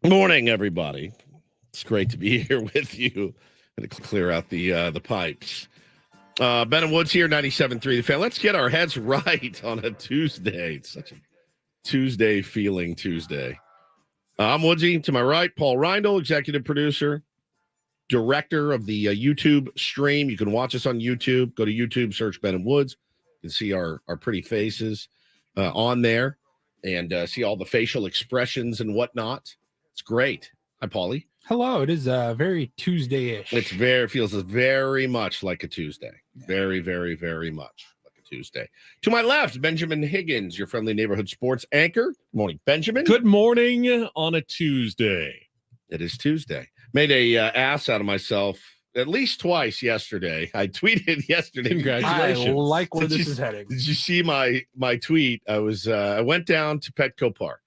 Morning, everybody. It's great to be here with you and to clear out the pipes. Ben and Woods here, 97.3 The Fan. Let's get our heads right on a Tuesday. It's such a Tuesday feeling Tuesday. I'm Woodsy. To my right, Paul Reindl, executive producer, director of the YouTube stream. You can watch us on YouTube. Go to YouTube, search Ben and Woods. You can see our pretty faces on there and see all the facial expressions and whatnot. It's great. Hi, Paulie. Hello. It is very Tuesday-ish. It feels very much like a Tuesday. Yeah. Very, very, very much like a Tuesday. To my left, Benjamin Higgins, your friendly neighborhood sports anchor. Good morning, Benjamin. Good morning on a Tuesday. It is Tuesday. Made a ass out of myself at least twice yesterday. I tweeted yesterday. Congratulations. I like where this is heading. Did you see my tweet? I went down to Petco Park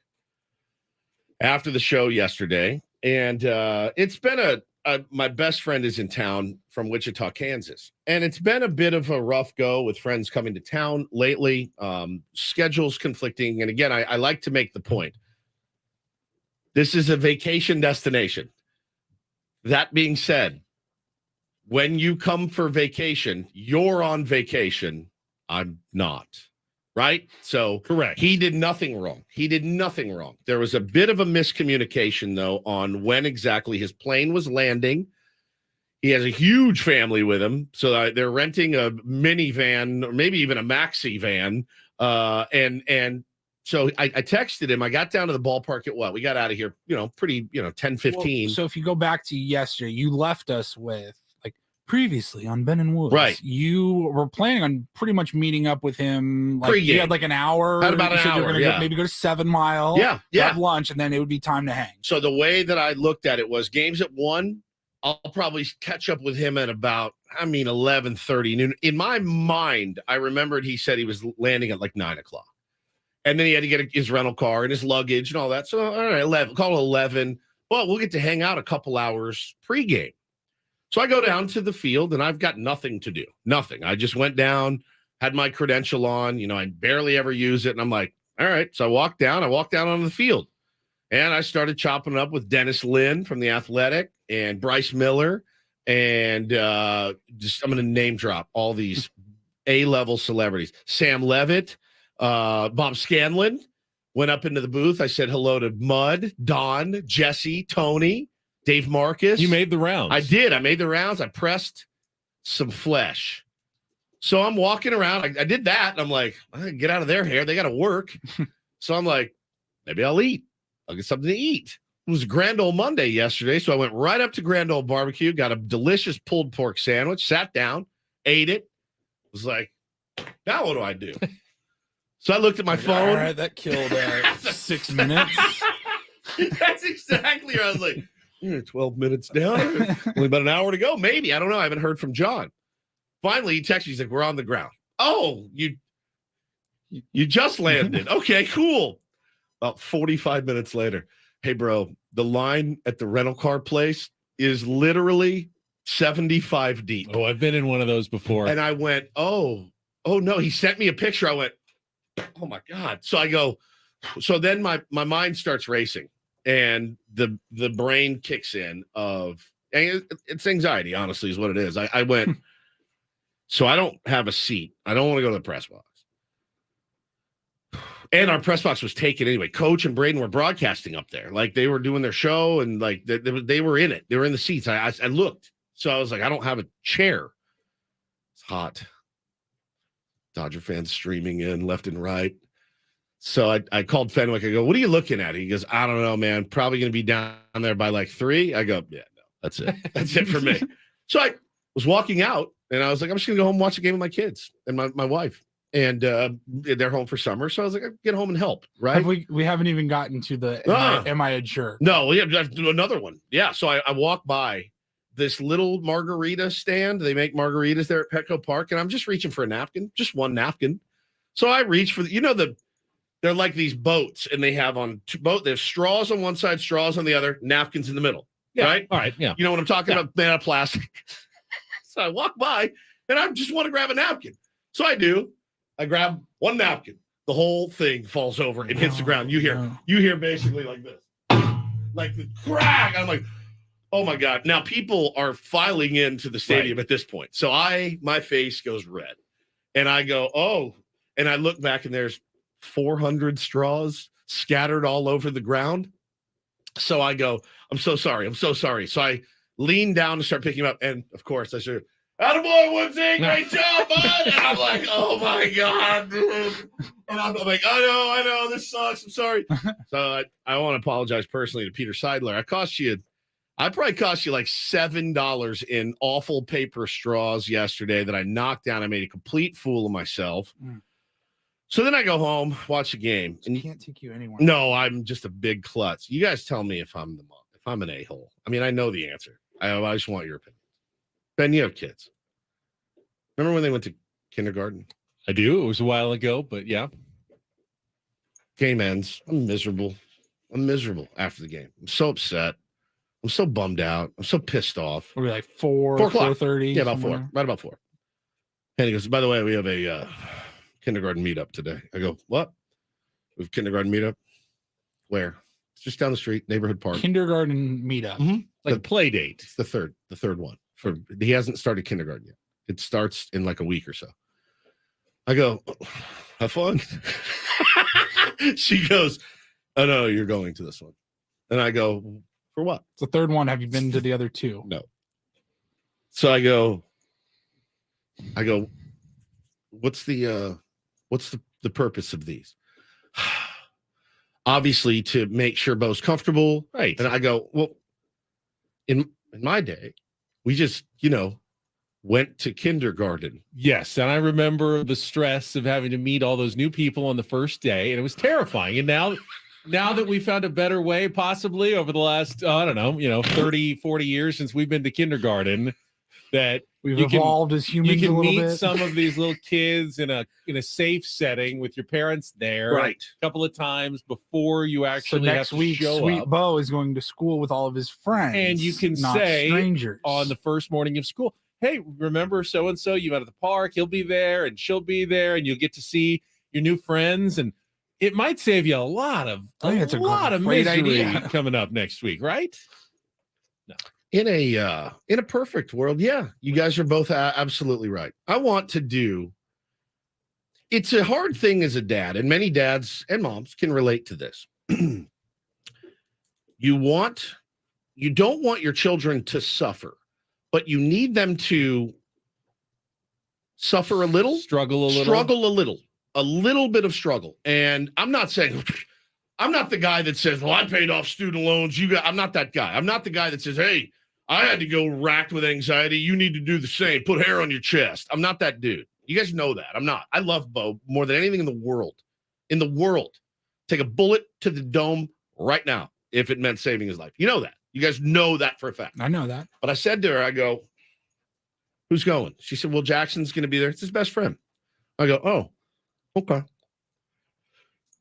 after the show yesterday, and it's been my best friend is in town from Wichita, Kansas, and it's been a bit of a rough go with friends coming to town lately, schedules conflicting, and again, I like to make the point. This is a vacation destination. That being said, when you come for vacation, you're on vacation. I'm not. Right? So correct. He did nothing wrong. There was a bit of a miscommunication, though, on when exactly his plane was landing. He has a huge family with him. So they're renting a minivan or maybe even a maxi van. And so I texted him. I got down to the ballpark at what? We got out of here, pretty, 10:15. Well, so if you go back to yesterday, you left us with previously on Ben and Woods, right? You were planning on pretty much meeting up with him. Pre-game. You had an hour. Had about an hour. Yeah. Maybe go to 7 Mile. Yeah. Have lunch, and then it would be time to hang. So the way that I looked at it was games at 1. I'll probably catch up with him at about 11:30 noon. In my mind, I remembered he said he was landing at 9 o'clock, and then he had to get his rental car and his luggage and all that. So all right, 11. Call it 11. Well, we'll get to hang out a couple hours pregame. So I go down to the field, and I've got nothing to do. Nothing. I just went down, had my credential on. I barely ever use it. And I'm like, all right. So I walked down on the field. And I started chopping it up with Dennis Lynn from The Athletic and Bryce Miller. And I'm going to name drop all these A-level celebrities. Sam Levitt, Bob Scanlon went up into the booth. I said hello to Mud, Don, Jesse, Tony, Dave Marcus. You made the rounds. I did. I made the rounds. I pressed some flesh. So I'm walking around. I did that. And I'm like, I gotta get out of their hair. They got to work. So I'm like, maybe I'll eat. I'll get something to eat. It was Grand Ole Monday yesterday. So I went right up to Grand Ole Barbecue, got a delicious pulled pork sandwich, sat down, ate it. Was like, now what do I do? So I looked at my phone. All right, that killed 6 minutes. That's exactly what I was like. 12 minutes down. Only about an hour to go. Maybe. I don't know. I haven't heard from John. Finally, he texts me. He's like, we're on the ground. Oh, you just landed. Okay, cool. About 45 minutes later. Hey, bro, the line at the rental car place is literally 75 deep. Oh, I've been in one of those before. And I went, oh no. He sent me a picture. I went, oh my God. So I go, so then my mind starts racing. And the brain kicks in and it's anxiety, honestly, is what it is. I went, so I don't have a seat. I don't want to go to the press box. And our press box was taken anyway. Coach and Braden were broadcasting up there. They were doing their show and they were in it. They were in the seats. I looked. So I was like, I don't have a chair. It's hot. Dodger fans streaming in left and right. So I called Fenwick. I go, what are you looking at? He goes, I don't know, man. Probably going to be down there by 3. I go, yeah, no, that's it. That's it for me. So I was walking out, and I was like, I'm just going to go home and watch a game with my kids and my wife. And they're home for summer. So I was like, I'll get home and help, right? We haven't even gotten to the am I a jerk? No, we have to do another one. Yeah, so I walk by this little margarita stand. They make margaritas there at Petco Park, and I'm just reaching for a napkin, just one napkin. So I reach for they're like these boats, and they have there's straws on one side, straws on the other, napkins in the middle. Yeah. Right? All right. Yeah. You know what I'm talking about? Made out of plastic. So I walk by, and I just want to grab a napkin. So I do. I grab one napkin. The whole thing falls over and hits the ground. You hear basically like this. like the crack. I'm like, oh my God. Now people are filing into the stadium at this point. So my face goes red and I go, oh, and I look back and there's 400 straws scattered all over the ground. So I go, I'm so sorry. I'm so sorry. So I lean down to start picking him up. And of course I said, attaboy, Woodsy, great job, bud. And I'm like, oh my God, dude. And I'm like, I know, this sucks. I'm sorry. So I want to apologize personally to Peter Seidler. I probably cost you like $7 in awful paper straws yesterday that I knocked down. I made a complete fool of myself. So then I go home, watch the game. And you can't take you anywhere. No, I'm just a big klutz. You guys tell me if I'm an a-hole. I mean, I know the answer. I just want your opinion. Ben, you have kids. Remember when they went to kindergarten? I do. It was a while ago, but yeah. Game ends. I'm miserable. After the game. I'm so upset. I'm so bummed out. I'm so pissed off. We're like 4 o'clock. 4:30. Yeah, about 4. Right about 4. And he goes, by the way, we have a kindergarten meetup today. I go, what? We have kindergarten meetup? Where? It's just down the street, neighborhood park. Kindergarten meetup. Mm-hmm. Like a play date. It's the third one. He hasn't started kindergarten yet. It starts in like a week or so. I go, have fun. She goes, oh no, you're going to this one. And I go, for what? It's the third one. Have you been to the other two? No. So I go, what's the purpose of these? Obviously to make sure Bo's comfortable. Right. And I go, well, in my day, we just, went to kindergarten. Yes. And I remember the stress of having to meet all those new people on the first day. And it was terrifying. And now that we found a better way, possibly over the last, 30, 40 years since we've been to kindergarten, that we've evolved as humans. You can a little meet bit. some of these little kids in a safe setting with your parents there, right? A couple of times before you actually next have to week, show Sweet up. Bo is going to school with all of his friends, And you can not say strangers on the first morning of school, hey, remember so and so? You went to the park. He'll be there, and she'll be there, and you'll get to see your new friends, and it might save you a lot of great misery idea. coming up next week, right? No. In a perfect world, yeah, you guys are both absolutely right. It's a hard thing as a dad, and many dads and moms can relate to this. You don't want your children to suffer, but you need them to suffer a little, struggle a little bit of struggle. And I'm not saying, I'm not the guy that says, well, I paid off student loans. I'm not that guy. I'm not the guy that says, hey, I had to go racked with anxiety. You need to do the same. Put hair on your chest. I'm not that dude. You guys know that. I'm not. I love Bo more than anything in the world. Take a bullet to the dome right now if it meant saving his life. You know that. You guys know that for a fact. I know that. But I said to her, I go, who's going? She said, well, Jackson's going to be there. It's his best friend. I go, oh, okay.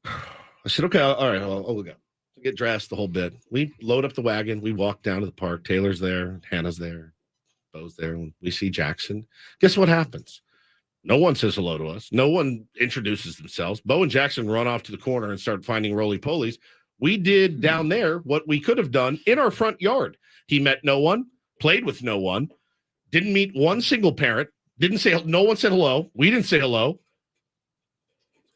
I said, okay, all right, I'll go. Get dressed, the whole bit. We load up the wagon. We walk down to the park. Taylor's there. Hannah's there. Bo's there. And we see Jackson. Guess what happens? No one says hello to us. No one introduces themselves. Bo and Jackson run off to the corner and start finding roly-polies. We did down there what we could have done in our front yard. He met no one, played with no one, didn't meet one single parent, no one said hello. We didn't say hello.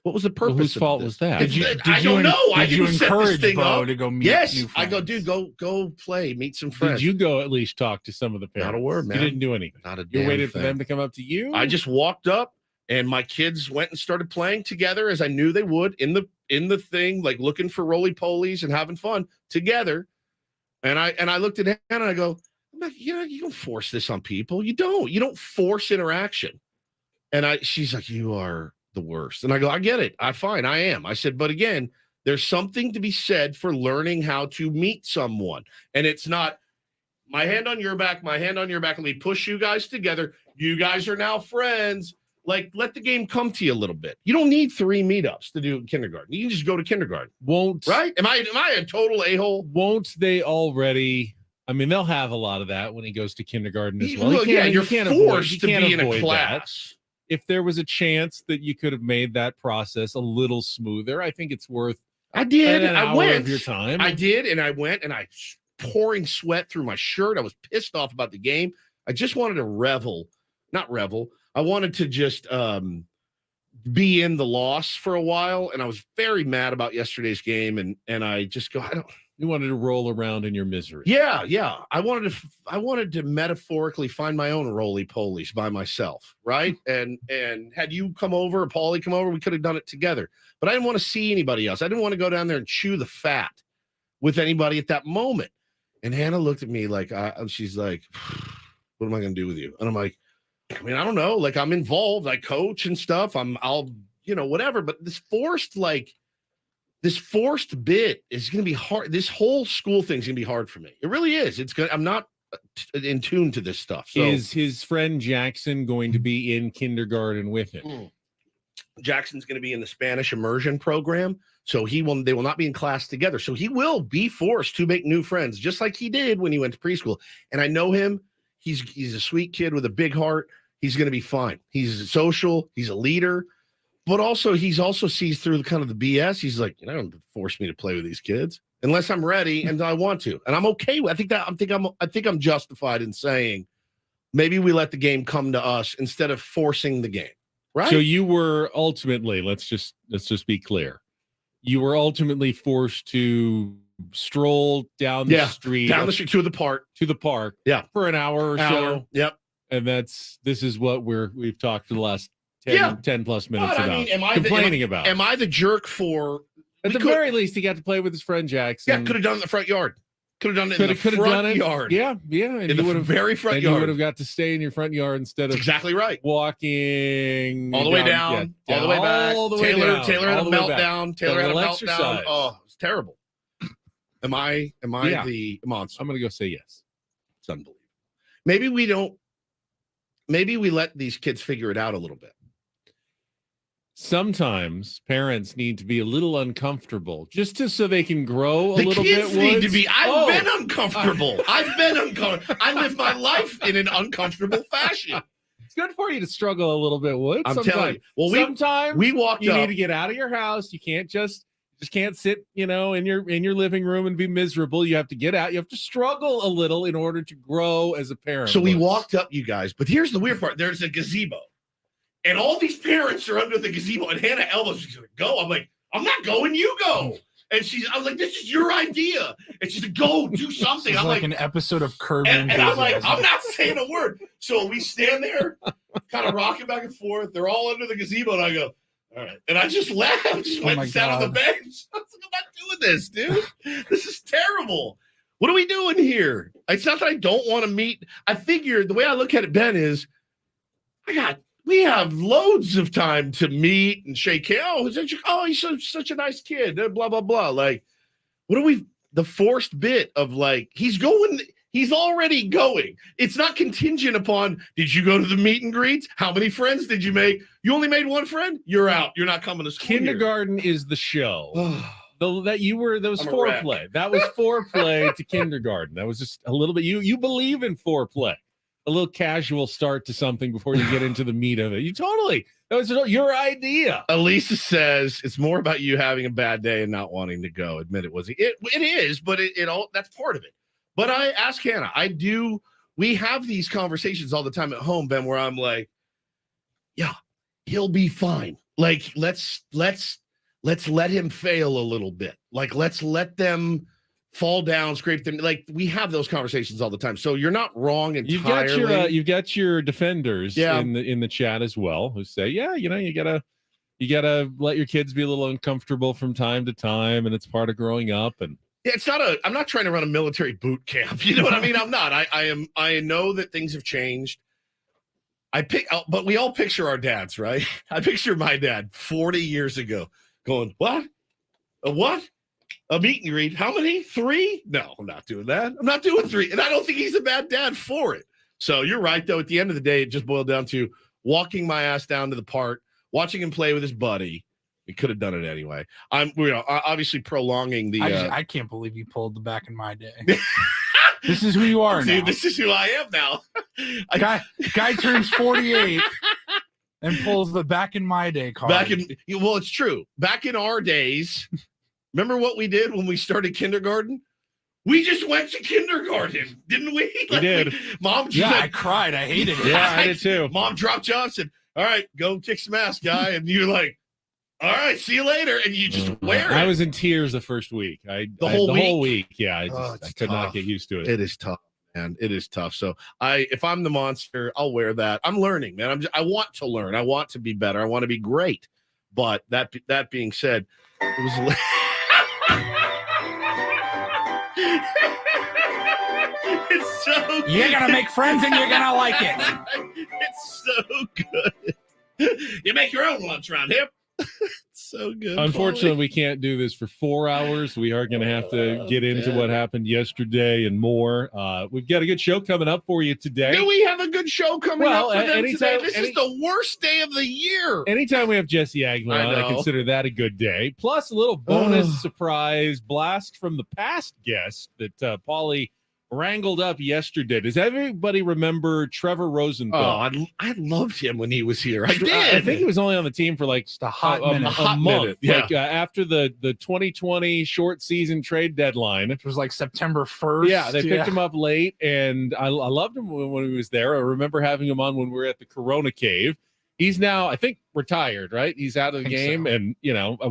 What was the purpose? Well, whose fault was that? I don't know. I didn't set this thing Bo up to go meet yes, new I go, friends? dude, go play, meet some friends. Did you go at least talk to some of the parents? Not a word, man. You didn't do anything. Not a You damn waited thing. for them to come up to you? I just walked up and my kids went and started playing together as I knew they would in the thing, like looking for roly-polies and having fun together. And I looked at Hannah and I go, you don't force this on people. You don't force interaction. And she's like, you are the worst. And I go, I get it. I am. I said, but again, there's something to be said for learning how to meet someone. And it's not my hand on your back, and we push you guys together. You guys are now friends. Like, let the game come to you a little bit. You don't need 3 meetups to do kindergarten. You can just go to kindergarten. Right? Am I a total a-hole? Won't they already? I mean, they'll have a lot of that when he goes to kindergarten as well. You're forced to be in a class. If there was a chance that you could have made that process a little smoother, I think it's worth I did. An I hour went. of your time. I did, and I went, and I pouring sweat through my shirt. I was pissed off about the game. I just wanted to not revel. I wanted to just be in the loss for a while, and I was very mad about yesterday's game. And I just go, You wanted to roll around in your misery. Yeah. I wanted to metaphorically find my own roly-polies by myself, right? And had you come over or Paulie come over, we could have done it together. But I didn't want to see anybody else. I didn't want to go down there and chew the fat with anybody at that moment. And Hannah looked at me like, she's like, what am I going to do with you? And I'm like, I mean, I don't know. Like, I'm involved. I coach and stuff. I'll whatever. But this forced bit is going to be hard. This whole school thing is going to be hard for me. It really is. I'm not in tune to this stuff. So is his friend Jackson going to be in kindergarten with him? Jackson's going to be in the Spanish immersion program. So they will not be in class together. So he will be forced to make new friends, just like he did when he went to preschool. And I know him. He's a sweet kid with a big heart. He's going to be fine. He's social. He's a leader. But also, he sees through kind of the BS. He's like, don't force me to play with these kids unless I'm ready and I want to. And I'm okay with. I think I'm justified in saying maybe we let the game come to us instead of forcing the game. Right. So you were ultimately, let's just be clear. You were ultimately forced to stroll down the street to the park. Yeah, for an hour or so. Yep. And this is what we've talked for the last 10 plus minutes about. I mean, about. Am I the jerk for? At the very least, he got to play with his friend Jackson. Yeah, could have done it in the front yard. Could have done it in the front yard. Yeah. And in the very front yard. You would have got to stay in your front yard instead of exactly right. Walking all the way down, all the way back. Taylor had a meltdown. Taylor had a meltdown. Oh, it's terrible. Am I the monster? I'm going to go say yes. It's unbelievable. Maybe we don't. Maybe we let these kids figure it out a little bit. Sometimes parents need to be a little uncomfortable just so they can grow a little bit. The kids need to be. I've been uncomfortable. I live my life in an uncomfortable fashion. It's good for you to struggle a little bit, Woods. I'm telling you. Well, sometimes we walked. You need to get out of your house. You can't just can't sit, in your living room and be miserable. You have to get out. You have to struggle a little in order to grow as a parent. So we walked up, you guys. But here's the weird part. There's a gazebo. And all these parents are under the gazebo, and Hannah elbows. She's like, "Go!" I'm like, "I'm not going. You go." And I was like, "This is your idea." And she's like, "Go do something." I'm like an episode of Curb. And I'm like, "I'm not saying a word." So we stand there, kind of rocking back and forth. They're all under the gazebo, and I go, "All right." And I just laughed. Just went and sat on the bench. I was like, "I'm not doing this, dude. This is terrible. What are we doing here?" It's not that I don't want to meet. I figure the way I look at it, Ben, is we have loads of time to meet and shake hands. He's such a nice kid. Blah, blah, blah. Like, the forced bit of like, he's already going. It's not contingent upon, did you go to the meet and greets? How many friends did you make? You only made one friend? You're out. You're not coming to school. Kindergarten is the show. That was foreplay. That was foreplay to kindergarten. That was just a little bit, you believe in foreplay. A little casual start to something before you get into the meat of it. That was your idea. Elisa says it's more about you having a bad day and not wanting to go. Admit it was. It is, but it all that's part of it. But I ask Hannah, we have these conversations all the time at home, Ben, where I'm like, yeah, he'll be fine. Like, let's let him fail a little bit. Like, let's let them fall down, scrape them. Like, we have those conversations all the time. So you're not wrong entirely. You've got your defenders in the chat as well who say, yeah, you gotta let your kids be a little uncomfortable from time to time, and it's part of growing up. And I'm not trying to run a military boot camp. You know what I mean? I'm not. I know that things have changed. But we all picture our dads, right? I picture my dad 40 years ago going, what? A what? A meet and greet. How many? 3? No, I'm not doing that. I'm not doing 3. And I don't think he's a bad dad for it. So you're right, though. At the end of the day, it just boiled down to walking my ass down to the park, watching him play with his buddy. He could have done it anyway. I'm obviously prolonging the. I can't believe you pulled the back in my day. This is who you are now. This is who I am now. Guy turns 48 and pulls the back in my day card. Well, it's true. Back in our days. Remember what we did when we started kindergarten? We just went to kindergarten, didn't we? We did. Mom, Yeah, said, I cried. I hated it. Yeah, I did too. Mom dropped you off, said, all right, go kick some ass, guy. And you're like, all right, see you later. And you just wear it. I was in tears the first week. The whole week. Yeah, I could not get used to it. It is tough, man. It is tough. So if I'm the monster, I'll wear that. I'm learning, man. I want to learn. I want to be better. I want to be great. But that being said, it was. It's so good. You're gonna make friends and you're gonna like it. It's so good. You make your own lunch around here. It's so good. Unfortunately, Paulie. we can't do this for 4 hours. We are going to have to get into what happened yesterday and more. We've got a good show coming up for you today. Do we have a good show coming up for them today? This is the worst day of the year. Anytime we have Jesse Agler on, I consider that a good day. Plus a little bonus surprise blast from the past guest that Paulie wrangled up yesterday. Does everybody remember Trevor Rosenthal? Oh, I loved him when he was here. I did. I think he was only on the team for like just a hot minute. A month. Yeah. Like after the 2020 short season trade deadline. It was like September 1st. Yeah, they picked him up late, and I loved him when he was there. I remember having him on when we were at the Corona Cave. He's now, I think, retired, right? He's out of the game, so. And,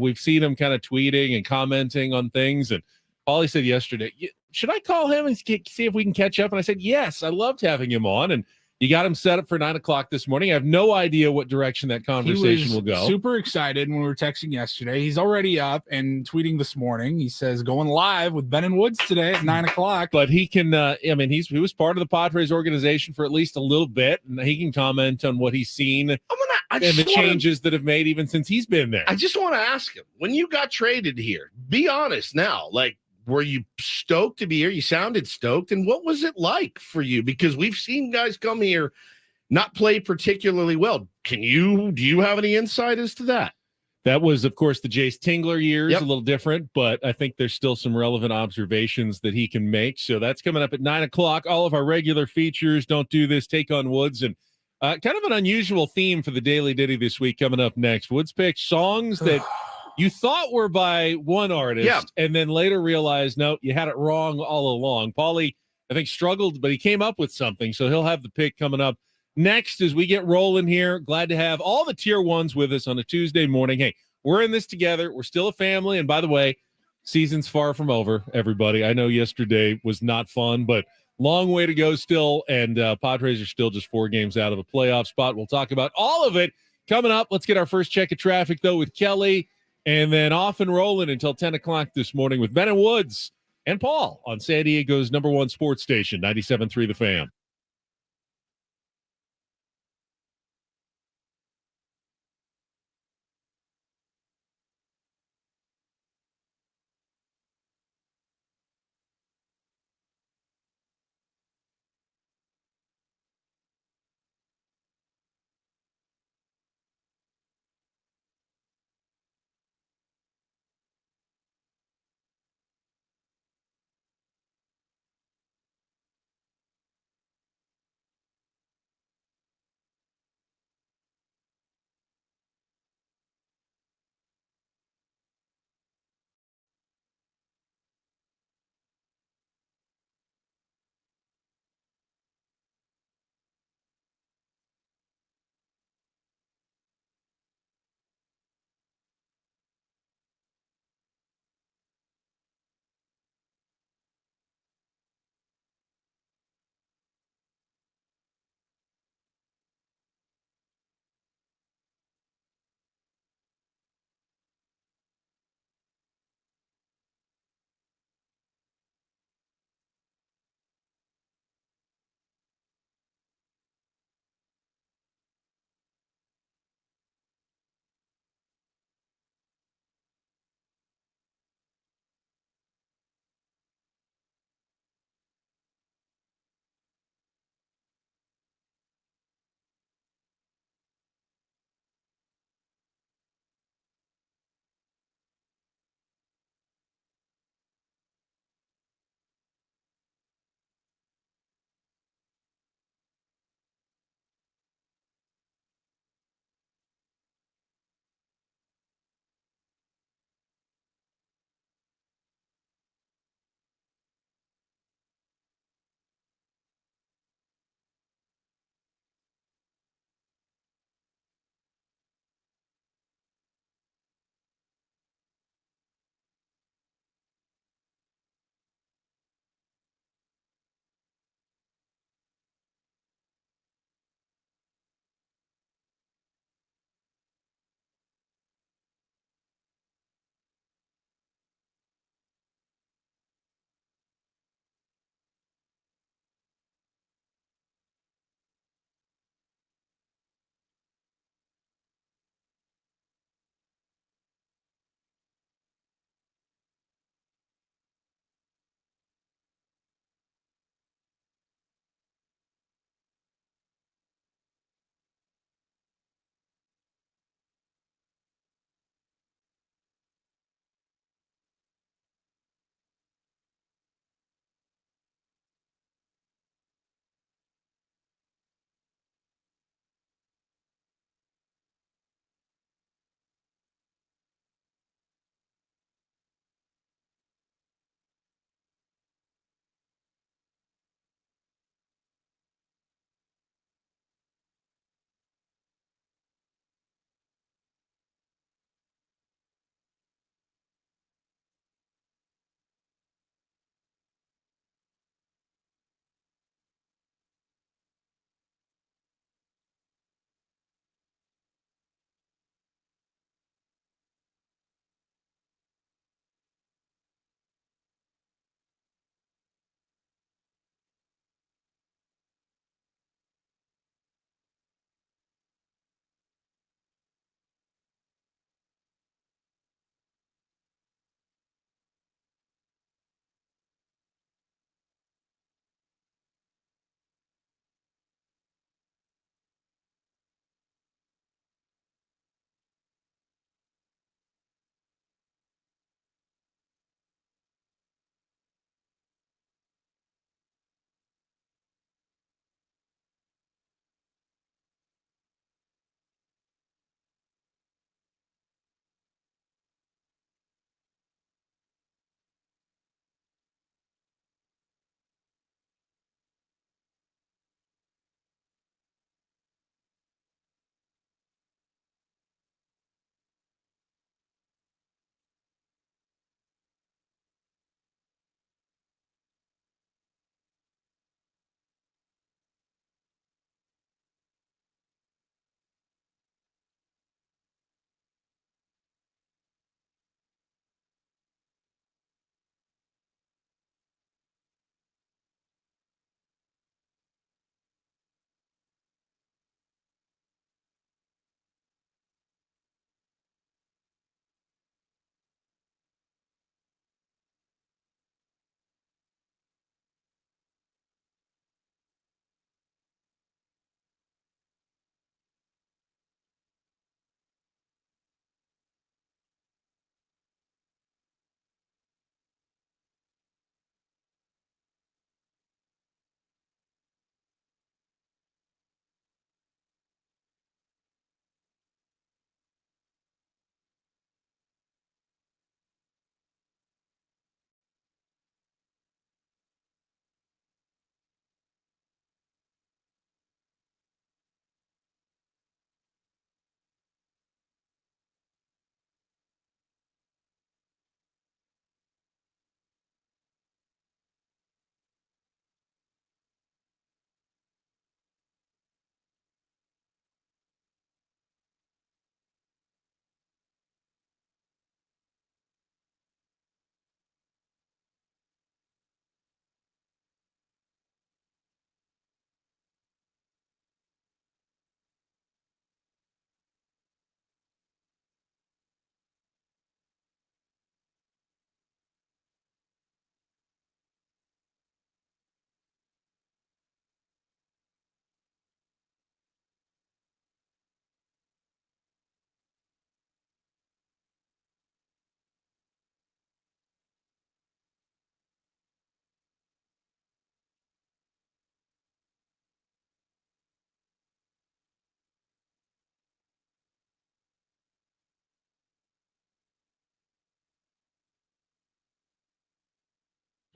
we've seen him kind of tweeting and commenting on things, and Paulie said yesterday, should I call him and see if we can catch up? And I said, yes, I loved having him on. And you got him set up for 9:00 this morning. I have no idea what direction that conversation will go. Super excited when we were texting yesterday. He's already up and tweeting this morning. He says going live with Ben and Woods today at 9:00. But he can, he was part of the Padres organization for at least a little bit, and he can comment on what he's seen and the changes that have made even since he's been there. I just want to ask him, when you got traded here, be honest now, were you stoked to be here? You sounded stoked. And what was it like for you? Because we've seen guys come here not play particularly well. Do you have any insight as to that? That was, of course, the Jace Tingler years, Yep. A little different, but I think there's still some relevant observations that he can make. So that's coming up at 9:00. All of our regular features, Don't Do This, Take on Woods, and kind of an unusual theme for the Daily Ditty this week coming up next. Woods picked songs that you thought were by one artist, and then later realized, no, you had it wrong all along. Paulie, I think, struggled, but he came up with something, so he'll have the pick coming up next as we get rolling here. Glad to have all the tier ones with us on a Tuesday morning. Hey, we're in this together. We're still a family, and by the way, season's far from over, everybody. I know yesterday was not fun, but long way to go still, and Padres are still just 4 games out of a playoff spot. We'll talk about all of it coming up. Let's get our first check of traffic, though, with Kelly. And then off and rolling until 10:00 this morning with Ben and Woods and Paul on San Diego's #1 sports station, 97.3 The Fan.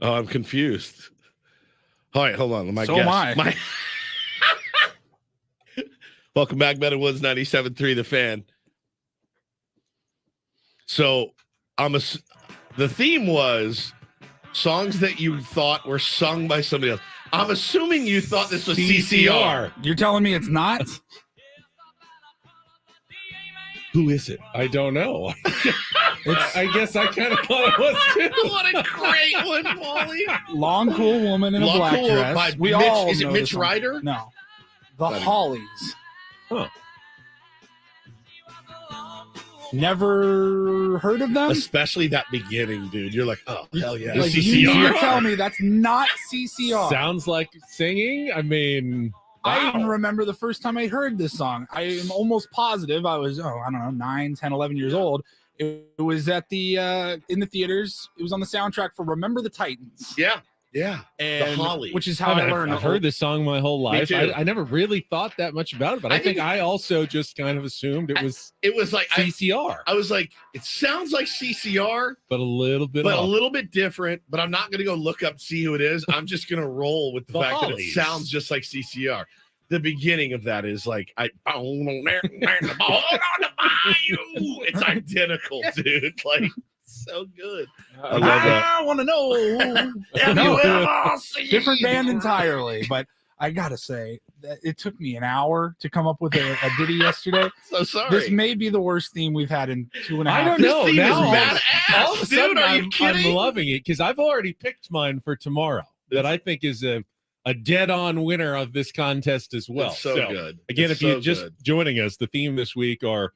Oh, I'm confused. All right, hold on. So am I. Welcome back, Ben and Woods 97.3 The Fan. So the theme was songs that you thought were sung by somebody else. I'm assuming you thought this was CCR. You're telling me it's not? Who is it? I don't know. I guess I kind of thought it was too. What a great one, Paulie. Long Cool Woman in a Black Dress. By We Mitch, all is it know Mitch this song. Ryder? No. The Hollies. Huh. Never heard of them? Especially that beginning, dude. You're like, oh, hell yeah. Like, CCR. you're telling me that's not CCR. Sounds like singing. I mean, I even remember the first time I heard this song. I am almost positive I was, I don't know, 9, 10, 11 years old. It was at the in the theaters. It was on the soundtrack for Remember the Titans. Yeah. And the Hollies. which is how I learned. I've heard this song my whole life. too. I never really thought that much about it, but I think I also just kind of assumed it was like CCR. I was like, it sounds like CCR, but a little bit but off. a little bit different. But I'm not going to go look up, see who it is. I'm just going to roll with the fact Hollies. that it sounds just like CCR. The beginning of that is like, it's identical, dude. Like, so good. I love that. I want to know. Different band entirely, but I gotta say that it took me an hour to come up with a ditty yesterday. So sorry. This may be the worst theme we've had in 2.5 I don't This know. theme Now, is badass, all of a sudden, dude. Are you kidding? I'm loving it because I've already picked mine for tomorrow that I think is a dead-on winner of this contest as well. It's so good. Again, It's if you're so just good. joining us, the theme this week are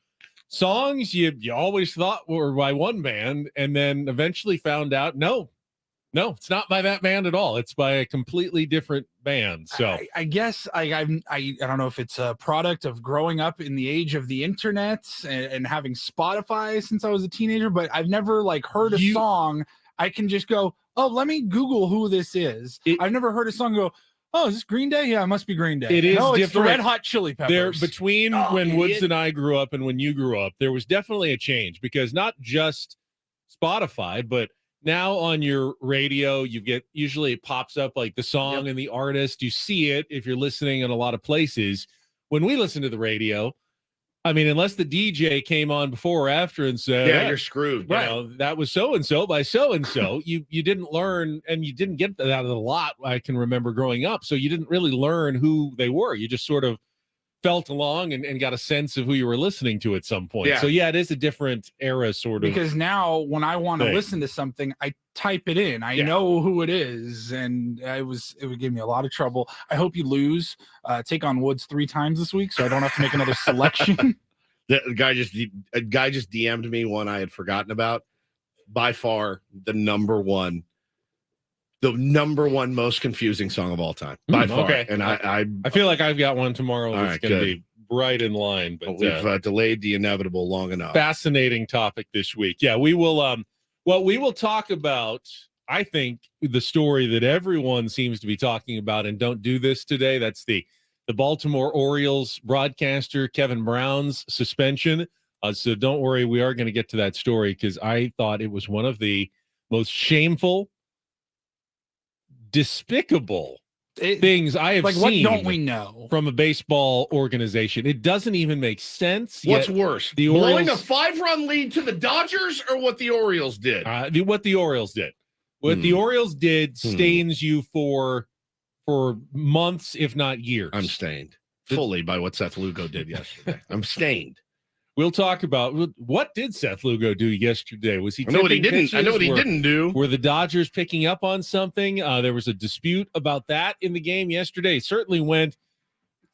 songs you always thought were by one band and then eventually found out, no, it's not by that band at all. It's by a completely different band. So I guess I don't know if it's a product of growing up in the age of the internet and having Spotify since I was a teenager, but I've never like heard a song. I can just go, oh, let me Google who this is. I've never heard a song go, oh, is this Green Day? Yeah, it must be Green Day. It is no, it's the different. Red Hot Chili Peppers. there between when idiot. Woods and I grew up and when you grew up, there was definitely a change because not just Spotify, but now on your radio, you get usually it pops up like the song and the artist. You see it if you're listening in a lot of places. When we listen to the radio, I mean, unless the DJ came on before or after and said, Yeah, you're screwed. You know, that was so-and-so by so-and-so. You didn't learn, and you didn't get that out of the lot, I can remember growing up. So you didn't really learn who they were. You just sort of felt along and got a sense of who you were lilistening to at some point. Yeah. So, yeah, it is a different era sort of. Because now when I want to thing. listen to something, I type it in. I know who it is, and it would give me a lot of trouble. I hope you lose. Take on Woods 3 times this week, so I don't have to make another selection. A guy just DM'd me one I had forgotten about. By far the number one most confusing song of all time. By far. Okay. And I feel like I've got one tomorrow that's right, going to good. be right in line. But we've delayed the inevitable long enough. Fascinating topic this week. Yeah, we will. We will talk about. I think the story that everyone seems to be talking about, and don't do this today. That's the Baltimore Orioles broadcaster Kevin Brown's suspension. So don't worry, we are going to get to that story because I thought it was one of the most shameful, despicable things I have like, seen. what don't we know From a baseball organization? It doesn't even make sense. What's yet worse, the blowing Orioles, a 5-run lead to the Dodgers, or what the Orioles did? what the Orioles did. What the Orioles did stains you for months, if not years. I'm stained fully by what Seth Lugo did yesterday. I'm stained. We'll talk about what did Seth Lugo do yesterday. Was he? I know what he tipping didn't. I know what he pitches? didn't do. Were the Dodgers picking up on something? There was a dispute about that in the game yesterday. It certainly went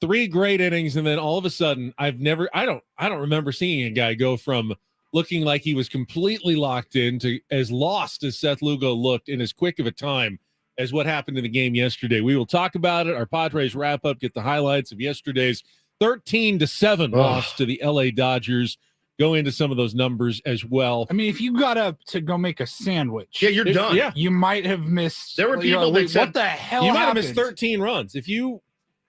3 great innings, and then all of a sudden, I don't remember seeing a guy go from looking like he was completely locked in to as lost as Seth Lugo looked in as quick of a time as what happened in the game yesterday. We will talk about it. Our Padres wrap-up, get the highlights of yesterday's 13-7 loss to the LA Dodgers. Go into some of those numbers as well. I mean, if you got up to go make a sandwich, Yeah, you're done. Yeah, you might have missed. There were people that said, what the hell you might have happened? missed 13 runs. If you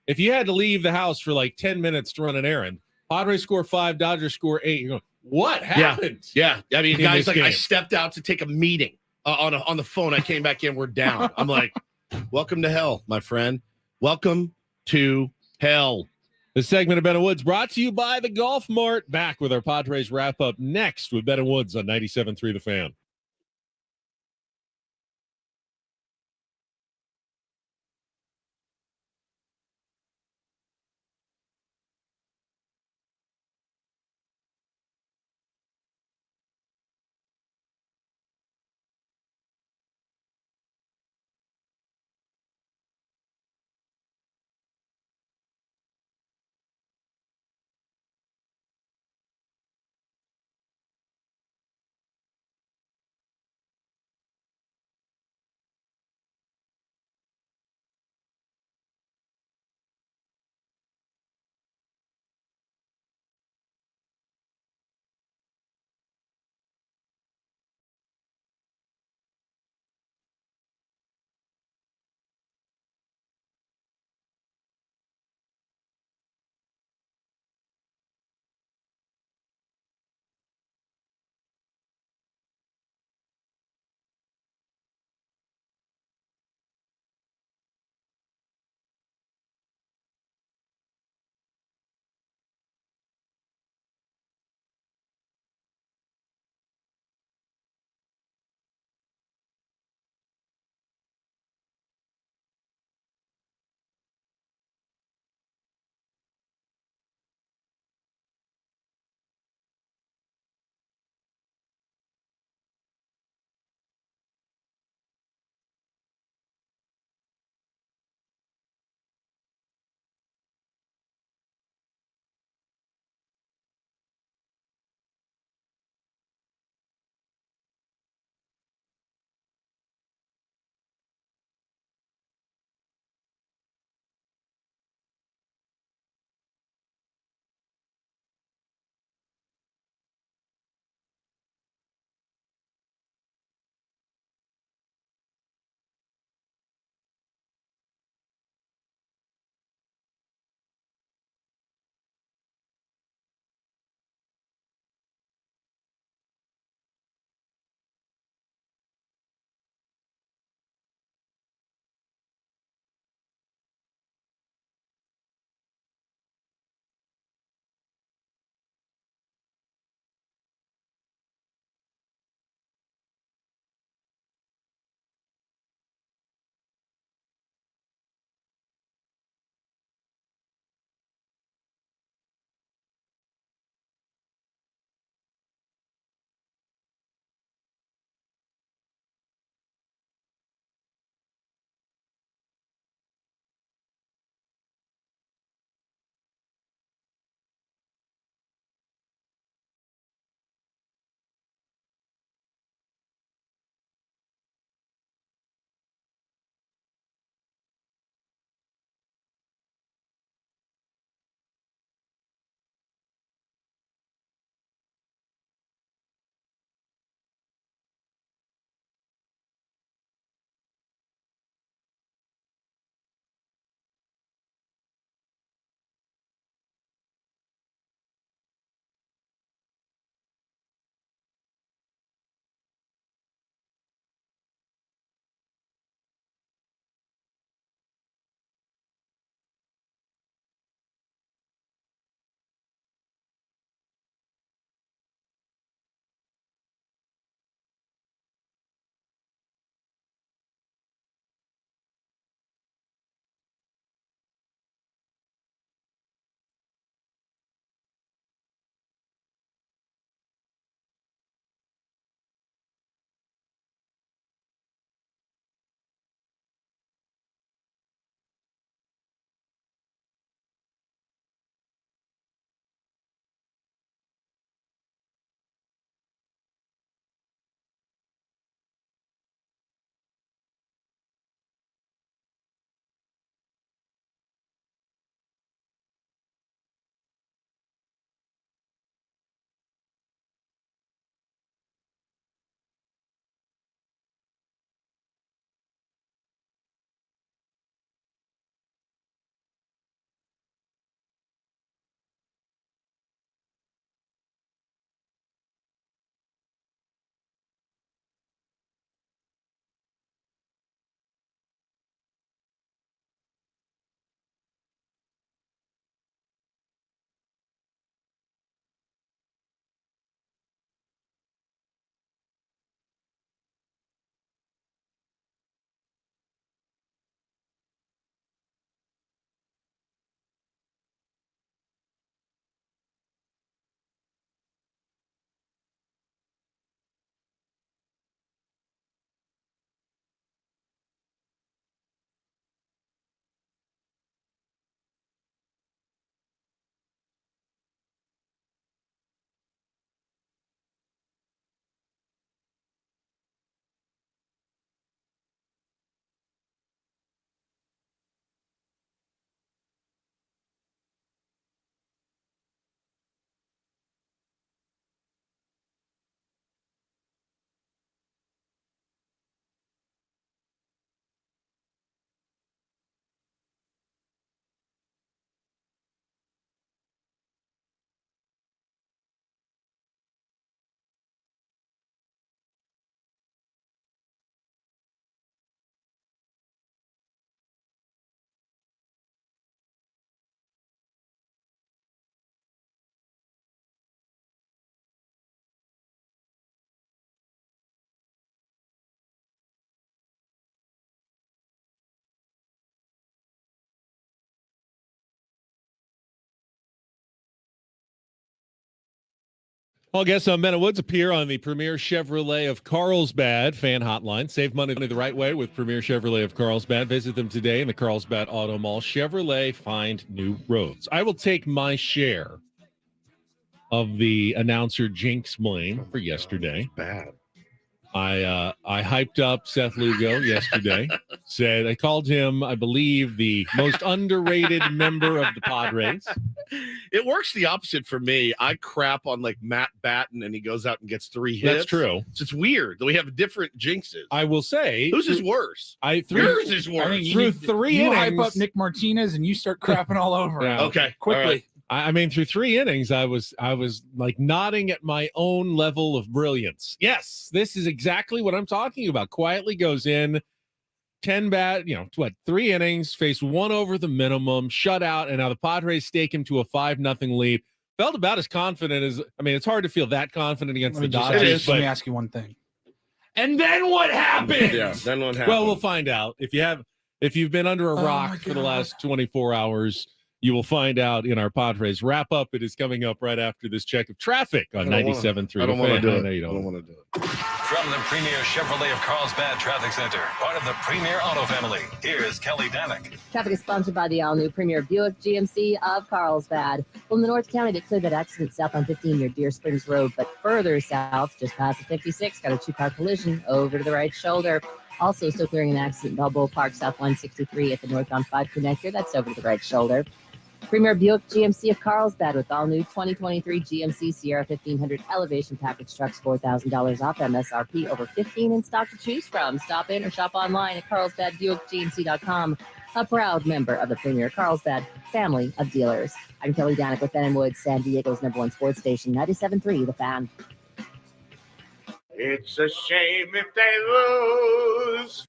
had to leave the house for like 10 minutes to run an errand, Padres score 5, Dodgers score 8. You're going, what happened? Yeah. I mean, in guys, this like, I game? stepped out to take a meeting. on the phone. I came back in. We're down. I'm like, welcome to hell, my friend. Welcome to hell. The segment of Ben and Woods brought to you by the Golf Mart. Back with our Padres wrap-up next with Ben and Woods on 97.3 The Fan. All guests on Men of Woods appear on the Premier Chevrolet of Carlsbad fan hotline. Save money the right way with Premier Chevrolet of Carlsbad. Visit them today in the Carlsbad Auto Mall. Chevrolet, find new roads. I will take my share of the announcer jinx blame for yesterday. Bad. I hyped up Seth Lugo yesterday. Said I called him, I believe, the most underrated member of the Padres. It works the opposite for me. I crap on like Matt Batten, and he goes out and gets 3 hits. That's true. So it's weird that we have different jinxes. I will say, whose is worse? Yours is worse. I think Through 3 innings, hype up Nick Martinez and you start crapping all over. Yeah. Okay, quickly. All right. I mean, through 3 innings, I was like nodding at my own level of brilliance. Yes, this is exactly what I'm talking about. Quietly goes in, 10 bat, 3 innings, faced 1 over the minimum, shut out, and now the Padres stake him to a 5-0 lead. Felt about as confident as, it's hard to feel that confident against the Dodgers. Let me ask you one thing. And then what happened? Yeah, then what happened? Well, we'll find out. If you've been under a rock for the last 24 hours, you will find out in our Padres Wrap-Up. It is coming up right after this check of traffic on 97.3. I don't want to do it. I don't want to do it. From the Premier Chevrolet of Carlsbad Traffic Center, part of the Premier Auto family, here's Kelly Danick. Traffic is sponsored by the all-new Premier Buick GMC of Carlsbad. Well, in the North County, they cleared that accident south on 15 near Deer Springs Road, but further south, just past the 56, got a 2-car collision over to the right shoulder. Also still clearing an accident in Balboa Park, south 163 at the northbound 5 connector. That's over to the right shoulder. Premier Buick GMC of Carlsbad with all new 2023 GMC Sierra 1500 elevation package trucks, $4,000 off MSRP, over 15 in stock to choose from. Stop in or shop online at carlsbadbuickgmc.com. A proud member of the Premier Carlsbad family of dealers. I'm Kelly Danick with Ben & Woods, San Diego's #1 sports station, 97.3 The Fan. It's a shame if they lose.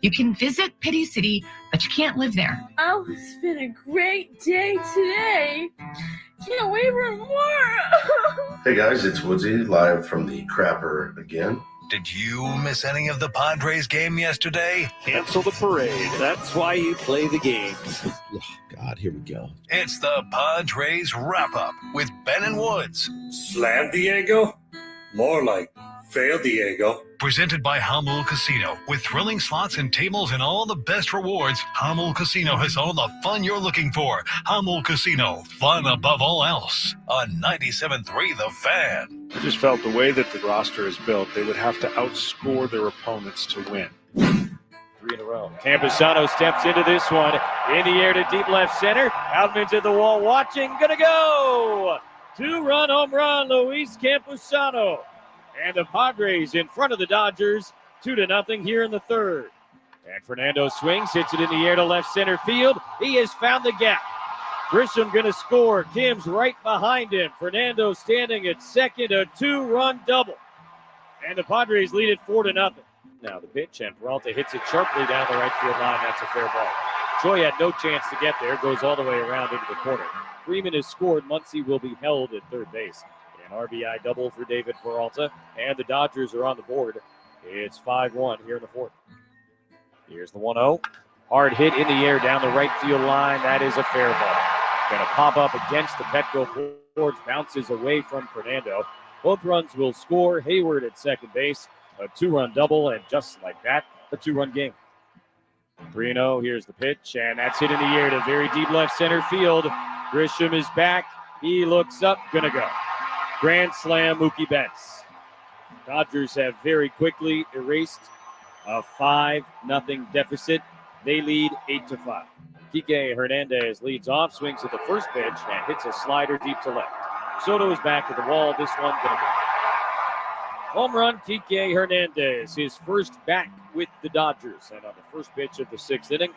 You can visit Pity City, but you can't live there. Oh, it's been a great day today. Can't wait for more. Hey guys, it's Woodsy live from the Crapper again. Did you miss any of the Padres game yesterday? Cancel the parade. That's why you play the games. Oh, God, here we go. It's the Padres Wrap-Up with Ben and Woods. Slam Diego? More like fail Diego. Presented by Hamul Casino. With thrilling slots and tables and all the best rewards, Hamul Casino has all the fun you're looking for. Hamul Casino, fun above all else. On 97.3 The Fan. I just felt the way that the roster is built, they would have to outscore their opponents to win. 3 in a row. Campusano steps into this one. In the air to deep left center. Outman to the wall watching. Gonna go! 2-run home run, Luis Campusano. And the Padres in front of the Dodgers, 2-0 here in the third. And Fernando swings, hits it in the air to left center field. He has found the gap. Grisham going to score. Kim's right behind him. Fernando standing at second, a 2-run double. And the Padres lead it 4-0. Now the pitch, and Peralta hits it sharply down the right field line. That's a fair ball. Choi had no chance to get there, goes all the way around into the corner. Freeman has scored. Muncy will be held at third base. RBI double for David Peralta, and the Dodgers are on the board. It's 5-1 here in the fourth. Here's the 1-0. Hard hit in the air down the right field line. That is a fair ball. Going to pop up against the Petco boards, bounces away from Fernando. Both runs will score. Hayward at second base, a 2-run double, and just like that, a 2-run game. 3-0, here's the pitch, and that's hit in the air to very deep left center field. Grisham is back. He looks up, going to go. Grand slam, Mookie Betts. Dodgers have very quickly erased a 5-0 deficit. They lead 8-5. Kike Hernandez leads off, swings at the first pitch, and hits a slider deep to left. Soto is back at the wall. This one going to go. Home run, Kike Hernandez, his first back with the Dodgers. And on the first pitch of the 6th inning,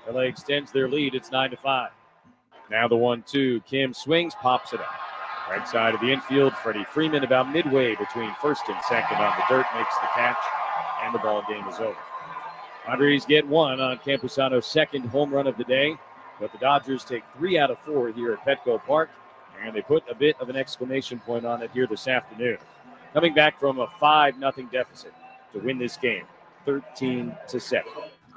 LA extends their lead. It's 9-5. Now the 1-2. Kim swings, pops it up. Right side of the infield, Freddie Freeman about midway between first and second on the dirt, makes the catch, and the ball game is over. Padres get 1 on Campusano's second home run of the day, but the Dodgers take 3 out of 4 here at Petco Park, and they put a bit of an exclamation point on it here this afternoon. Coming back from a 5-0 deficit to win this game, 13-7.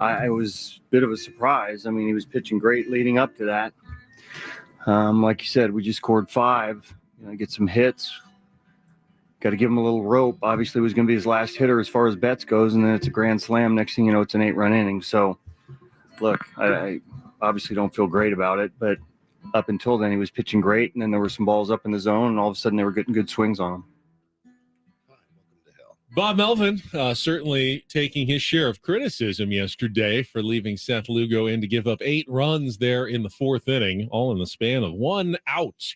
I was a bit of a surprise. I mean, he was pitching great leading up to that. Like you said, we just scored 5. Get some hits, got to give him a little rope. Obviously, it was going to be his last hitter as far as bets goes, and then it's a grand slam. Next thing you know, it's an 8-run inning. So, look, I obviously don't feel great about it, but up until then, he was pitching great, and then there were some balls up in the zone, and all of a sudden they were getting good swings on him. Bob Melvin certainly taking his share of criticism yesterday for leaving Seth Lugo in to give up 8 runs there in the 4th inning, all in the span of 1 out,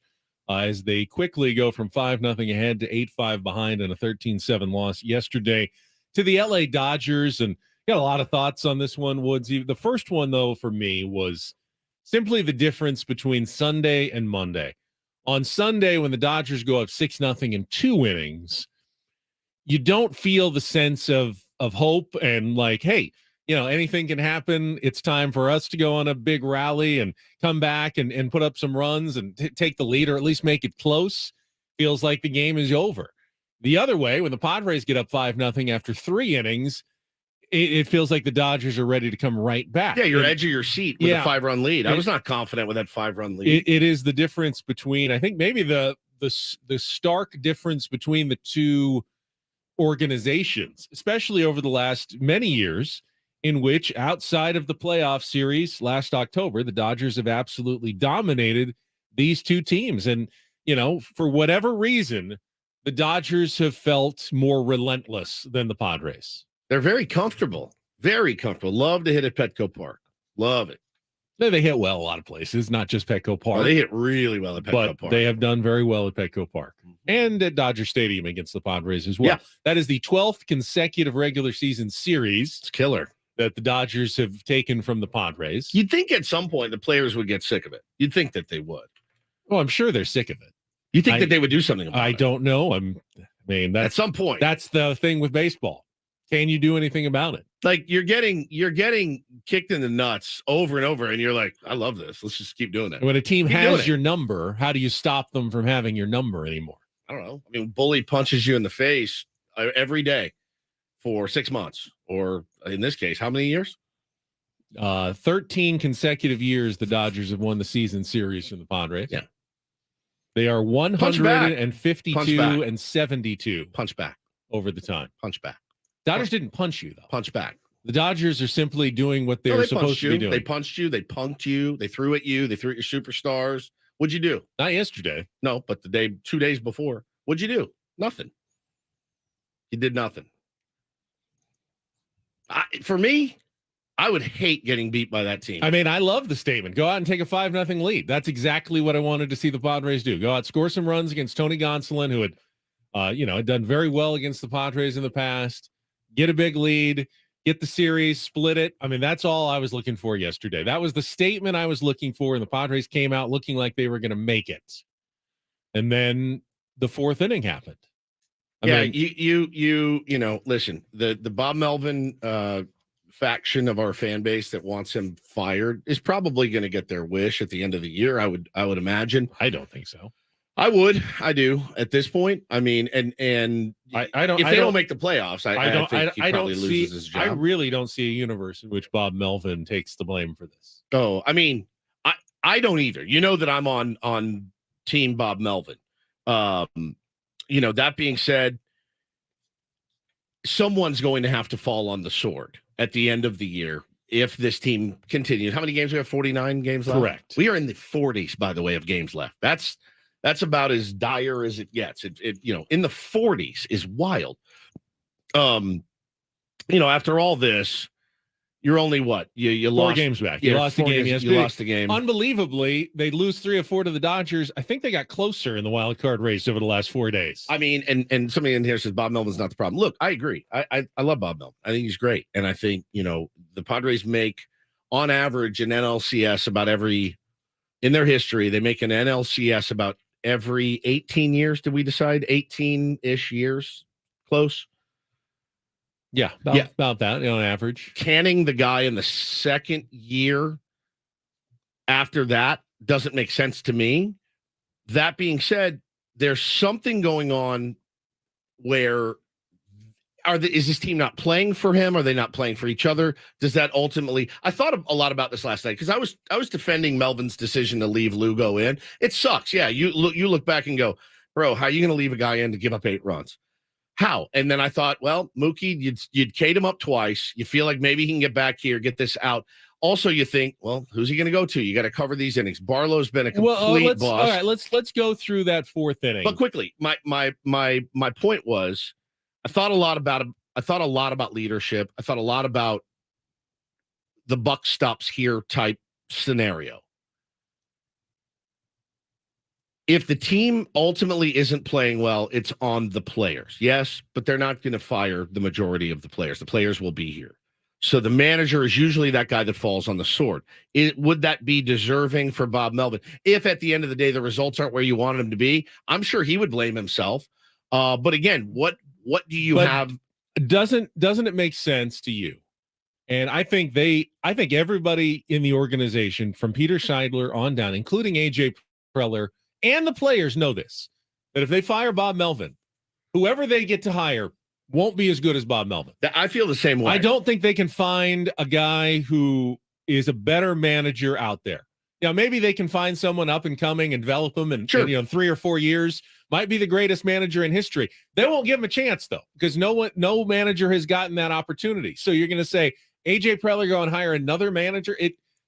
as they quickly go from 5-0 ahead to 8-5 behind in a 13-7 loss yesterday to the LA Dodgers. And got a lot of thoughts on this one, Woods. The first one, though, for me was simply the difference between Sunday and Monday. On Sunday, when the Dodgers go up 6-0 in 2 innings, you don't feel the sense of hope and like, hey, anything can happen. It's time for us to go on a big rally and come back and put up some runs and take the lead, or at least make it close. Feels like the game is over. The other way, when the Padres get up 5-0 after 3 innings, it feels like the Dodgers are ready to come right back. Yeah, you're edge of your seat with a 5-run lead. I was not confident with that 5-run lead. It is the difference between, I think maybe the stark difference between the two organizations, especially over the last many years, in which outside of the playoff series last October, the Dodgers have absolutely dominated these two teams. And, for whatever reason, the Dodgers have felt more relentless than the Padres. They're very comfortable. Very comfortable. Love to hit at Petco Park. Love it. They hit well a lot of places, not just Petco Park. Oh, they hit really well at Petco Park. They have done very well at Petco Park and at Dodger Stadium against the Padres as well. Yeah. That is the 12th consecutive regular season series. It's killer. That the Dodgers have taken from the Padres. You'd think at some point the players would get sick of it. You'd think that they would. Oh, I'm sure they're sick of it. You think that they would do something about it? I don't know. That's, at some point. That's the thing with baseball. Can you do anything about it? Like you're getting kicked in the nuts over and over, and you're like, I love this. Let's just keep doing it. When a team has your number, how do you stop them from having your number anymore? I don't know. I mean, bully punches you in the face every day for 6 months, or in this case, how many years? 13 consecutive years the Dodgers have won the season series from the Padres. Yeah. They are 152 and 72. Punch back. Over the time. Punch back. Dodgers didn't punch you, though. Punch back. The Dodgers are simply doing what they're supposed to be doing. They punched you. They punked you. They threw at you. They threw at your superstars. What'd you do? Not yesterday. No, but 2 days before. What'd you do? Nothing. You did nothing. For me, I would hate getting beat by that team. I mean, I love the statement. Go out and take a 5-0 lead. That's exactly what I wanted to see the Padres do. Go out, score some runs against Tony Gonsolin, who had done very well against the Padres in the past. Get a big lead, get the series, split it. I mean, that's all I was looking for yesterday. That was the statement I was looking for, and the Padres came out looking like they were going to make it. And then the 4th inning happened. Listen, the Bob Melvin faction of our fan base that wants him fired is probably going to get their wish at the end of the year. I would imagine. I don't think so. I do at this point. I mean, and I don't. If they don't make the playoffs, I think he I probably don't loses see. his job. I really don't see a universe in which Bob Melvin takes the blame for this. Oh, I mean, I don't either. You know that I'm on team Bob Melvin. That being said, someone's going to have to fall on the sword at the end of the year if this team continues. How many games we have? 49 games left. Correct. We are in the 40s, by the way, of games left. That's about as dire as it gets. It in the 40s is wild. After all this, you're only what? You 4 lost games back. Yeah, You lost the game yesterday. You lost the game. Unbelievably, they lose 3 or 4 to the Dodgers. I think they got closer in the wild card race over the last 4 days. I mean, and somebody in here says Bob Melvin's not the problem. Look, I agree. I love Bob Melvin. I think he's great. And I think, the Padres make on average an NLCS in their history, they make an NLCS about every 18 years. Did we decide 18-ish years? Close. Yeah, about that on average. Canning the guy in the second year after that doesn't make sense to me. That being said, there's something going on where is this team not playing for him? Are they not playing for each other? Does that ultimately? I thought a lot about this last night because I was defending Melvin's decision to leave Lugo in. It sucks. Yeah, you look back and go, bro, how are you going to leave a guy in to give up 8 runs? How? And then I thought, well, Mookie, you'd K'd him up twice. You feel like maybe he can get back here, get this out. Also, you think, well, who's he going to go to? You got to cover these innings. Barlow's been a complete bust. All right, let's go through that 4th inning. But quickly, my point was, I thought a lot about him. I thought a lot about leadership. I thought a lot about the buck stops here type scenario. If the team ultimately isn't playing well, it's on the players. Yes, but they're not going to fire the majority of the players. The players will be here. So the manager is usually that guy that falls on the sword. Would that be deserving for Bob Melvin? If at the end of the day, the results aren't where you wanted them to be, I'm sure he would blame himself. But again, what do you have? Doesn't it make sense to you? And I think everybody in the organization, from Peter Scheidler on down, including AJ Preller, and the players know this, that if they fire Bob Melvin, whoever they get to hire won't be as good as Bob Melvin. I feel the same way. I don't think they can find a guy who is a better manager out there. Maybe they can find someone up and coming and develop them, and 3 or 4 years might be the greatest manager in history. They won't give him a chance though, because no manager has gotten that opportunity. So you're going to say AJ Preller go and hire another manager?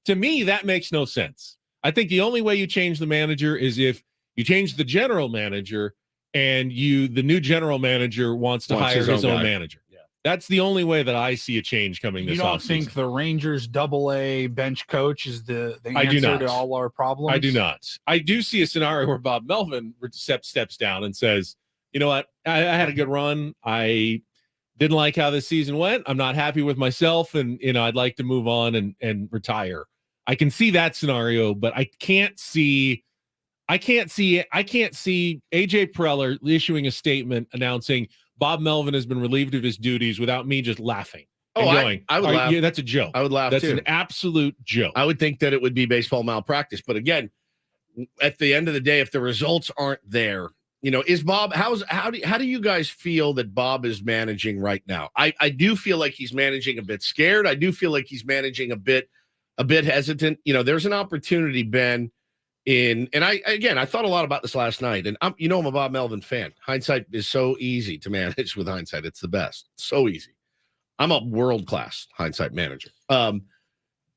To me, that makes no sense. I think the only way you change the manager is if you change the general manager and the new general manager wants to hire his own manager. Yeah. That's the only way that I see a change coming this offseason. You don't think the Rangers AA bench coach is the answer to all our problems? I do not. I do see a scenario where Bob Melvin steps down and says, you know what, I had a good run. I didn't like how this season went. I'm not happy with myself, and I'd like to move on and retire. I can see that scenario, but I can't see AJ Preller issuing a statement announcing Bob Melvin has been relieved of his duties without me just laughing. I would laugh. That's a joke. I would laugh That's too. An absolute joke. I would think that it would be baseball malpractice. But again, at the end of the day, if the results aren't there, is Bob, how do you guys feel that Bob is managing right now? I do feel like he's managing a bit scared. I do feel like he's managing a bit hesitant. There's an opportunity, Ben, and I thought a lot about this last night, and I'm a Bob Melvin fan. Hindsight is so easy to manage with hindsight. It's the best. So easy. I'm a world-class hindsight manager.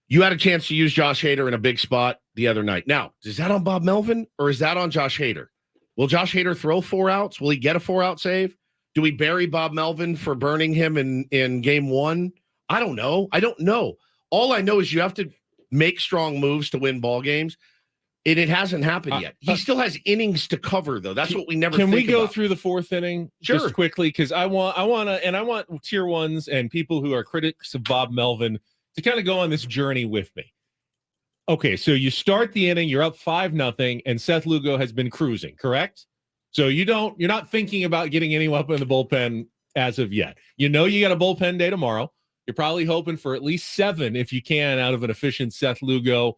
You had a chance to use Josh Hader in a big spot the other night. Now, is that on Bob Melvin or is that on Josh Hader? Will Josh Hader throw 4 outs? Will he get a 4-out save? Do we bury Bob Melvin for burning him in game 1? I don't know. All I know is you have to make strong moves to win ball games. And it hasn't happened yet. He still has innings to cover, though. That's what we never think about. Can we go through the 4th inning just quickly? Because I want tier ones and people who are critics of Bob Melvin to kind of go on this journey with me. Okay, so you start the inning, you're up 5-0, and Seth Lugo has been cruising, correct? So you're not thinking about getting anyone up in the bullpen as of yet. You got a bullpen day tomorrow. You're probably hoping for at least 7, if you can, out of an efficient Seth Lugo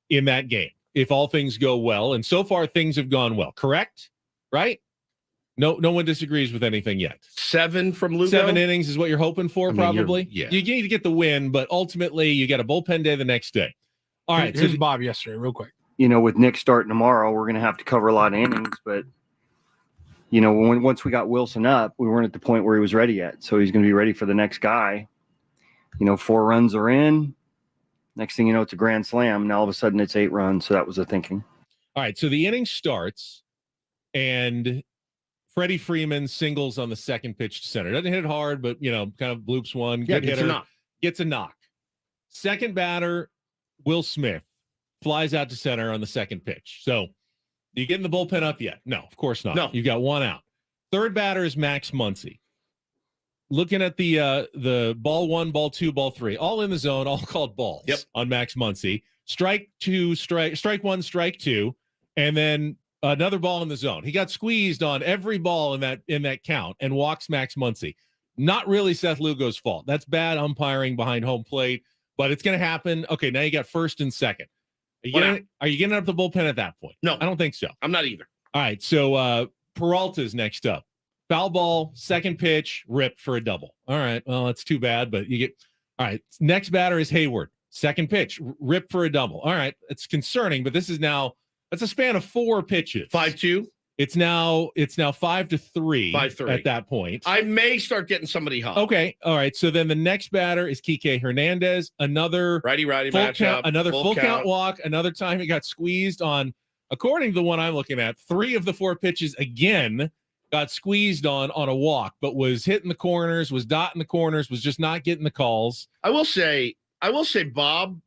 in that game, if all things go well. And so far, things have gone well, correct? Right? No one disagrees with anything yet. 7 from Lugo? 7 innings is what you're hoping for, probably? Yeah. You need to get the win, but ultimately, you got a bullpen day the next day. All right. Here's Bob yesterday, real quick. With Nick starting tomorrow, we're going to have to cover a lot of innings, but once we got Wilson up, we weren't at the point where he was ready yet. So he's going to be ready for the next guy. 4 runs are in. Next thing you know, it's a grand slam. Now all of a sudden it's 8 runs. So that was the thinking. All right. So the inning starts and Freddie Freeman singles on the second pitch to center. Doesn't hit it hard, but kind of bloops one. Good hitter. Gets a knock. Second batter, Will Smith, flies out to center on the second pitch. So you getting the bullpen up yet? No, of course not. No. You got 1 out. Third batter is Max Muncy. Looking at the ball 1, ball 2, ball 3, all in the zone, all called balls on Max Muncy. Strike 1, strike 2, and then another ball in the zone. He got squeezed on every ball in that count and walks Max Muncy. Not really Seth Lugo's fault. That's bad umpiring behind home plate, but it's going to happen. Okay, now you got first and second. Are you getting up the bullpen at that point? No, I don't think so. I'm not either. All right, so Peralta's next up. Foul ball, second pitch, ripped for a double. All right, well, that's too bad, but you get – all right, next batter is Hayward. Second pitch, ripped for a double. All right, it's concerning, but this is now – that's a span of 4 pitches. 5-2? It's now 5-3. 5-3 at that point. I may start getting somebody hot. Okay, all right. So then the next batter is Kike Hernandez. Another righty full matchup. count, another full count count walk. Another time he got squeezed on. According to the one I'm looking at, 3 of the 4 pitches again got squeezed on a walk, but was hitting the corners, was dotting the corners, was just not getting the calls. I will say, Bob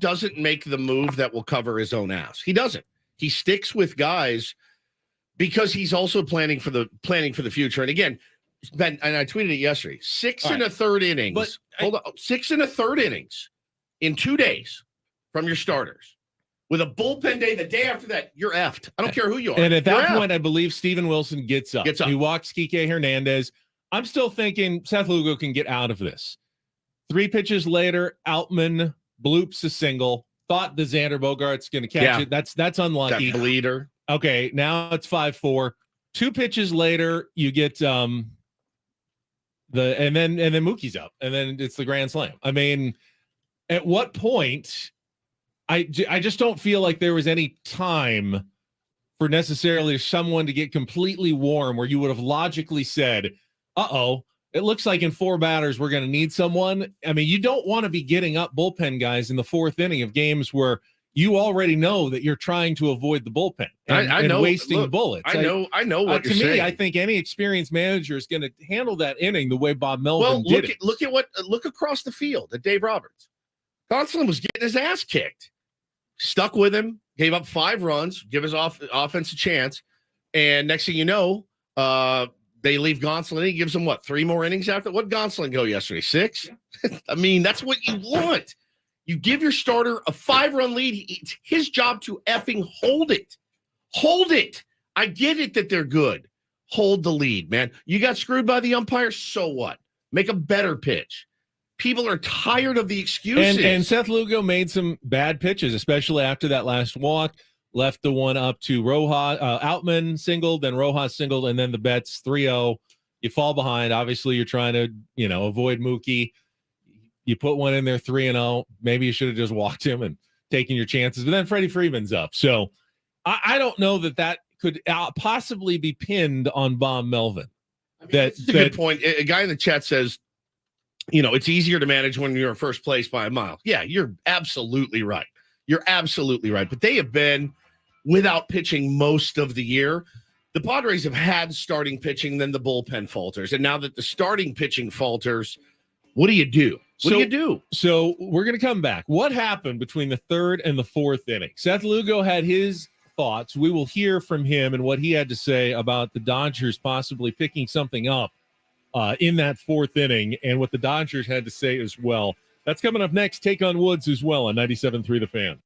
doesn't make the move that will cover his own ass. He doesn't. He sticks with guys because he's also planning for the future. And again, Ben, and I tweeted it yesterday, 6 and a third innings. But hold on, 6 and a third innings in 2 days from your starters. With a bullpen day, the day after that, you're effed. I don't care who you are. And at that You're point, I believe Steven Wilson gets up. He walks Kike Hernandez. I'm still thinking Seth Lugo can get out of this. 3 pitches later, Outman bloops a single. Thought the Xander Bogaerts going to catch it. That's unlucky. That bleeder. Okay, now it's 5-4. 2 pitches later, you get and then Mookie's up, and then it's the grand slam. I mean, at what point? I just don't feel like there was any time for necessarily someone to get completely warm where you would have logically said, it looks like in 4 batters we're going to need someone. I mean, you don't want to be getting up bullpen guys in the 4th inning of games where you already know that you're trying to avoid the bullpen and wasting bullets. I know what you're saying. To me, I think any experienced manager is going to handle that inning the way Bob Melvin did it. Look across the field at Dave Roberts. Gonsolin was getting his ass kicked. Stuck with him, gave up 5 runs, give his offense a chance, and next thing you know, they leave Gonsolin. He gives them 3 more innings after? What did Gonsolin go yesterday? 6? I mean, that's what you want. You give your starter a 5-run lead. It's his job to effing hold it. Hold it. I get it that they're good. Hold the lead, man. You got screwed by the umpire, so what? Make a better pitch. People are tired of the excuses. And Seth Lugo made some bad pitches, especially after that last walk. Left the one up to Outman singled, then Rojas singled, and then the Betts 3-0. You fall behind. Obviously, you're trying to, avoid Mookie. You put one in there 3-0. Maybe you should have just walked him and taken your chances. But then Freddie Freeman's up. So I don't know that could possibly be pinned on Bob Melvin. That's a good point. A guy in the chat says, it's easier to manage when you're in first place by a mile. Yeah, you're absolutely right. You're absolutely right. But they have been without pitching most of the year. The Padres have had starting pitching, then the bullpen falters. And now that the starting pitching falters, what do you do? So we're going to come back. What happened between the 3rd and the 4th inning? Seth Lugo had his thoughts. We will hear from him and what he had to say about the Dodgers possibly picking something up in that 4th inning, and what the Dodgers had to say as well. That's coming up next. Take on Woods as well on 97.3 The Fan.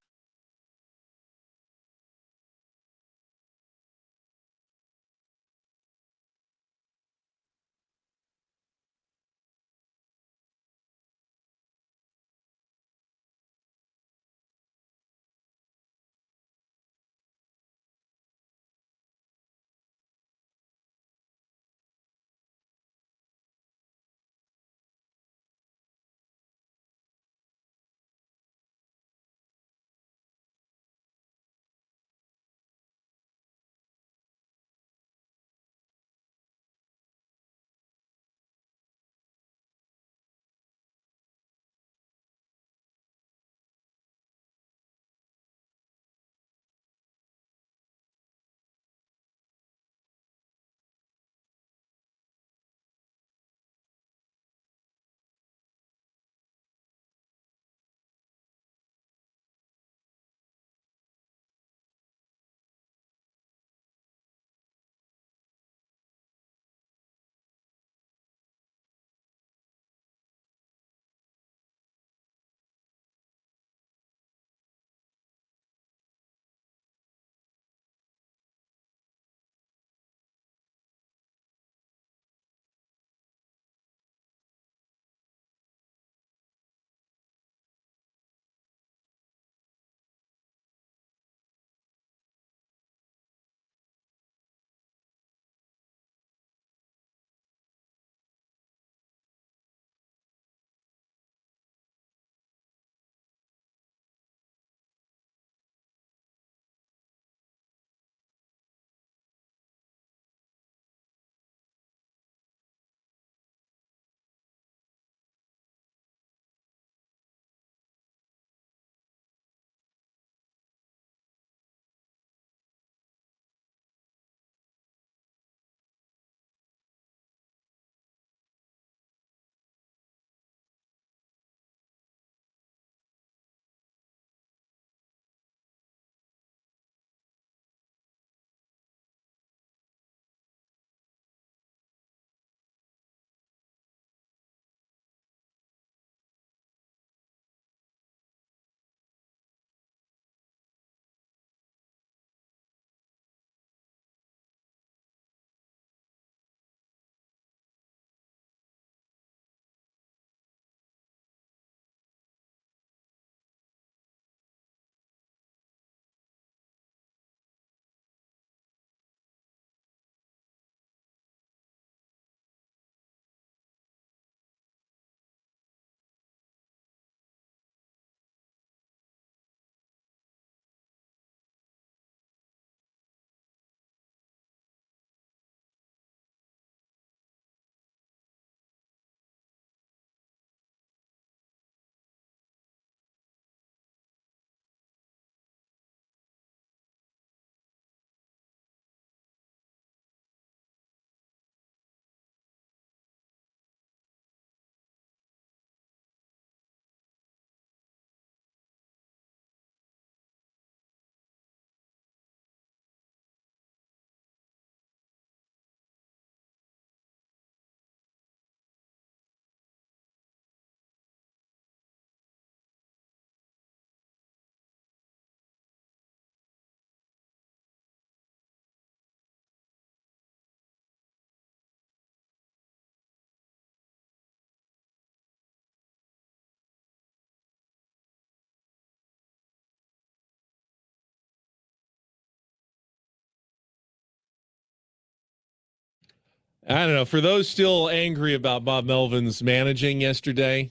I don't know. For those still angry about Bob Melvin's managing yesterday,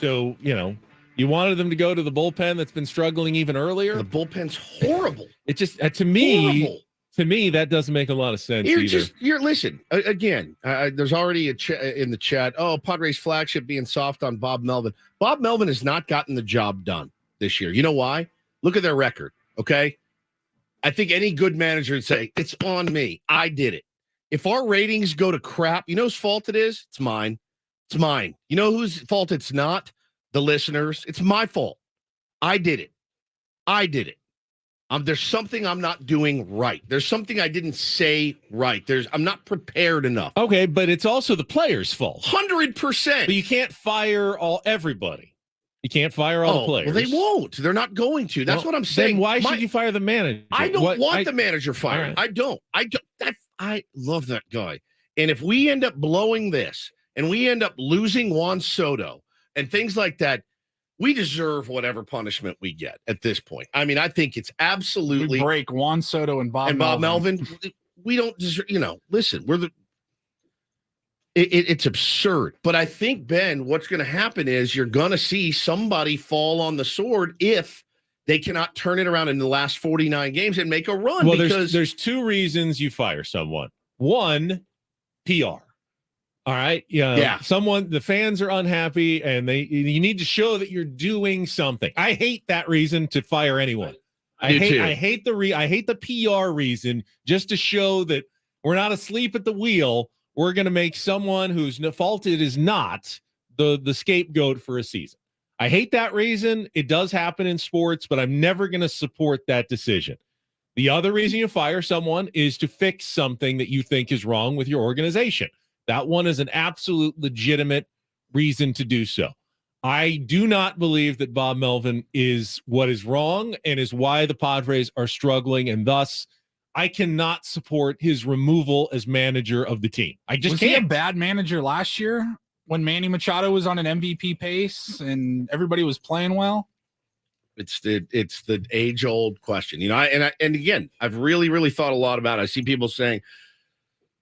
so, you wanted them to go to the bullpen that's been struggling even earlier. The bullpen's horrible. It just, to me, horrible. That doesn't make a lot of sense either. Listen, again, there's already in the chat, Padres flagship being soft on Bob Melvin. Bob Melvin has not gotten the job done this year. You know why? Look at their record, okay? I think any good manager would say, it's on me. I did it. If our ratings go to crap, you know whose fault it is? It's mine. It's mine. You know whose fault it's not? The listeners. It's my fault. I did it. There's something I'm not doing right. There's something I didn't say right. I'm not prepared enough. Okay, but it's also the players' fault. 100%. But you can't fire everybody. You can't fire all the players. Well, they won't. They're not going to. That's what I'm saying. Then why should you fire the manager? I don't want the manager fired. Right. I love that guy. And if we end up blowing this and we end up losing Juan Soto and things like that, we deserve whatever punishment we get at this point. I mean, I think it's absolutely we break Juan Soto and Bob Melvin. We don't deserve, listen, it's absurd. But I think, Ben, what's going to happen is you're going to see somebody fall on the sword if they cannot turn it around in the last 49 games and make a run. Well, because there's two reasons you fire someone. One, PR. All right. Yeah. The fans are unhappy and you need to show that you're doing something. I hate that reason to fire anyone. I hate the PR reason just to show that we're not asleep at the wheel. We're going to make someone whose fault it is not the scapegoat for a season. I hate that reason. It does happen in sports, but I'm never going to support that decision. The other reason you fire someone is to fix something that you think is wrong with your organization. That one is an absolute legitimate reason to do so. I do not believe that Bob Melvin is what is wrong and is why the Padres are struggling, and thus I cannot support his removal as manager of the team. I just can't. Was he a bad manager last year when Manny Machado was on an MVP pace and everybody was playing well? It's the age-old question, and again, I've really thought a lot about it. I see people saying,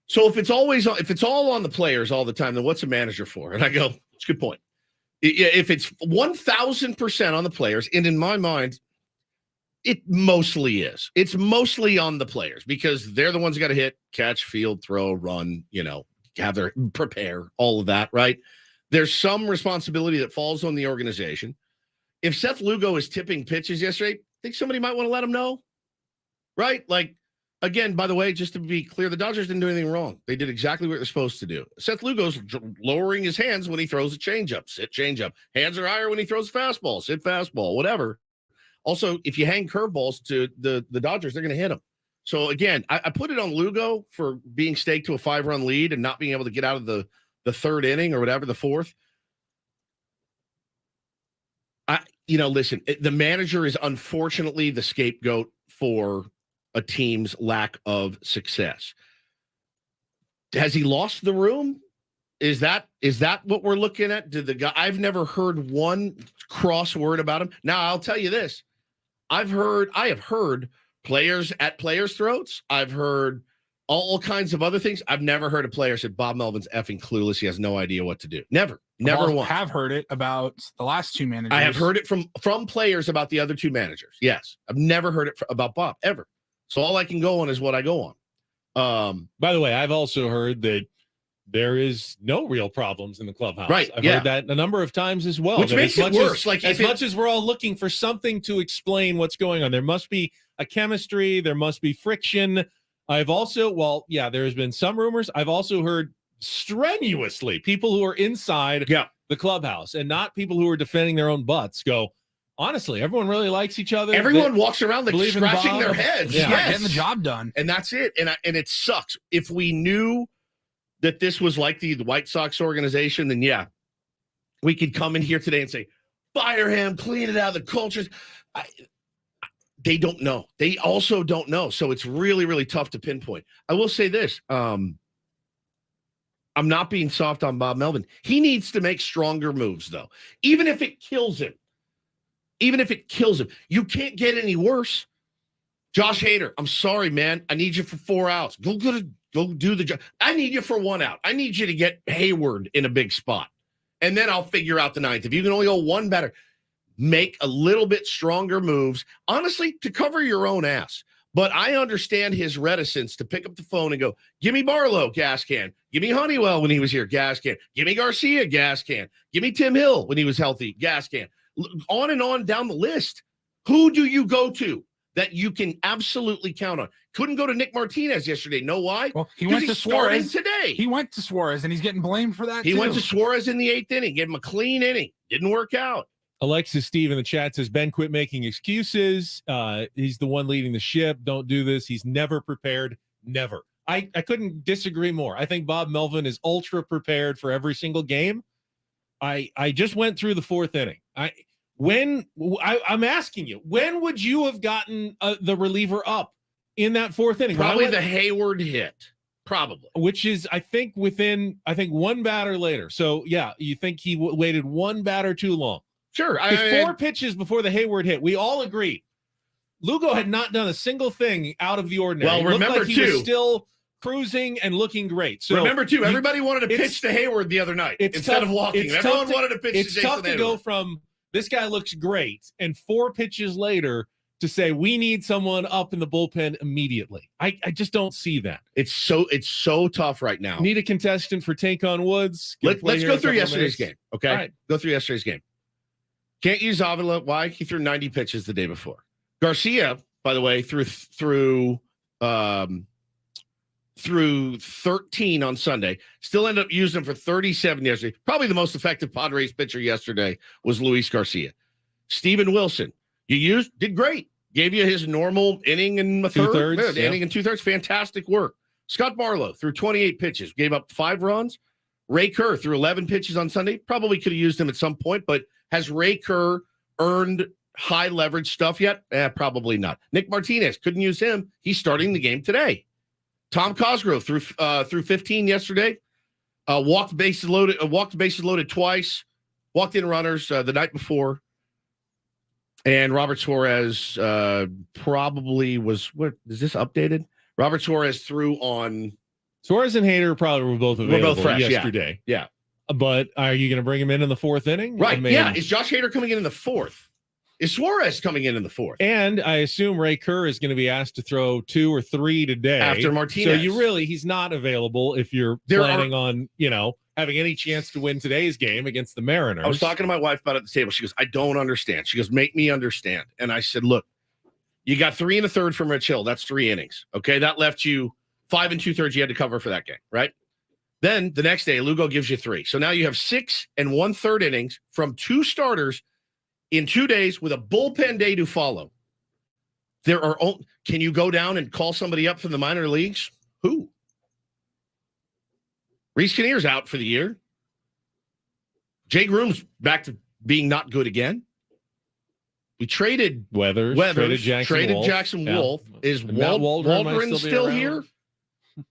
so if it's all on the players all the time, then what's a manager for? And I go, it's a good point. If it's 1,000% on the players, and in my mind, it mostly is. It's mostly on the players because they're the ones who got to hit, catch, field, throw, run, prepare, all of that, right? There's some responsibility that falls on the organization. If Seth Lugo is tipping pitches yesterday, I think somebody might want to let him know, right? Like, again, by the way, just to be clear, the Dodgers didn't do anything wrong. They did exactly what they're supposed to do. Seth Lugo's lowering his hands when he throws a changeup. Sit changeup. Hands are higher when he throws a fastball. Sit fastball, whatever. Also, if you hang curveballs to the Dodgers, they're going to hit them. So, again, I put it on Lugo for being staked to a 5-run lead and not being able to get out of the third inning or whatever, the fourth. Listen, the manager is unfortunately the scapegoat for a team's lack of success. Has he lost the room? Is that what we're looking at? Did the guy? I've never heard one cross word about him. Now I'll tell you this: I have heard players at players' throats. I've heard all kinds of other things. I've never heard a player say Bob Melvin's effing clueless. He has no idea what to do. Never once. I have heard it about the last two managers. I have heard it from players about the other two managers. Yes, I've never heard it about Bob ever. So all I can go on is what I go on. By the way, I've also heard that there is no real problems in the clubhouse. Right. I've heard that a number of times as well. Which makes it worse. As much as we're all looking for something to explain what's going on, there must be a chemistry. There must be friction. I've also, there has been some rumors. I've also heard strenuously people who are inside the clubhouse and not people who are defending their own butts go, honestly, everyone really likes each other. Everyone walks around like scratching their heads. Yeah, getting the job done. And that's it. And it sucks. If we knew that this was like the White Sox organization, then we could come in here today and say, fire him, clean it out of the cultures. They don't know. They also don't know. So it's really, really tough to pinpoint. I will say this. I'm not being soft on Bob Melvin. He needs to make stronger moves, though. Even if it kills him. You can't get any worse. Josh Hader, I'm sorry, man. I need you for 4 outs. Go Go do the job. I need you for 1 out. I need you to get Hayward in a big spot. And then I'll figure out the 9th. If you can only go one batter, make a little bit stronger moves, honestly, to cover your own ass. But I understand his reticence to pick up the phone and go, give me Barlow, gas can. Give me Honeywell when he was here, gas can. Give me Garcia, gas can. Give me Tim Hill when he was healthy, gas can. On and on down the list. Who do you go to that you can absolutely count on? Couldn't go to Nick Martinez yesterday. Know why? Well, he went to Suarez today. He went to Suarez, and he's getting blamed for that. He went to Suarez in the 8th inning, gave him a clean inning. Didn't work out. Alexis Steve in the chat says, Ben, quit making excuses. He's the one leading the ship. Don't do this. He's never prepared. Never. I couldn't disagree more. I think Bob Melvin is ultra prepared for every single game. I just went through the 4th inning. I'm asking you, when would you have gotten the reliever up in that 4th inning? Probably the Hayward hit. Probably. Which is, I think, within one batter later. So, yeah, you think he waited one batter too long. Sure. Four pitches before the Hayward hit. We all agreed. Lugo had not done a single thing out of the ordinary. Well, remember, he was still cruising and looking great. So remember, too, everybody wanted to pitch to Hayward the other night instead of walking. Everyone wanted to pitch to Jason It's tough to Hayward. go from this guy looks great and 4 pitches later to say we need someone up in the bullpen immediately. I just don't see that. It's so tough right now. Need a contestant for Take on Woods. Let's go through yesterday's game. Okay. Right. Go through yesterday's game. Can't use Avila. Why? He threw 90 pitches the day before. Garcia, by the way, threw 13 on Sunday. Still ended up using him for 37 yesterday. Probably the most effective Padres pitcher yesterday was Luis Garcia. Steven Wilson, did great. Gave you his normal inning and a third. Inning and 2/3. Fantastic work. Scott Barlow threw 28 pitches, gave up 5 runs. Ray Kerr threw 11 pitches on Sunday. Probably could have used him at some point, but has Ray Kerr earned high leverage stuff yet? Probably not. Nick Martinez, couldn't use him. He's starting the game today. Tom Cosgrove threw 15 yesterday. Walked bases loaded twice. Walked in runners the night before. And Robert Suarez probably was, what is this updated? Robert Suarez threw on. Suarez and Hader probably were both available fresh, yesterday. Yeah. But are you going to bring him in the 4th inning? Right. Yeah. Is Josh Hader coming in the 4th? Is Suarez coming in the 4th? And I assume Ray Kerr is going to be asked to throw 2 or 3 today after Martinez. So he's not available if you're planning on, having any chance to win today's game against the Mariners. I was talking to my wife about it at the table. She goes, I don't understand. She goes, make me understand. And I said, look, you got 3 1/3 from Rich Hill. That's 3 innings. Okay. That left you 5 2/3 you had to cover for that game, right? Then the next day, Lugo gives you 3. So now you have 6 1/3 innings from 2 starters in 2 days with a bullpen day to follow. Can you go down and call somebody up from the minor leagues? Who? Reese Kinnear's out for the year. Jay Groom's back to being not good again. We traded Weathers, traded Jackson Wolf. Yeah. Is Waldron still here?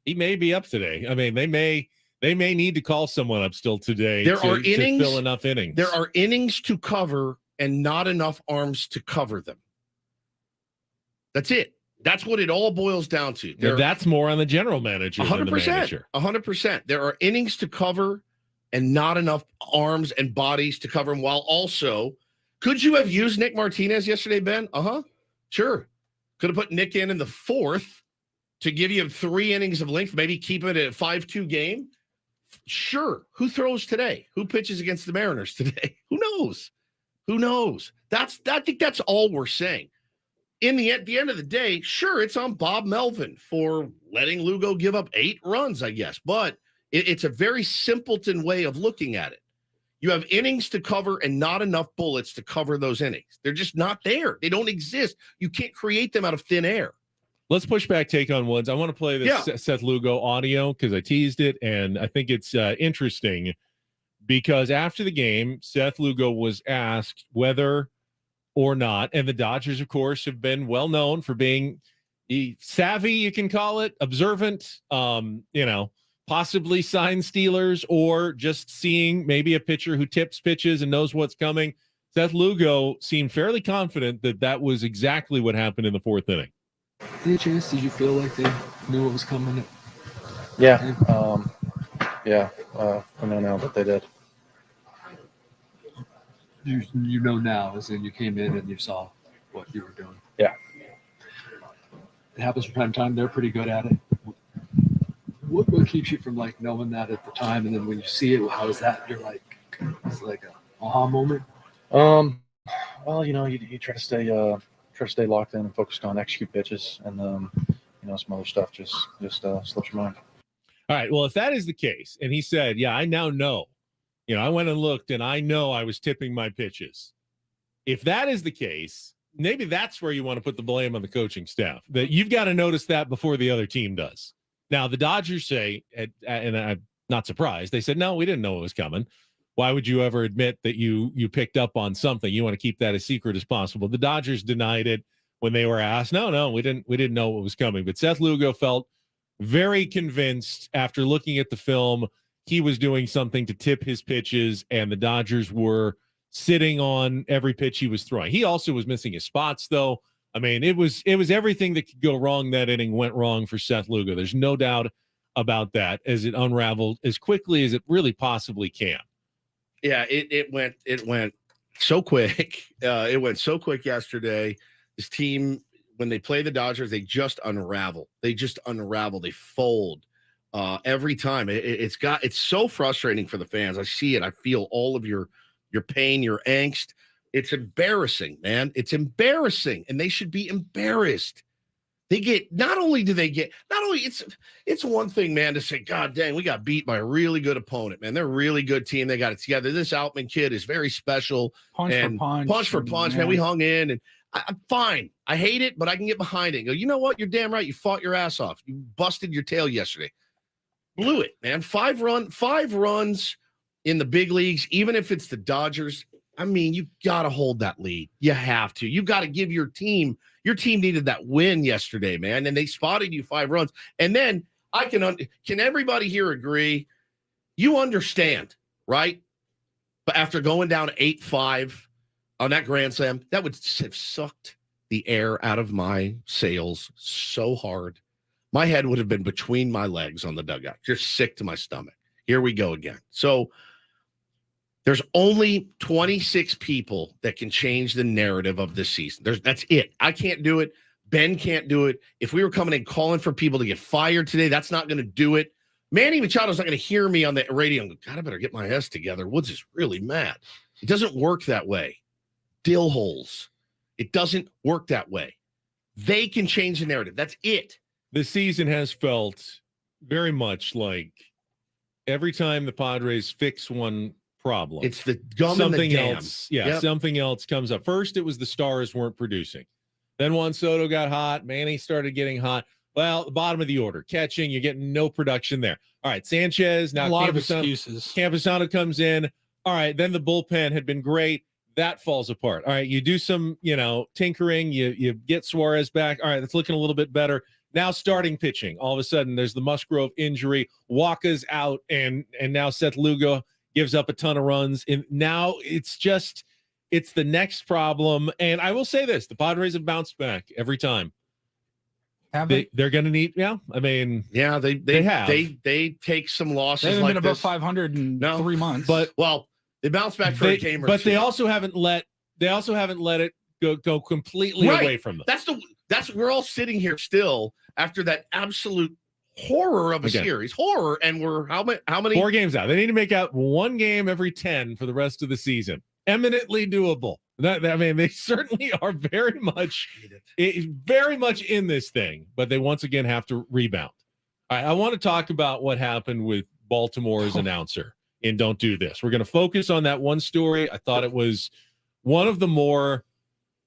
He may be up today. I mean, they may need to call someone up still today to fill enough innings. There are innings to cover and not enough arms to cover them. That's it. That's what it all boils down to. That's more on the general manager 100%, than the manager. 100%. There are innings to cover and not enough arms and bodies to cover them, while also, could you have used Nick Martinez yesterday, Ben? Sure. Could have put Nick in the 4th to give you 3 innings of length, maybe keep it at a 5-2 game. Sure. Who throws today? Who pitches against the Mariners today? Who knows? I think that's all we're saying. At the end of the day, sure, it's on Bob Melvin for letting Lugo give up 8 runs, I guess. But it's a very simpleton way of looking at it. You have innings to cover and not enough bullets to cover those innings. They're just not there. They don't exist. You can't create them out of thin air. Let's push back Take on Woods. I want to play this Seth Lugo audio because I teased it, and I think it's interesting because after the game, Seth Lugo was asked whether or not, and the Dodgers, of course, have been well known for being savvy, you can call it, observant, possibly sign stealers, or just seeing maybe a pitcher who tips pitches and knows what's coming. Seth Lugo seemed fairly confident that was exactly what happened in the 4th inning. Any chance did you feel like they knew what was coming? Yeah. I know now that they did. You know now, as in you came in and you saw what you were doing. Yeah. It happens from time to time. They're pretty good at it. What keeps you from like knowing that at the time, and then when you see it, how is that? You're like, it's like a aha moment. Well, you try to stay locked in and focused on execute pitches, and some other stuff just slips your mind. All right. Well, if that is the case, and he said, yeah, I now know, I went and looked and I know I was tipping my pitches. If that is the case, maybe that's where you want to put the blame on the coaching staff, that you've got to notice that before the other team does. Now, the Dodgers say, and I'm not surprised, they said, no, we didn't know it was coming. Why would you ever admit that you picked up on something? You want to keep that as secret as possible. The Dodgers denied it when they were asked. No, we didn't know what was coming. But Seth Lugo felt very convinced after looking at the film he was doing something to tip his pitches, and the Dodgers were sitting on every pitch he was throwing. He also was missing his spots, though. I mean, it was everything that could go wrong that inning went wrong for Seth Lugo. There's no doubt about that, as it unraveled as quickly as it really possibly can. Yeah, it went so quick. It went so quick yesterday. This team, when they play the Dodgers, they just unravel. They fold every time. It's so frustrating for the fans. I see it. I feel all of your pain, your angst. It's embarrassing, man. It's embarrassing, and they should be embarrassed. It's one thing, man, to say, God dang, we got beat by a really good opponent, man. They're a really good team. They got it together. This Outman kid is very special. Punch for punch, man. We hung in, and I'm fine. I hate it, but I can get behind it and go, you know what? You're damn right. You fought your ass off. You busted your tail yesterday. Blew it, man. 5 runs in the big leagues, even if it's the Dodgers. I mean, you got to hold that lead. You have to. You got to give your team needed that win yesterday, man, and they spotted you 5 runs. And then can everybody here agree? You understand, right? But after going down 8-5 on that grand slam, that would have sucked the air out of my sails so hard. My head would have been between my legs on the dugout, just sick to my stomach. Here we go again. So there's only 26 people that can change the narrative of this season. That's it. I can't do it. Ben can't do it. If we were coming in calling for people to get fired today, that's not going to do it. Manny Machado's not going to hear me on the radio and go, God, I better get my ass together. Woods is really mad. It doesn't work that way. Dill holes. It doesn't work that way. They can change the narrative. That's it. The season has felt very much like every time the Padres fix one problem, it's the gum something in the dam. Else. Yeah, yep. Something else comes up. First, it was the Stars weren't producing. Then Juan Soto got hot. Manny started getting hot. Well, the bottom of the order, catching, you're getting no production there. All right, Sanchez. Now a lot of excuses. Campusano comes in. All right, then the bullpen had been great. That falls apart. All right, you do some, tinkering. You get Suarez back. All right, that's looking a little bit better. Now starting pitching. All of a sudden, there's the Musgrove injury. Walker's out, and now Seth Lugo gives up a ton of runs. And now it's the next problem. And I will say this, the Padres have bounced back every time. They're going to need, they have. They take some losses. They haven't like been above 500 in 3 months. But they bounced back for a game or two. But they also haven't let it go completely away from them. That's we're all sitting here still after that absolute horror of a series. Horror, and we're how many 4 games out. They need to make out 1 game every 10 for the rest of the season. Eminently doable. They certainly are very much in this thing, but they once again have to rebound. All right, I want to talk about what happened with Baltimore's announcer in Don't Do This. We're going to focus on that one story. I thought it was one of the more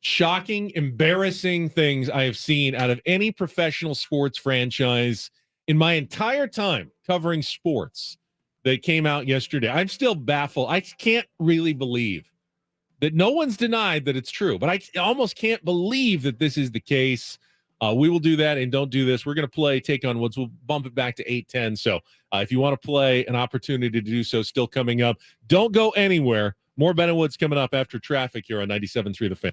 shocking, embarrassing things I have seen out of any professional sports franchise in my entire time covering sports that came out yesterday. I'm still baffled. I can't really believe that no one's denied that it's true, but I almost can't believe that this is the case. We will do that and Don't Do This. We're going to play Take on Woods. We'll bump it back to 8:10. So if you want to play, an opportunity to do so still coming up. Don't go anywhere. More Ben and Woods coming up after traffic here on 97.3 The Fan.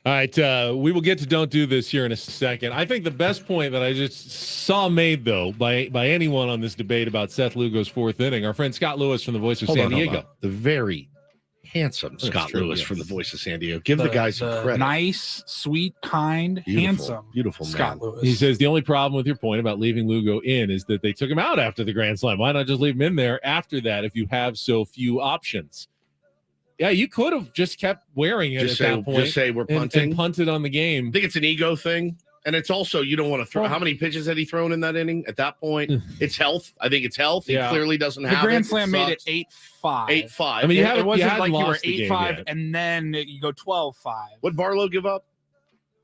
All right, we will get to don't do this here in a second. I think the best point that I just saw made, though, by anyone on this debate about Seth Lugo's fourth inning, our friend Scott Lewis from the Voice of San Diego. The very handsome Scott Lewis from the Voice of San Diego. Give the guy some credit. Nice, sweet, kind, handsome, beautiful Scott man. Lewis. He says the only problem with your point about leaving Lugo in is that they took him out after the Grand Slam. Why not just leave him in there after that if you have so few options? Yeah, you could have just kept wearing it at that point. Just say we're punting. And punted on the game. I think it's an ego thing. And it's also, you don't want to throw. How many pitches had he thrown in that inning? At that point, it's health. I think it's health. He clearly doesn't have it. The Grand Slam made it 8-5. 8-5. I mean, it wasn't like you were 8-5 and then you go 12-5. What Barlow give up?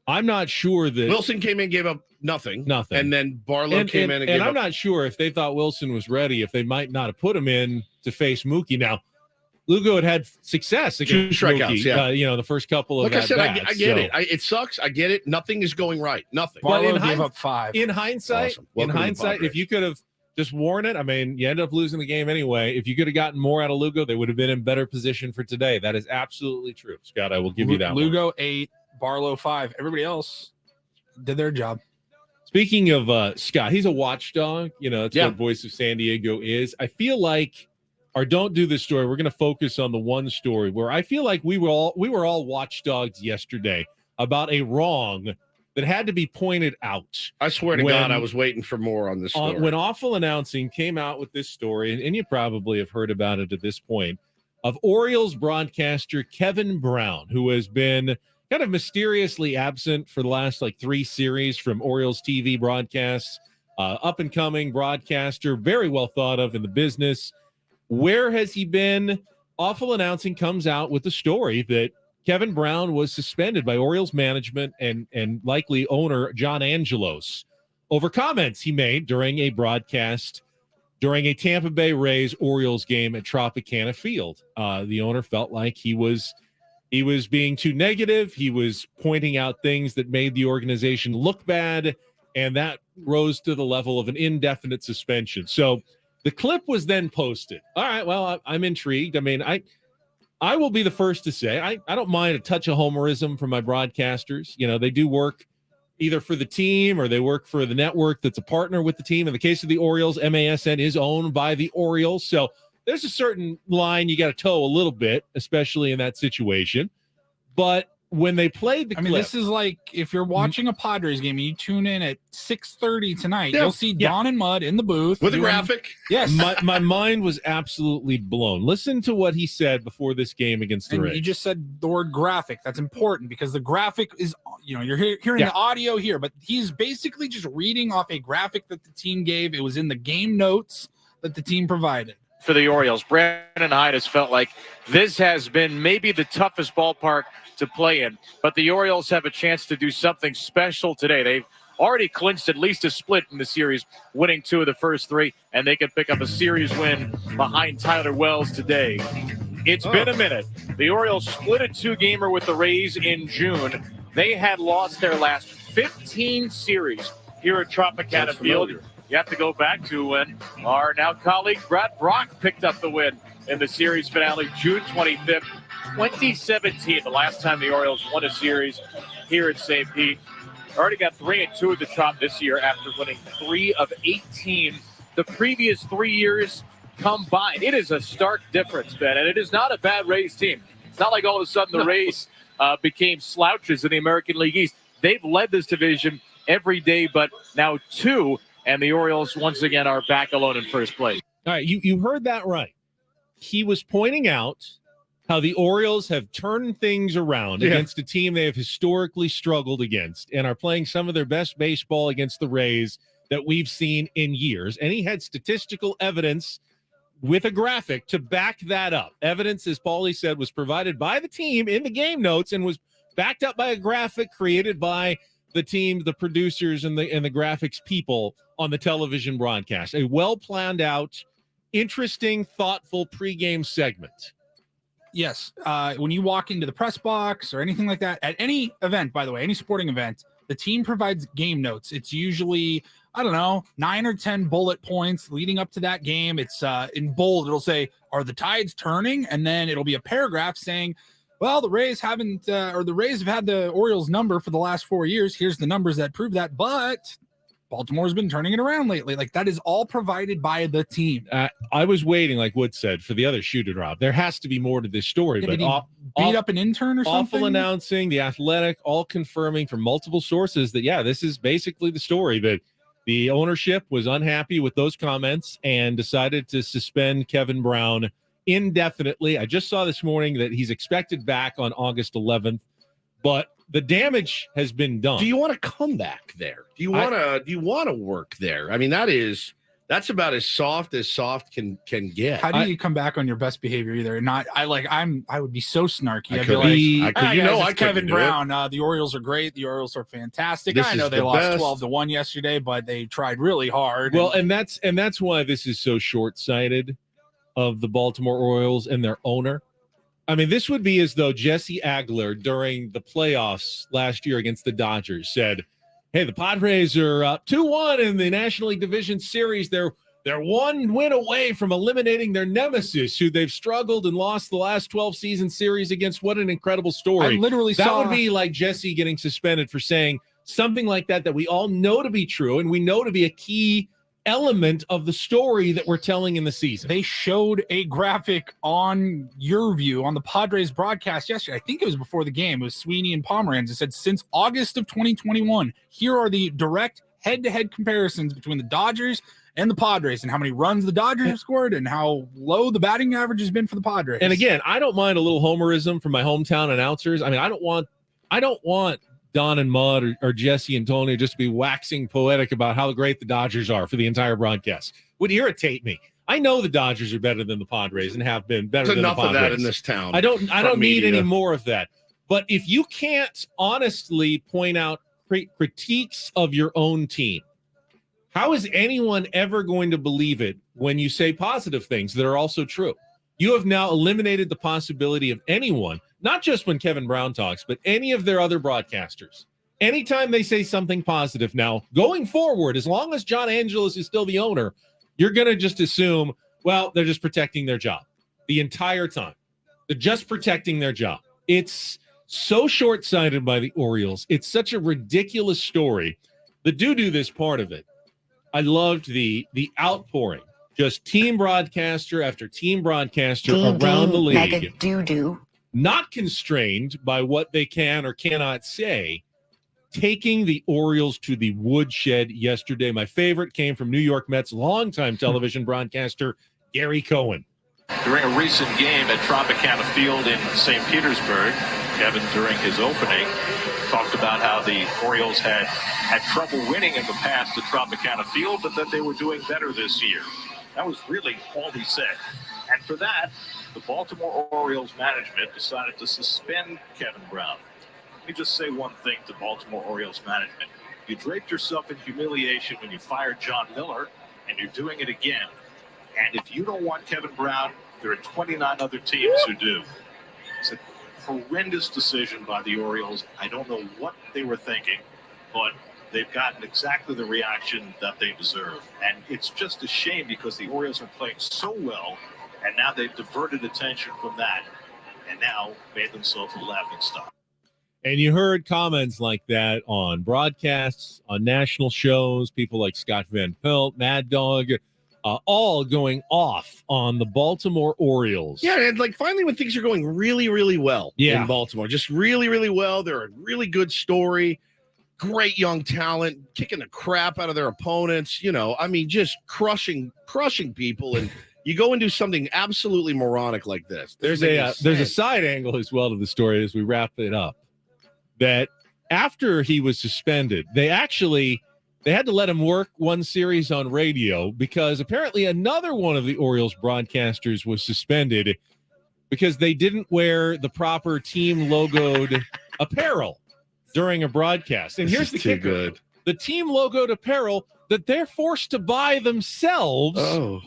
I'm not sure that Wilson came in, gave up nothing. And then Barlow came in and gave up. I'm not sure if they thought Wilson was ready, if they might not have put him in to face Mookie. Now, Lugo had success against 2 strikeouts, Mookie, the first couple of like I said, I get it. It sucks. I get it. Nothing is going right. Nothing. But gave up 5. In hindsight, if you could have just worn it, I mean, you ended up losing the game anyway. If you could have gotten more out of Lugo, they would have been in better position for today. That is absolutely true, Scott. I will give you that. Lugo 8, Barlow 5. Everybody else did their job. Speaking of Scott, he's a watchdog. That's what Voice of San Diego is. I feel like our don't do this story, we're going to focus on the one story where I feel like we were all watchdogs yesterday about a wrong that had to be pointed out. I swear to God, I was waiting for more on this story. When Awful Announcing came out with this story, and you probably have heard about it at this point, of Orioles broadcaster Kevin Brown, who has been kind of mysteriously absent for the last 3 series from Orioles TV broadcasts, up-and-coming broadcaster, very well thought of in the business. Where has he been? Awful Announcing comes out with the story that Kevin Brown was suspended by Orioles management and likely owner John Angelos over comments he made during a broadcast during a Tampa Bay Rays Orioles game at Tropicana Field. The owner felt like he was being too negative. He was pointing out things that made the organization look bad, and that rose to the level of an indefinite suspension. So the clip was then posted. All right, well, I'm intrigued. I mean, I will be the first to say I don't mind a touch of homerism from my broadcasters. They do work either for the team or they work for the network that's a partner with the team. In the case of the Orioles, MASN is owned by the Orioles. So there's a certain line you got to toe a little bit, especially in that situation. But when they played the clip, this is like if you're watching a Padres game and you tune in at 6:30 tonight, you'll see Don and Mud in the booth with a graphic. Yes, my mind was absolutely blown. Listen to what he said before this game against the Rays. You just said the word graphic. That's important because the graphic is, you're hearing the audio here, but he's basically just reading off a graphic that the team gave. It was in the game notes that the team provided. For the Orioles, Brandon Hyde has felt like this has been maybe the toughest ballpark to play in, but the Orioles have a chance to do something special today. They've already clinched at least a split in the series, winning 2 of the first 3, and they can pick up a series win behind Tyler Wells today. It's been a minute. The Orioles split a 2-gamer with the Rays in June. They had lost their last 15 series here at Tropicana Field. You have to go back to when our now colleague Brad Brock picked up the win in the series finale, June 25th, 2017, the last time the Orioles won a series here at St. Pete. Already got 3-2 at the Trop this year after winning 3 of 18 the previous 3 years combined. It is a stark difference, Ben, and it is not a bad Rays team. It's not like all of a sudden the Rays became slouches in the American League East. They've led this division every day, but now 2. And the Orioles, once again, are back alone in first place. All right, you heard that right. He was pointing out how the Orioles have turned things around against a team they have historically struggled against and are playing some of their best baseball against the Rays that we've seen in years. And he had statistical evidence with a graphic to back that up. Evidence, as Paulie said, was provided by the team in the game notes and was backed up by a graphic created by the team, the producers, and the graphics people on the television broadcast. A well-planned out, interesting, thoughtful pregame segment. Yes. When you walk into the press box or anything like that, at any event, by the way, any sporting event, the team provides game notes. It's usually, 9 or 10 bullet points leading up to that game. It's in bold. It'll say, are the tides turning? And then it'll be a paragraph saying, well, the Rays haven't, or the Rays have had the Orioles number for the last 4 years. Here's the numbers that prove that. But Baltimore's been turning it around lately. Like, that is all provided by the team. I was waiting, like Wood said, for the other shoe to drop. There has to be more to this story. Yeah, but did he beat up an intern or something? Awful announcing, The Athletic, all confirming from multiple sources that, yeah, this is basically the story, that the ownership was unhappy with those comments and decided to suspend Kevin Brown indefinitely. I just saw this morning that he's expected back on August 11th, but the damage has been done. Do you want to come back there? Do you want to work there? I mean, that's about as soft can get. How do you come back on your best behavior either? I would be so snarky. I'd be like, it's Kevin Brown. The Orioles are great. The Orioles are fantastic. I know they lost 12-1 yesterday, but they tried really hard. Well, and that's why this is so short-sighted of the Baltimore Orioles and their owner. I mean, this would be as though Jesse Agler during the playoffs last year against the Dodgers said, hey, the Padres are up 2-1 in the National League Division Series. They're one win away from eliminating their nemesis, who they've struggled and lost the last 12 season series against. What an incredible story. That would be like Jesse getting suspended for saying something like that we all know to be true and we know to be a key element of the story that we're telling in the season. They showed a graphic on your view on the Padres broadcast yesterday. I think it was before the game. It was Sweeney and Pomeranz. It said, since August of 2021, here are the direct head-to-head comparisons between the Dodgers and the Padres and how many runs the Dodgers have scored and how low the batting average has been for the Padres. And again, I don't mind a little homerism from my hometown announcers. I mean, I don't want Don and Mud or Jesse and Tony just to be waxing poetic about how great the Dodgers are for the entire broadcast. Would irritate me. I know the Dodgers are better than the Padres and have been better than the Padres. Enough of that in this town. I don't need any more of that. But if you can't honestly point out critiques of your own team, how is anyone ever going to believe it when you say positive things that are also true? You have now eliminated the possibility of anyone, not just when Kevin Brown talks, but any of their other broadcasters. Anytime they say something positive now, going forward, as long as John Angelos is still the owner, you're going to just assume, well, they're just protecting their job the entire time. They're just protecting their job. It's so short-sighted by the Orioles. It's such a ridiculous story. The do this part of it. I loved the outpouring. Just team broadcaster after team broadcaster around the league. Like a doo-doo. Not constrained by what they can or cannot say, taking the Orioles to the woodshed yesterday. My favorite came from New York Mets longtime television broadcaster Gary Cohen. During a recent game at Tropicana Field in St. Petersburg, Kevin, during his opening, talked about how the Orioles had trouble winning in the past at Tropicana Field, but that they were doing better this year. That was really all he said. And for that, the Baltimore Orioles management decided to suspend Kevin Brown. Let me just say one thing to Baltimore Orioles management. You draped yourself in humiliation when you fired John Miller, and you're doing it again. And if you don't want Kevin Brown, there are 29 other teams who do. It's a horrendous decision by the Orioles. I don't know what they were thinking, but they've gotten exactly the reaction that they deserve. And it's just a shame because the Orioles are playing so well, and now they've diverted attention from that and now made themselves a laughingstock. And you heard comments like that on broadcasts, on national shows, people like Scott Van Pelt, Mad Dog, all going off on the Baltimore Orioles. Yeah, and like finally when things are going really, really well in Baltimore, just really, really well, they're a really good story. Great young talent, kicking the crap out of their opponents, I mean, just crushing people. And you go and do something absolutely moronic like this. There's a side angle as well to the story as we wrap it up, that after he was suspended, they had to let him work one series on radio because apparently another one of the Orioles broadcasters was suspended because they didn't wear the proper team logoed apparel during a broadcast. And here's the kicker. The team logoed apparel that they're forced to buy themselves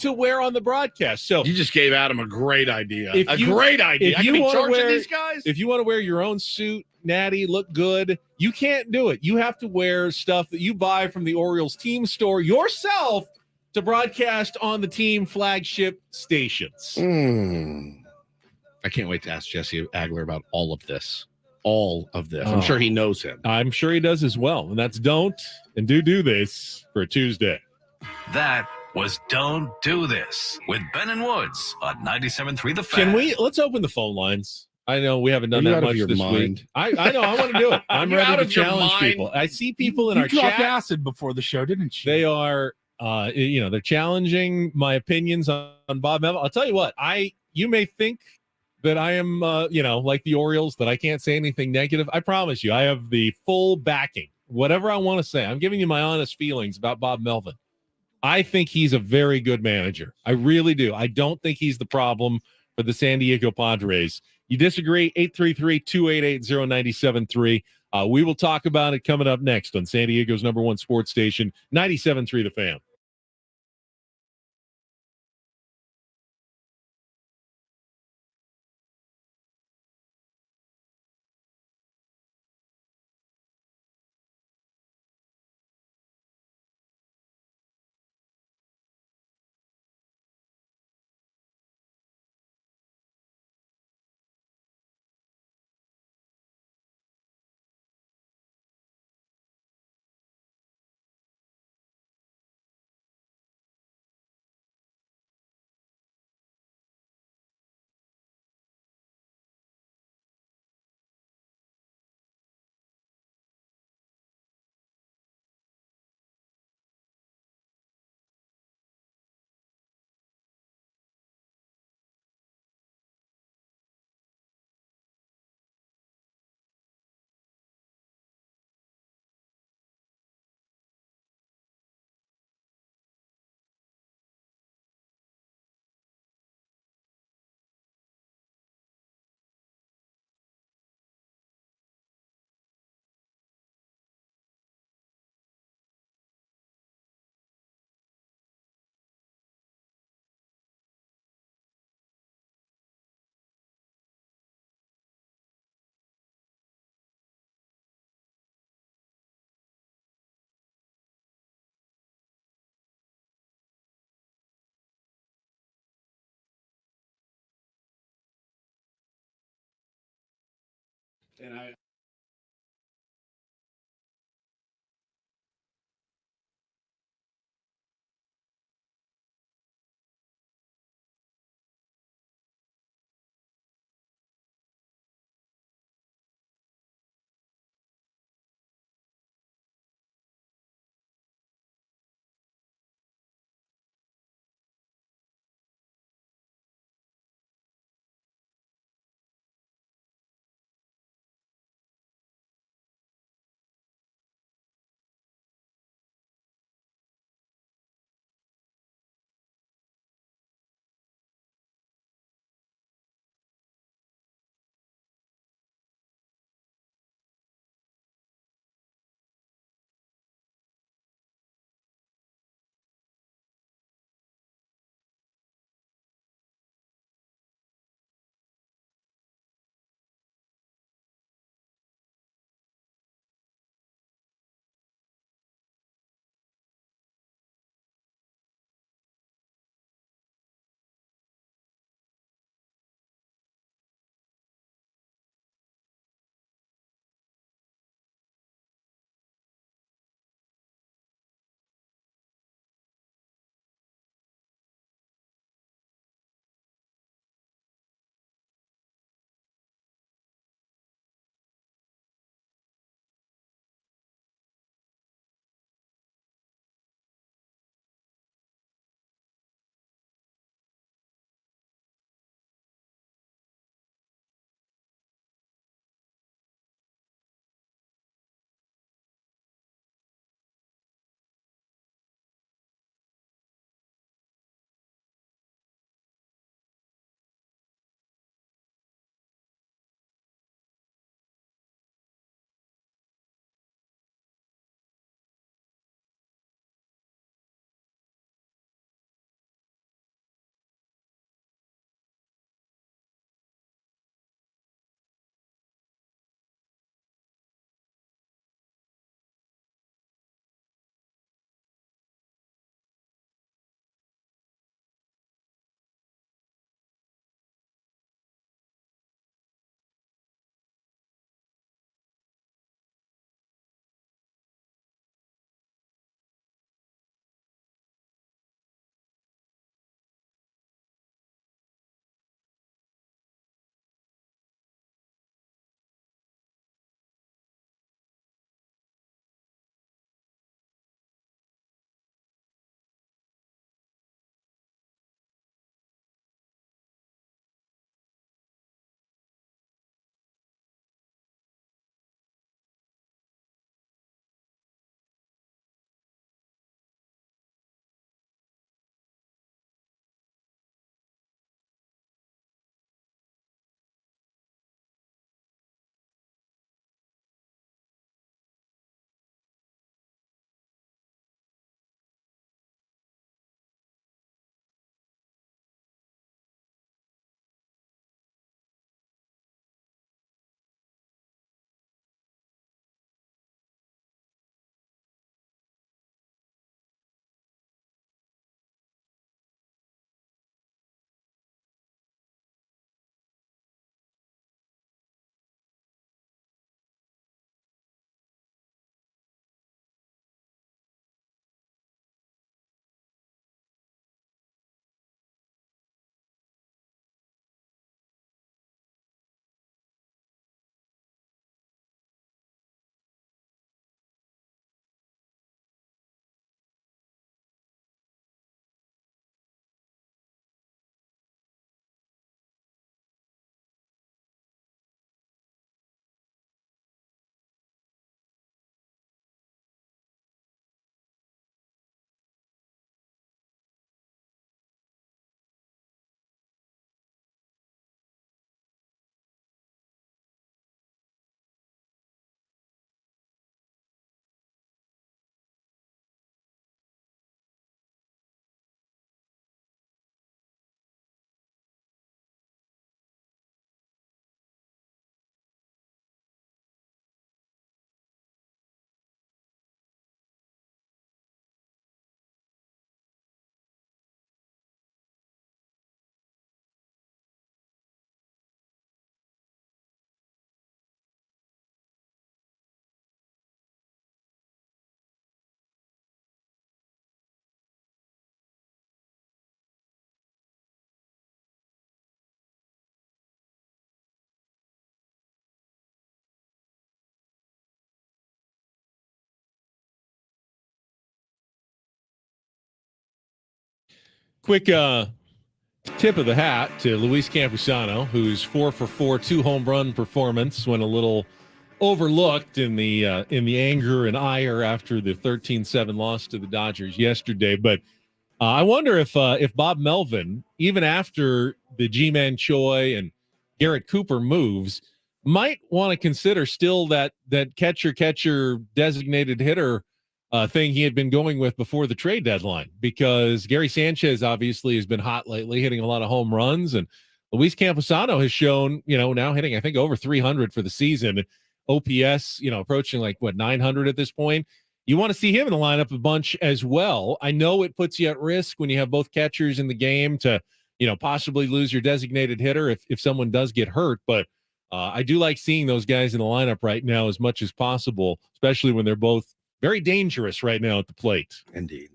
to wear on the broadcast. So you just gave Adam a great idea. Great idea. If you want to wear these guys, if you want to wear your own suit, natty, look good, you can't do it. You have to wear stuff that you buy from the Orioles team store yourself to broadcast on the team flagship stations. I can't wait to ask Jesse Agler about all of this. All of this. I'm sure he knows him. I'm sure he does as well. And that's Don't and Do This for Tuesday. That was Don't Do This with Ben and Woods on 97.3 The Fan. Let's open the phone lines. I know we haven't done Are you that out of much your this mind? week. I know. I want to do it. I'm You're out ready to of your challenge mind. people. I see people in You our dropped chat. acid before the show, didn't you? They are, they're challenging my opinions on Bob Melvin. I'll tell you what. You may think that I am, like the Orioles, that I can't say anything negative. I promise you, I have the full backing. Whatever I want to say, I'm giving you my honest feelings about Bob Melvin. I think he's a very good manager. I really do. I don't think he's the problem for the San Diego Padres. You disagree? 833-288-0973. We will talk about it coming up next on San Diego's #1 sports station, 97.3 The Fan. And I Quick tip of the hat to Luis Campusano, whose 4-for-4 2-home run performance went a little overlooked in the anger and ire after the 13-7 loss to the Dodgers yesterday. But I wonder if Bob Melvin, even after the G-Man Choi and Garrett Cooper moves, might want to consider still that catcher designated hitter thing he had been going with before the trade deadline, because Gary Sanchez obviously has been hot lately, hitting a lot of home runs, and Luis Campusano has shown, now hitting, I think, over 300 for the season. OPS, approaching 900 at this point. You want to see him in the lineup a bunch as well. I know it puts you at risk when you have both catchers in the game to, possibly lose your designated hitter if someone does get hurt, but I do like seeing those guys in the lineup right now as much as possible, especially when they're both very dangerous right now at the plate. Indeed.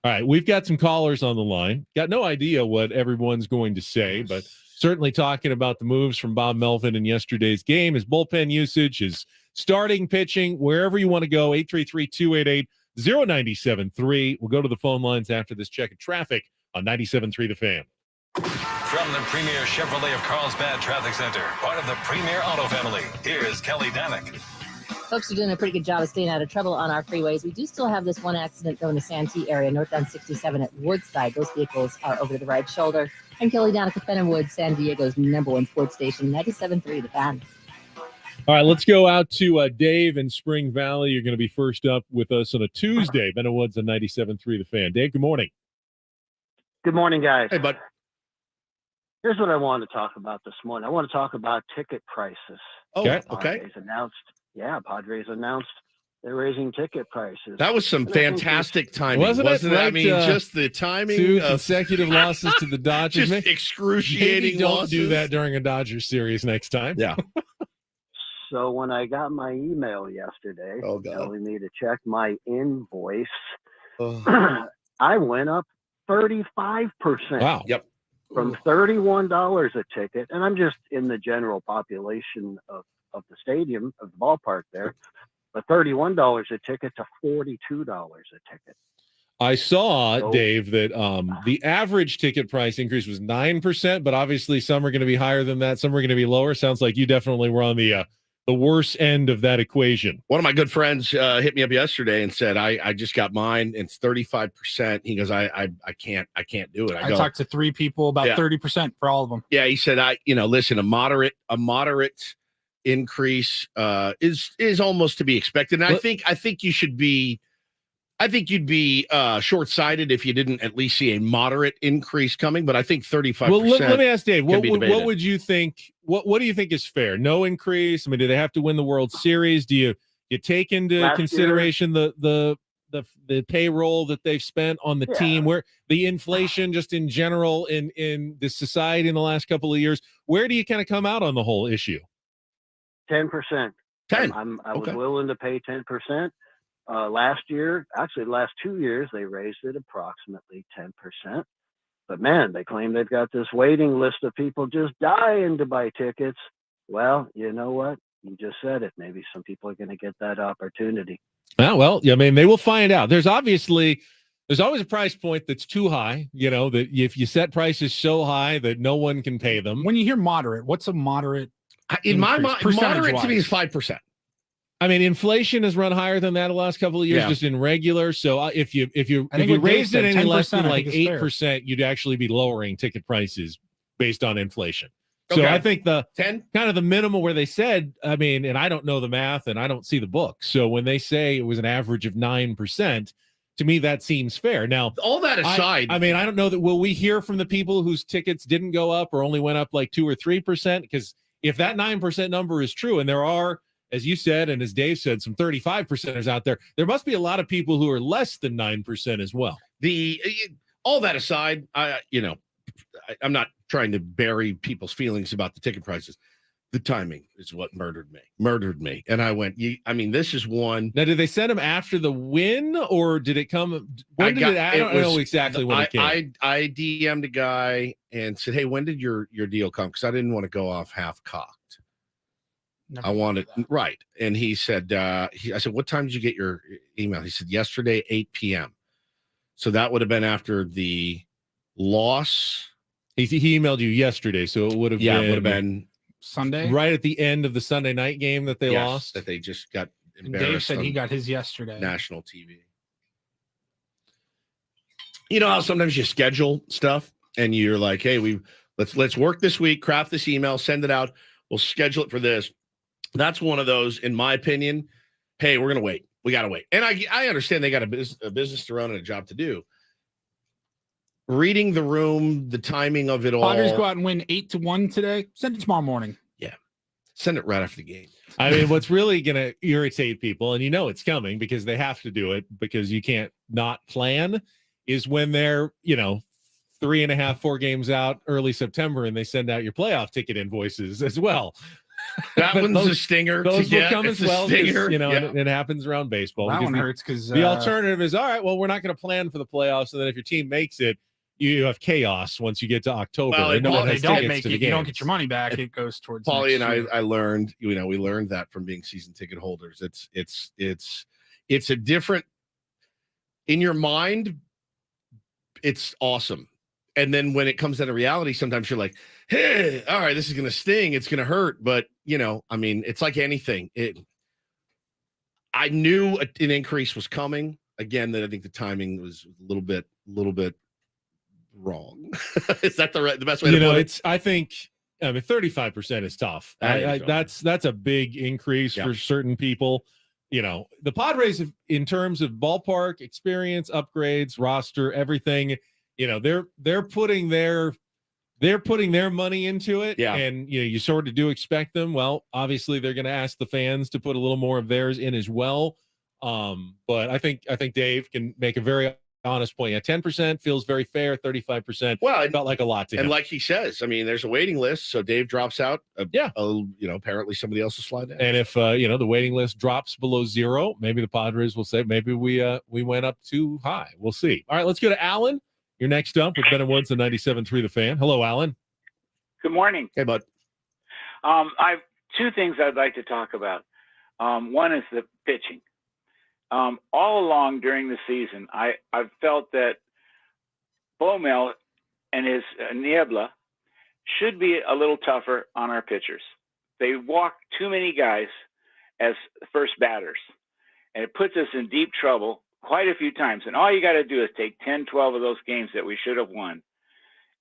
All right, we've got some callers on the line. Got no idea what everyone's going to say, but certainly talking about the moves from Bob Melvin in yesterday's game, his bullpen usage, his starting pitching, wherever you want to go. 833-288-0973. We'll go to the phone lines after this check of traffic on 97.3 The Fan. From the Premier Chevrolet of Carlsbad Traffic Center, part of the Premier Auto family, here's Kelly Danick. Folks are doing a pretty good job of staying out of trouble on our freeways. We do still have this one accident, though, in the Santee area, northbound 67 at Woodside. Those vehicles are over to the right shoulder. I'm Kelly Danick with Fentonwood, San Diego's #1 sports station, 97.3 The Fan. All right, let's go out to Dave in Spring Valley. You're going to be first up with us on a Tuesday. Fentonwood's on 97.3 The Fan. Dave, good morning. Good morning, guys. Hey, bud. Here's what I wanted to talk about this morning. I want to talk about ticket prices. Okay. Padres announced they're raising ticket prices. That was some fantastic timing, wasn't it? Right, I mean, just the timing. 2 consecutive losses to the Dodgers. Just excruciating Maybe don't losses. do that during a Dodgers series next time. Yeah. So when I got my email yesterday telling me to check my invoice, I went up 35%. Wow. Yep. From $31 a ticket, and I'm just in the general population of the stadium, of the ballpark there, but $31 a ticket to $42 a ticket. I saw, Dave, that the average ticket price increase was 9%, but obviously some are going to be higher than that. Some are going to be lower. Sounds like you definitely were on the worst end of that equation. One of my good friends hit me up yesterday and said, I just got mine. It's 35%. He goes, I can't do it. I talked to 3 people, about 30% for all of them. Yeah. He said, listen, a moderate increase is almost to be expected. And I think you'd be short-sighted if you didn't at least see a moderate increase coming, but I think 35%. Well, let me ask Dave, what would you think? What do you think is fair? No increase? I mean, do they have to win the World Series? Do you take into consideration the payroll that they've spent on the team, where the inflation just in general in the society in the last couple of years? Where do you kind of come out on the whole issue? 10%. I was willing to pay 10%. Last year, actually the last 2 years, they raised it approximately 10%. But man, they claim they've got this waiting list of people just dying to buy tickets. Well, you know what? You just said it. Maybe some people are going to get that opportunity. Well, I mean, they will find out. There's always a price point that's too high, that if you set prices so high that no one can pay them. When you hear moderate, what's a moderate? In my mind, moderate to me is 5%. I mean, inflation has run higher than that the last couple of years, just in regular. So if you raised it any less than 8%, you'd actually be lowering ticket prices based on inflation. So I think the 10 kind of the minimum where they said, I mean, and I don't know the math and I don't see the book. So when they say it was an average of 9%, to me, that seems fair. Now, all that aside, I mean, I don't know that will we hear from the people whose tickets didn't go up or only went up like 2 or 3%? Because if that 9% number is true, and there are, as you said, and as Dave said, some 35%ers out there, there must be a lot of people who are less than 9% as well. All that aside, I'm not trying to bury people's feelings about the ticket prices. The timing is what murdered me. And I went, this is one. Now, did they send them after the win, or did it come? I don't know exactly when it came. I DM'd a guy and said, hey, when did your deal come? Because I didn't want to go off half-cocked. I wanted right. And he said, I said, what time did you get your email? He said, yesterday, 8 p.m. So that would have been after the loss. He emailed you yesterday, so it would have been Sunday, right at the end of the Sunday night game that they lost. That they just got and embarrassed. Dave said on he got his yesterday. national TV. You know how sometimes you schedule stuff and you're like, hey, let's work this week, craft this email, send it out. We'll schedule it for this. That's one of those, in my opinion. Hey, we're gonna wait. We gotta wait. And I understand they got a business to run and a job to do. Reading the room, the timing of it all. Padres go out and win 8-1 today. Send it tomorrow morning. Yeah, send it right after the game. I mean, what's really going to irritate people, and you know it's coming because they have to do it because you can't not plan, is when they're 3.5, 4 games out early September and they send out your playoff ticket invoices as well. That one's a stinger. Those will come as well. It happens around baseball. That one hurts because the alternative is, all right, well, we're not going to plan for the playoffs, and then if your team makes it, you have chaos once you get to October. Well, they don't make it. You don't get your money back. It goes towards. Paulie and I learned, we learned that from being season ticket holders. It's a different, in your mind, it's awesome. And then when it comes down to reality, sometimes you're like, hey, all right, this is going to sting. It's going to hurt. But, I mean, it's like anything. I knew an increase was coming. Again, that I think the timing was a little bit wrong. Is that the best way to put it? I think 35% is tough. That's a big increase for certain people. The Padres, in terms of ballpark experience, upgrades, roster, everything, they're putting their money into it. Yeah. And you sort of do expect them. Well, obviously they're going to ask the fans to put a little more of theirs in as well. But I think Dave can make a very honest point. 10% feels very fair. 35%. Well, it felt like a lot to him. And like he says, I mean, there's a waiting list. So Dave drops out. Apparently somebody else will slide down. And if the waiting list drops below 0, maybe the Padres will say maybe we went up too high. We'll see. All right, let's go to Alan. You're next up with Ben and Woods and 97.3 The Fan. Hello, Alan. Good morning. Hey, bud. I have two things I'd like to talk about. One is the pitching. All along during the season, I've felt that Baumel and his Niebla should be a little tougher on our pitchers. They walk too many guys as first batters, and it puts us in deep trouble quite a few times. And all you got to do is take 10, 12 of those games that we should have won,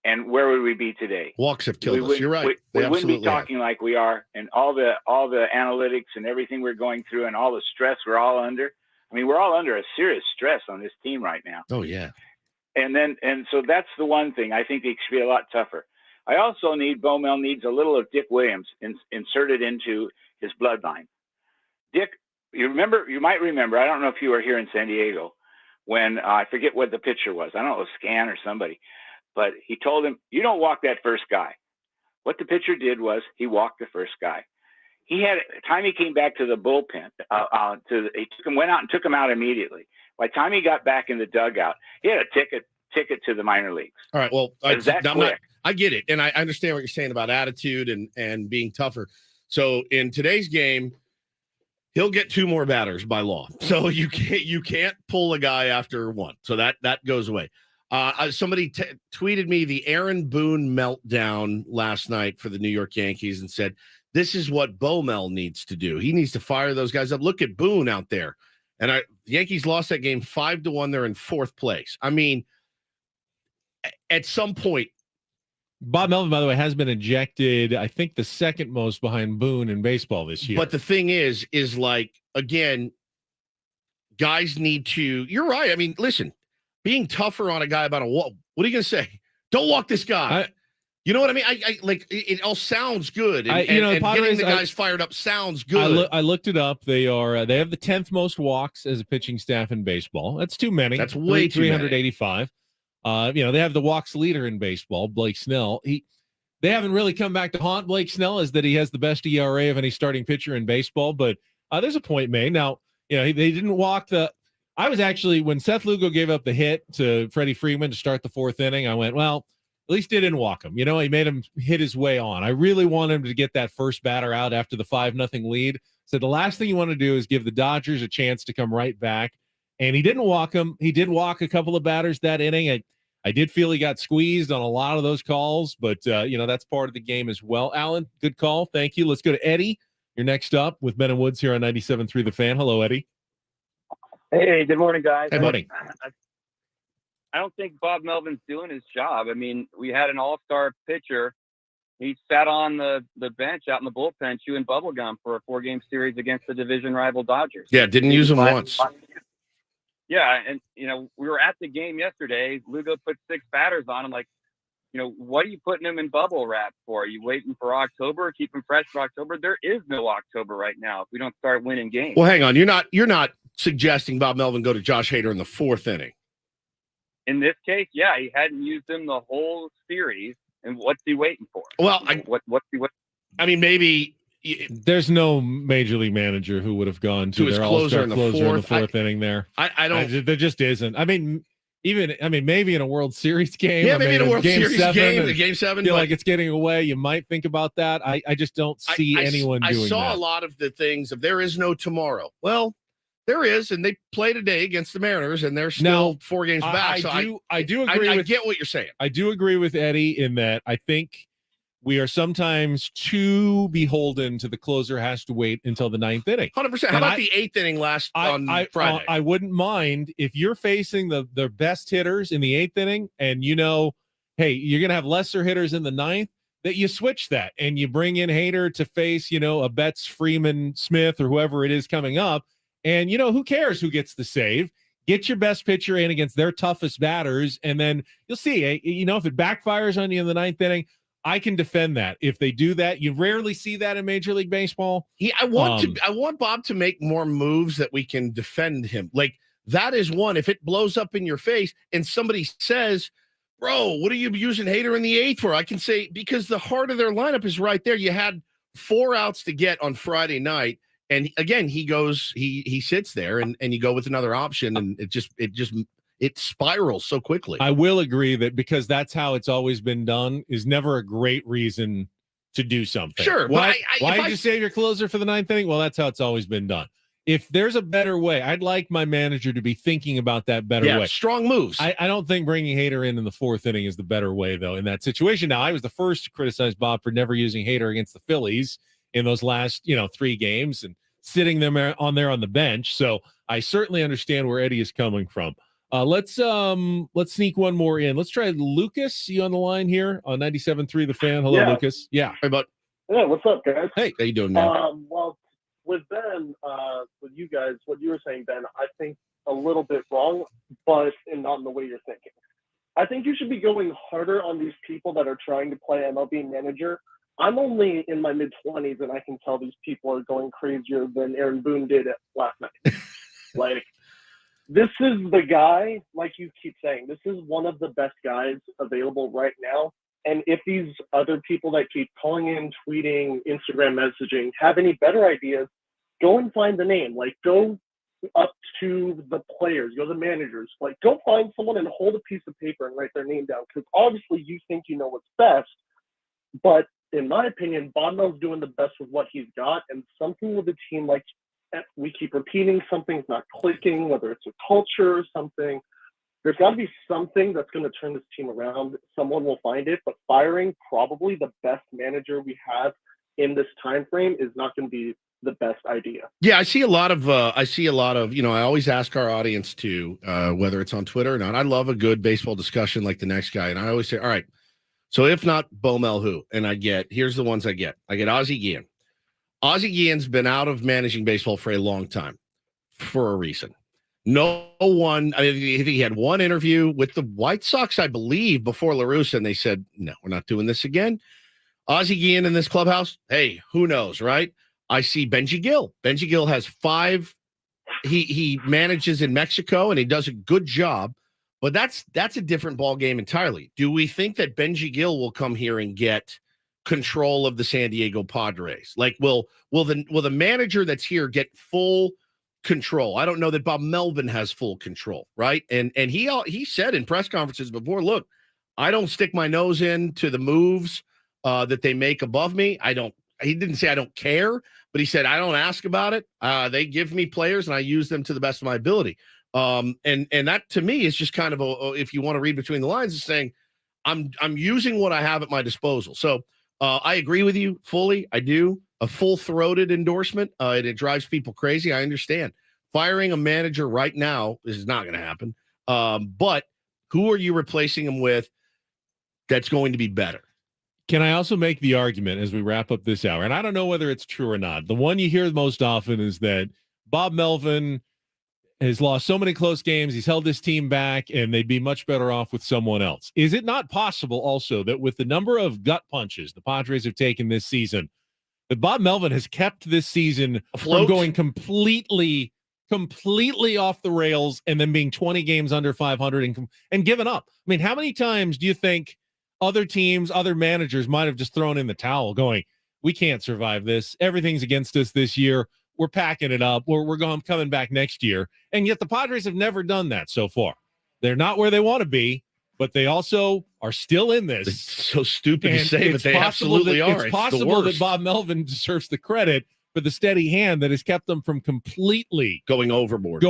and where would we be today? Walks have killed us. You're right. We wouldn't be talking like we are, and all the analytics and everything we're going through and all the stress we're all under. I mean, we're all under a serious stress on this team right now. Oh, yeah. And so that's the one thing. I think it should be a lot tougher. I also Baumel needs a little of Dick Williams inserted into his bloodline. Dick, you might remember, I don't know if you were here in San Diego when I forget what the pitcher was. I don't know, it was Scan or somebody, but he told him, you don't walk that first guy. What the pitcher did was he walked the first guy. Time he came back to the bullpen, went out and took him out immediately. By the time he got back in the dugout, he had a ticket to the minor leagues. All right. Well, I get it. And I understand what you're saying about attitude and being tougher. So in today's game, he'll get 2 more batters by law. So you can't pull a guy after 1. So that goes away. Somebody tweeted me the Aaron Boone meltdown last night for the New York Yankees and said, this is what Baumel needs to do. He needs to fire those guys up. Look at Boone out there. And the Yankees lost that game 5-1. They're in 4th place. I mean, at some point. Bob Melvin, by the way, has been ejected, I think, the second most behind Boone in baseball this year. But the thing is like, again, guys need to, you're right. I mean, listen, being tougher on a guy about a walk. What are you going to say? Don't walk this guy. You know what I mean? I like it all sounds good. And getting the guys fired up sounds good. I looked it up. They have the 10th most walks as a pitching staff in baseball. That's too many. That's way too many. 385. They have the walks leader in baseball, Blake Snell. They haven't really come back to haunt Blake Snell as that he has the best ERA of any starting pitcher in baseball, but there's a point made. Now, they didn't walk I was actually, when Seth Lugo gave up the hit to Freddie Freeman to start the 4th inning, I went, well, at least they didn't walk him. He made him hit his way on. I really want him to get that first batter out after the 5-0 lead. So the last thing you want to do is give the Dodgers a chance to come right back. And he didn't walk him. He did walk a couple of batters that inning. I did feel he got squeezed on a lot of those calls, but that's part of the game as well. Alan, good call. Thank you. Let's go to Eddie. You're next up with Ben and Woods here on 97.3 The Fan. Hello, Eddie. Hey, good morning, guys. Hey, buddy. I don't think Bob Melvin's doing his job. I mean, we had an all-star pitcher. He sat on the bench out in the bullpen chewing bubblegum for a 4-game series against the division rival Dodgers. Yeah, didn't use him once. Yeah, and, we were at the game yesterday. Lugo put 6 batters on him. Like, what are you putting him in bubble wrap for? Are you waiting for October? Keep him fresh for October? There is no October right now if we don't start winning games. Well, hang on. You're not suggesting Bob Melvin go to Josh Hader in the 4th inning. In this case, yeah, he hadn't used him the whole series. And what's he waiting for? Well, what's he waiting? I mean, maybe there's no major league manager who would have gone to his their closer all-star in the 4th inning there. I don't. There just isn't. I mean, maybe in a World Series game. Yeah, maybe in a World Series game, the Game 7. Feel like it's getting away. You might think about that. I just don't see anyone doing that. I saw a lot of the things of there is no tomorrow. Well, there is, and they play today against the Mariners, and they're still 4 games back. I do agree. I get what you're saying. I do agree with Eddie in that I think we are sometimes too beholden to the closer has to wait until the 9th inning. 100%. How about the 8th inning on Friday? I wouldn't mind if you're facing the best hitters in the 8th inning and hey, you're going to have lesser hitters in the 9th, that you switch that and you bring in Hader to face, a Betts, Freeman, Smith, or whoever it is coming up. And, who cares who gets the save? Get your best pitcher in against their toughest batters, and then you'll see, if it backfires on you in the 9th inning, I can defend that. If they do that, you rarely see that in Major League Baseball. I want Bob to make more moves that we can defend him. Like, that is one. If it blows up in your face and somebody says, bro, what are you using Hader in the 8th for? I can say, because the heart of their lineup is right there. You had 4 outs to get on Friday night. And again, he sits there and you go with another option, and it spirals so quickly. I will agree that because that's how it's always been done is never a great reason to do something. Sure. Why did you save your closer for the 9th inning? Well, that's how it's always been done. If there's a better way, I'd like my manager to be thinking about that better way. Strong moves. I don't think bringing Hader in the 4th inning is the better way, though, in that situation. Now, I was the first to criticize Bob for never using Hader against the Phillies in those last 3 games and sitting them on the bench. So I certainly understand where Eddie is coming from. Let's sneak one more in. Let's try Lucas. You on the line here on 97.3 The Fan. Hello, Lucas. Yeah. Hey, bud. Yeah, what's up, guys? Hey, how you doing, man? Well, with Ben, with you guys, what you were saying, Ben, I think a little bit wrong, but not in the way you're thinking. I think you should be going harder on these people that are trying to play MLB manager. I'm only in my mid-20s, and I can tell these people are going crazier than Aaron Boone did last night. Like, this is the guy, like you keep saying, this is one of the best guys available right now. And if these other people that keep calling in, tweeting, Instagram messaging have any better ideas, go and find the name. Like, go up to the players, go to the managers. Like, go find someone and hold a piece of paper and write their name down. Because obviously you think you know what's best, but in my opinion, Bob Mel's doing the best with what he's got, and something with the team, like we keep repeating, something's not clicking, whether it's a culture or something. There's got to be something that's going to turn this team around. Someone will find it, but firing probably the best manager we have in this time frame is not going to be the best idea. Yeah, I see a lot of, I always ask our audience to, whether it's on Twitter or not. I love a good baseball discussion like the next guy, and I always say, all right, so if not Bomel, who? And here's the ones I get. I get Ozzie Guillen. Ozzie Guillen's been out of managing baseball for a long time for a reason. No one, I mean, he had one interview with the White Sox, I believe, before La Russa, and they said, no, we're not doing this again. Ozzie Guillen in this clubhouse, hey, who knows, right? I see Benji Gill. Benji Gill has 5. He manages in Mexico, and he does a good job. But that's a different ball game entirely. Do we think that Benji Gill will come here and get control of the San Diego Padres? Like, will the manager that's here get full control? I don't know that Bob Melvin has full control, right? And he said in press conferences before, look, I don't stick my nose into the moves that they make above me. He didn't say I don't care, but he said I don't ask about it. They give me players and I use them to the best of my ability. And that to me is just kind of if you want to read between the lines, is saying I'm using what I have at my disposal. So I agree with you fully. I do. A full-throated endorsement. It drives people crazy. I understand. Firing a manager right now is not going to happen. But who are you replacing him with that's going to be better? Can I also make the argument as we wrap up this hour? And I don't know whether it's true or not. The one you hear most often is that Bob Melvin has lost so many close games. He's held this team back, and they'd be much better off with someone else. Is it not possible also that with the number of gut punches the Padres have taken this season, that Bob Melvin has kept this season from going completely off the rails and then being 20 games under 500 and given up? I mean, how many times do you think other teams, other managers might have just thrown in the towel going, we can't survive this. Everything's against us this year. We're packing it up. We're coming back next year. And yet the Padres have never done that so far. They're not where they want to be, but they also are still in this. It's so stupid to say, but they absolutely are. It's possible that Bob Melvin deserves the credit for the steady hand that has kept them from completely going overboard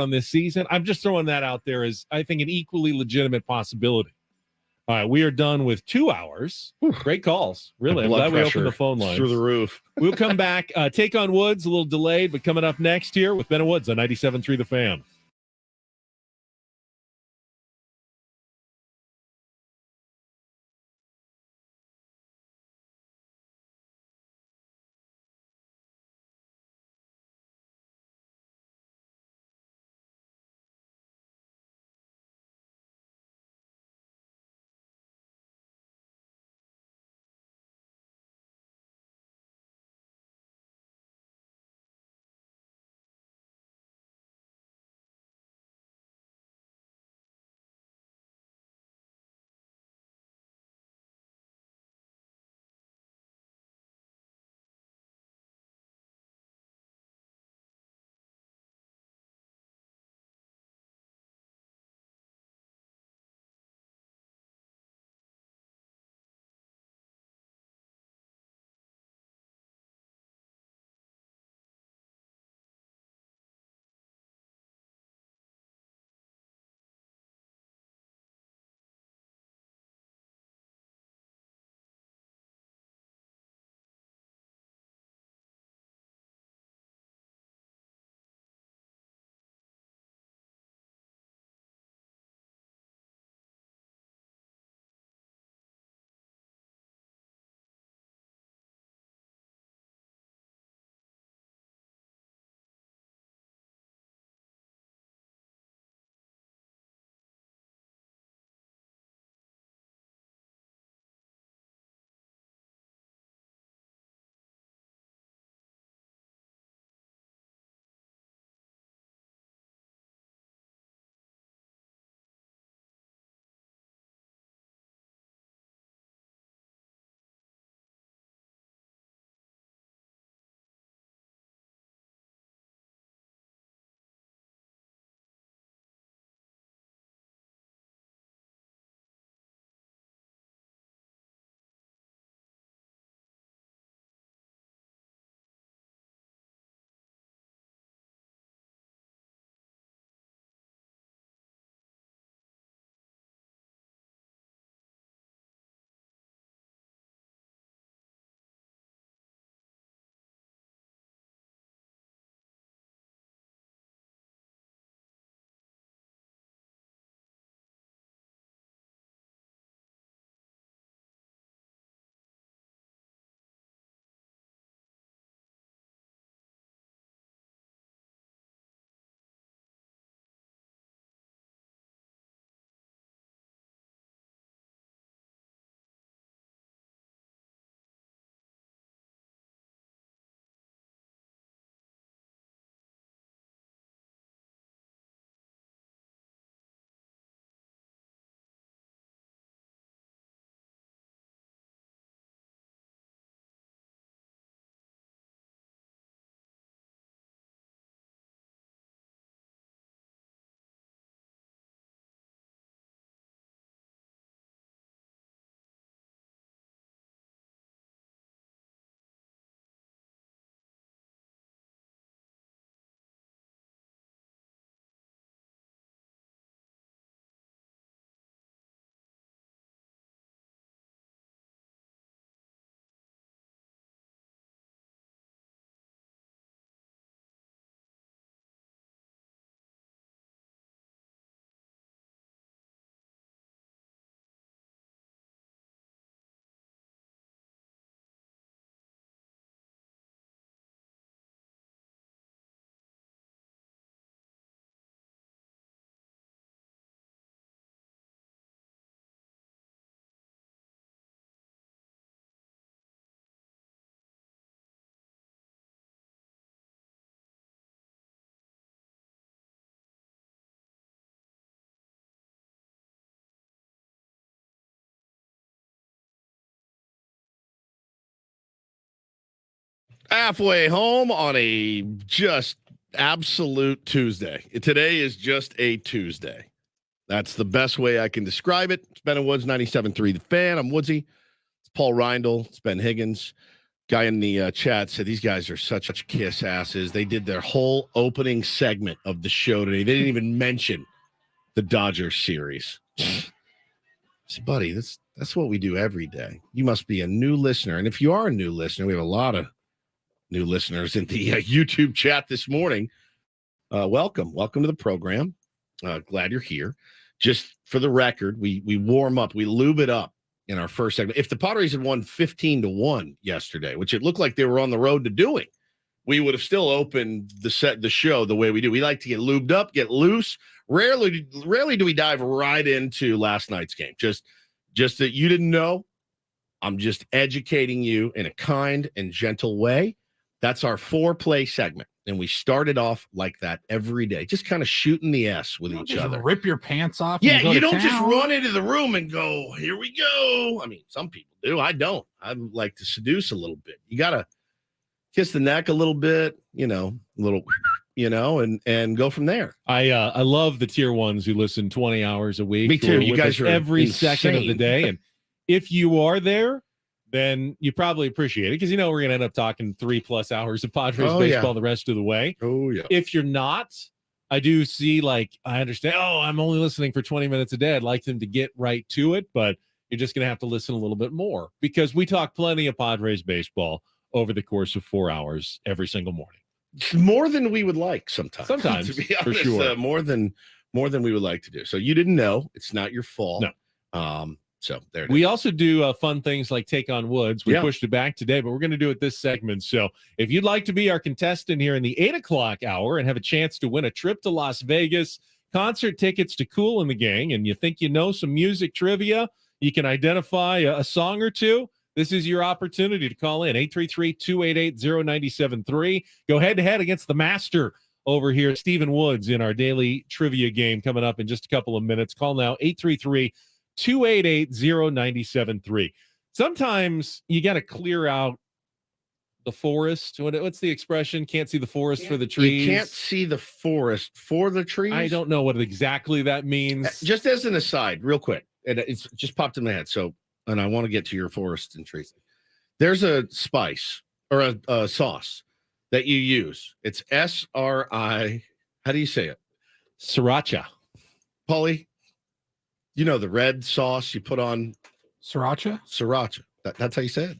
on this season. I'm just throwing that out there as, I think, an equally legitimate possibility. All right, we are done with 2 hours. Great calls. Really, I'm glad we opened the phone lines. Through the roof. We'll come back, take on Woods, a little delayed, but coming up next here with Ben and Woods on 97.3 The Fan. Halfway home on a just absolute Tuesday. Today is just a Tuesday. That's the best way I can describe it. It's Ben and Woods, 97.3 The Fan. I'm Woodsy. It's Paul Reindl. It's Ben Higgins. Guy in the chat said these guys are such kiss asses. They did their whole opening segment of the show today. They didn't even mention the Dodgers series. I said, buddy, that's what we do every day. You must be a new listener. And if you are a new listener, we have a lot of new listeners in the YouTube chat this morning. Welcome to the program. Glad you're here. Just for the record, we warm up, we lube it up in our first segment. If the Padres had won 15-1 yesterday, which it looked like they were on the road to doing, we would have still opened the show the way we do. We like to get lubed up, get loose. Rarely do we dive right into last night's game. Just that you didn't know, I'm just educating you in a kind and gentle way. That's our foreplay segment. And we started off like that every day, just kind of shooting the S with each other. Rip your pants off. Yeah, and go you to don't just town. run into the room and go, here we go. I mean, some people do. I don't. I like to seduce a little bit. You got to kiss the neck a little bit, a little, and go from there. I love the tier ones who listen 20 hours a week. Me too. You guys are every insane. second of the day. And if you are there, then you probably appreciate it because we're going to end up talking 3+ hours of Padres baseball the rest of the way. Oh, yeah. If you're not, I do see, I understand, I'm only listening for 20 minutes a day. I'd like them to get right to it, but you're just going to have to listen a little bit more because we talk plenty of Padres baseball over the course of 4 hours every single morning. More than we would like sometimes. Sometimes, to be honest, for sure. More than we would like to do. So you didn't know. It's not your fault. No. So there it we is. also do fun things like Take on Woods. We pushed it back today, but we're going to do it this segment. So if you'd like to be our contestant here in the 8 o'clock hour and have a chance to win a trip to Las Vegas, concert tickets to Kool and the Gang, and you think you know some music trivia, you can identify a song or two, this is your opportunity to call in. 833-288-0973. Go head-to-head against the master over here, Stephen Woods, in our daily trivia game coming up in just a couple of minutes. Call now, 833-288-0973. Sometimes you got to clear out the forest. What's the expression? Can't see the forest for the trees. You can't see the forest for the trees. I don't know what exactly that means. Just as an aside, real quick, and it's just popped in my head. So, and I want to get to your forest and trees. There's a spice or a sauce that you use. It's SRI. How do you say it? Sriracha. Paulie, the red sauce you put on Sriracha? Sriracha. That's how you say it.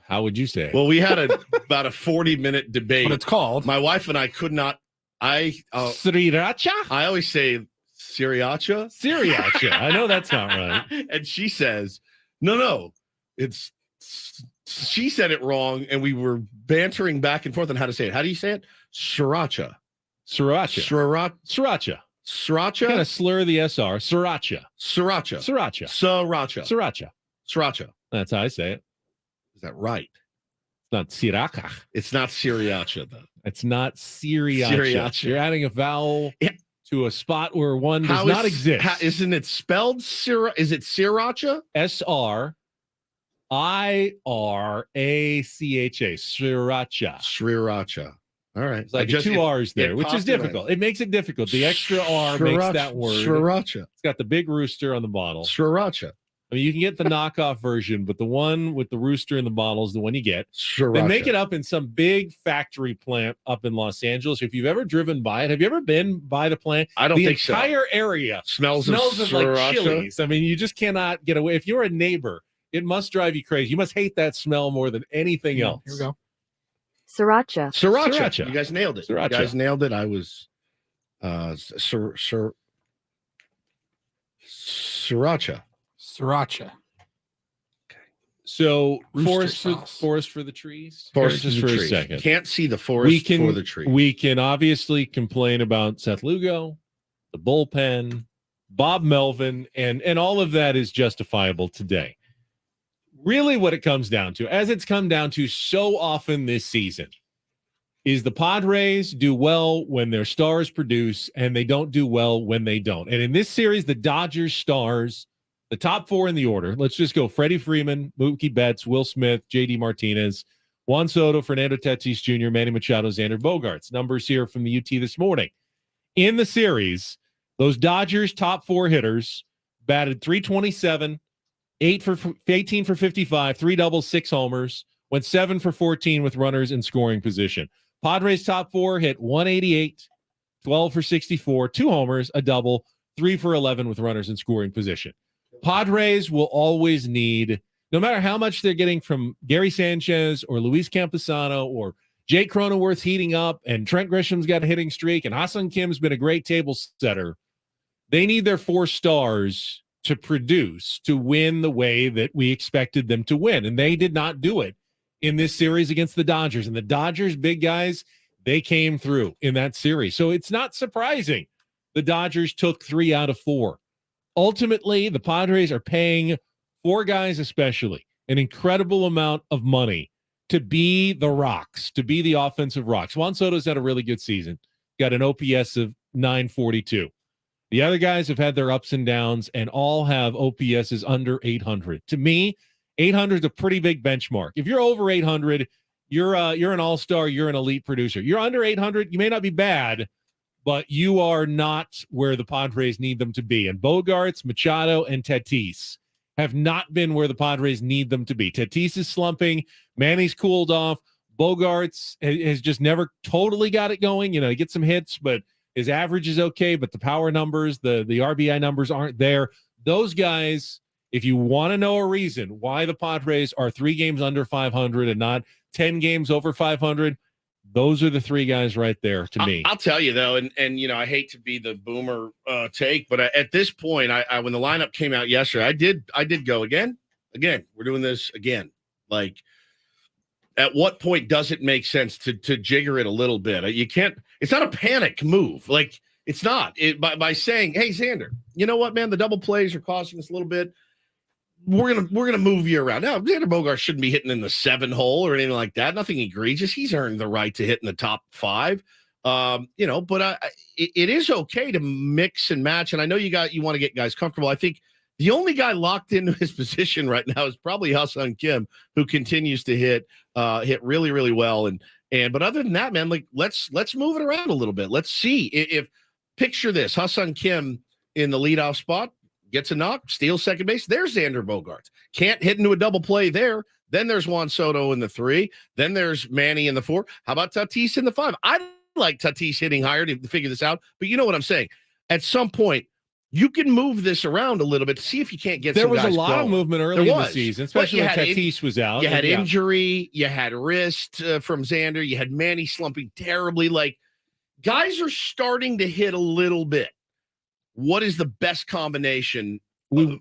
How would you say it? Well, we had about a 40-minute debate. What it's called. My wife and I could not. Sriracha? I always say Sriracha. Sriracha. I know that's not right. And she says, no, she said it wrong, and we were bantering back and forth on how to say it. How do you say it? Sriracha. Sriracha. Sriracha. Sriracha. Kind of slur the SR. Sriracha. Sriracha. Sriracha. Sriracha. Sriracha. Sriracha. That's how I say it. Is that right? It's not sriracha. It's not Sriracha, though. It's not sriracha. Sriracha. You're adding a vowel to a spot where one does not exist. Isn't it spelled Is it Sriracha? SRIRACHA. Sriracha. Sriracha. All right. It's like two R's there, which is difficult. It makes it difficult. The extra R makes that word. Sriracha. It's got the big rooster on the bottle. Sriracha. I mean, you can get the knockoff version, but the one with the rooster in the bottle is the one you get. Sriracha. They make it up in some big factory plant up in Los Angeles. If you've ever driven by it, have you ever been by the plant? I don't think so. The entire area smells of like Sriracha. Chili's. I mean, you just cannot get away. If you're a neighbor, it must drive you crazy. You must hate that smell more than anything else. Here we go. Sriracha. Sriracha. You guys nailed it. Sriracha. You guys nailed it. I was Sriracha. Sriracha. So Rooster forest for the trees. Forest just for for trees. a second. Can't see the forest for the trees. We can obviously complain about Seth Lugo, the bullpen, Bob Melvin, and all of that is justifiable today. Really what it comes down to, as it's come down to so often this season, is the Padres do well when their stars produce, and they don't do well when they don't. And in this series, the Dodgers stars, the top four in the order, let's just go Freddie Freeman, Mookie Betts, Will Smith, J.D. Martinez, Juan Soto, Fernando Tatis Jr., Manny Machado, Xander Bogaerts. Numbers here from the UT this morning. In the series, those Dodgers top 4 hitters batted .327, 18 for 55, 3 doubles, 6 homers, went 7 for 14 with runners in scoring position. Padres top 4 hit .188, 12 for 64, 2 homers, a double, 3 for 11 with runners in scoring position. Padres will always need, no matter how much they're getting from Gary Sanchez or Luis Campusano or Jake Cronenworth's heating up and Trent Grisham's got a hitting streak and Ha-Seong Kim's been a great table setter, they need their 4 stars to produce to win the way that we expected them to win. And they did not do it in this series against the Dodgers. And the Dodgers, big guys, they came through in that series. So it's not surprising the Dodgers took 3 out of 4. Ultimately, the Padres are paying 4 guys especially an incredible amount of money to be the rocks, to be the offensive rocks. Juan Soto's had a really good season. Got an OPS of 942. The other guys have had their ups and downs and all have OPSs under 800. To me, 800 is a pretty big benchmark. If you're over 800, you're an all-star, you're an elite producer. You're under 800, you may not be bad, but you are not where the Padres need them to be. And Bogaerts, Machado, and Tatis have not been where the Padres need them to be. Tatis is slumping. Manny's cooled off. Bogaerts has just never totally got it going. You know, he gets some hits, but his average is okay, but the power numbers, the RBI numbers aren't there. Those guys, if you want to know a reason why the Padres are 3 games under 500 and not 10 games over 500, those are the 3 guys right there to me. I'll tell you, though, and you know, I hate to be the boomer take, but at this point, I when the lineup came out yesterday, I did go again. We're doing this again. Like, at what point does it make sense to jigger it a little bit? You can't. It's not a panic move. Like, it's not. By saying, "Hey, Xander, you know what, man? The double plays are costing us a little bit. We're gonna move you around." Now, Xander Bogaerts shouldn't be hitting in the 7 hole or anything like that. Nothing egregious. He's earned the right to hit in the top 5. You know, but it is okay to mix and match. And I know you want to get guys comfortable. I think the only guy locked into his position right now is probably Ha-Seong Kim, who continues to hit really, really well. But other than that, man, like let's move it around a little bit. Let's see if picture this: Ha-Seong Kim in the leadoff spot. Gets a knock, steals second base. There's Xander Bogaerts. Can't hit into a double play there. Then there's Juan Soto in the 3. Then there's Manny in the 4. How about Tatis in the 5? I like Tatis hitting higher to figure this out, but you know what I'm saying. At some point, you can move this around a little bit to see if you can't get there some was guys a lot going. of movement early in the season, especially when Tatis was out. You had injury. You had wrist from Xander. You had Manny slumping terribly. Like, guys are starting to hit a little bit. What is the best combination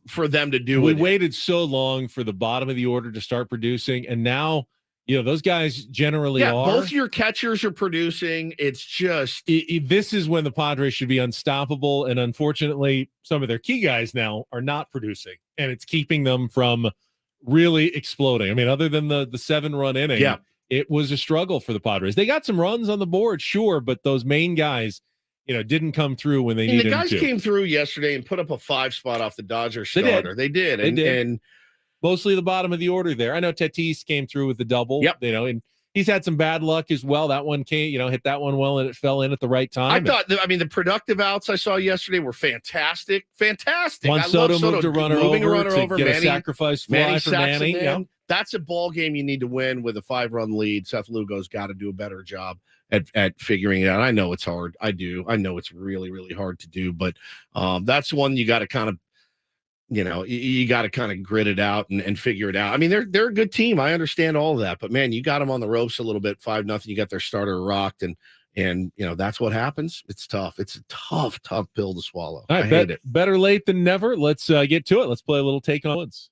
for them to do? We waited so long for the bottom of the order to start producing, and now, you know, those guys generally are. Both your catchers are producing. It's just this is when the Padres should be unstoppable, and unfortunately, some of their key guys now are not producing, and it's keeping them from really exploding. I mean, other than the 7-run inning, it was a struggle for the Padres. They got some runs on the board, sure, but those main guys, you know, didn't come through when they needed to. The guys came through yesterday and put up a 5 spot off the Dodgers starter. They did. And mostly the bottom of the order there. I know Tatis came through with the double. Yep. You know, and he's had some bad luck as well. That one came, you know, hit that one well, and it fell in at the right time. I mean, the productive outs I saw yesterday were fantastic. Juan Soto moved a runner over, get Manny, a sacrifice fly for Manny. Yeah. That's a ball game you need to win with a 5-run lead. Seth Lugo's got to do a better job at figuring it out. I know it's hard. I know it's really, really hard to do, but that's one you got to kind of, you know, you got to kind of grit it out and figure it out. I mean, they're a good team. I understand all of that, but man, you got them on the ropes a little bit, 5-0. You got their starter rocked, and you know, that's what happens. It's tough. It's a tough pill to swallow. All right, I hate it. Better late than never. Let's get to it. Let's play a little take on woods.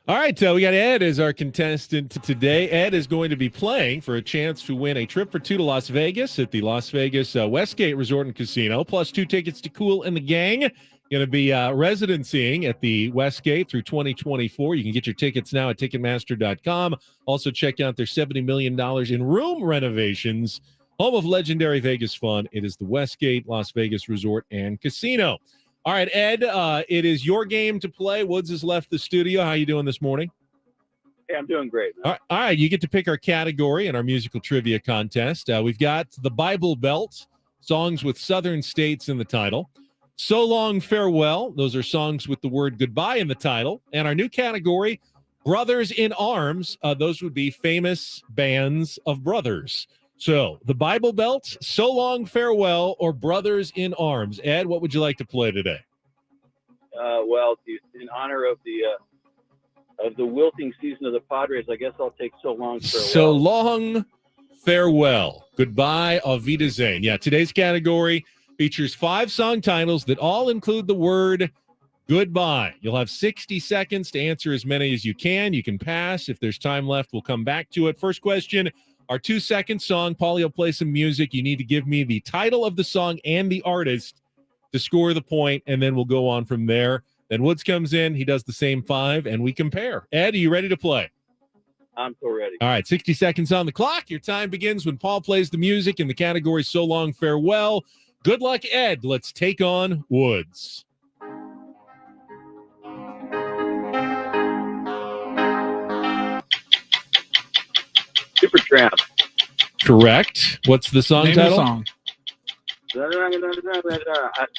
All right, we got Ed as our contestant today. Ed is going to be playing for a chance to win a trip for 2 to Las Vegas at the Las Vegas Westgate Resort and Casino, plus 2 tickets to Kool and the Gang. Going to be residencying at the Westgate through 2024. You can get your tickets now at Ticketmaster.com. Also, check out their $70 million in room renovations. Home of legendary Vegas fun. It is the Westgate Las Vegas Resort and Casino. All right, Ed, it is your game to play. Woods has left the studio. How are you doing this morning? Hey, I'm doing great, man. All right, you get to pick our category in our musical trivia contest. We've got the Bible Belt, songs with southern states in the title. So Long Farewell, those are songs with the word goodbye in the title. And our new category, Brothers in Arms, those would be famous bands of brothers. So the Bible Belt, So Long Farewell, or Brothers in Arms. Ed, what would you like to play today? Well, in honor of the wilting season of the Padres, I guess I'll take So Long Farewell. So Long Farewell. Goodbye, Auf Wiedersehen. Yeah, today's category features 5 song titles that all include the word goodbye. You'll have 60 seconds to answer as many as you can. You can pass. If there's time left, we'll come back to it. First question, our 2-second song. Paulie will play some music. You need to give me the title of the song and the artist to score the point, and then we'll go on from there. Then Woods comes in. He does the same 5, and we compare. Ed, are you ready to play? I'm so ready. All right, 60 seconds on the clock. Your time begins when Paul plays the music in the category So Long Farewell. Good luck, Ed. Let's take on Woods. Supertramp. Correct. What's the song Name title? the song.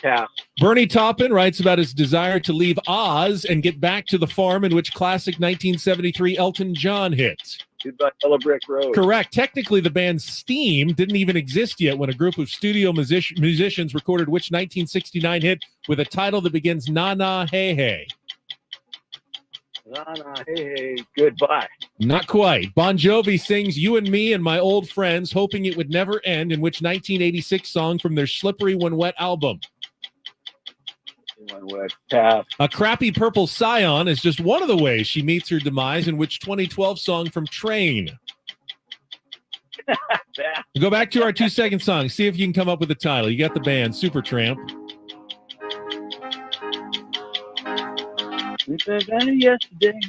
Pass. Bernie Taupin writes about his desire to leave Oz and get back to the farm in which classic 1973 Elton John hit. Goodbye, Yellow Brick Road. Correct. Technically, the band Steam didn't even exist yet when a group of studio musicians recorded which 1969 hit with a title that begins Na Na Hey Hey. Na Na Hey Hey, goodbye. Not quite. Bon Jovi sings You and Me and My Old Friends, hoping it would never end, in which 1986 song from their Slippery When Wet album. Pass. A Crappy Purple Scion is just one of the ways she meets her demise, in which 2012 song from Train. Go back to our 2-second song. See if you can come up with a title. You got the band Supertramp. Yesterday.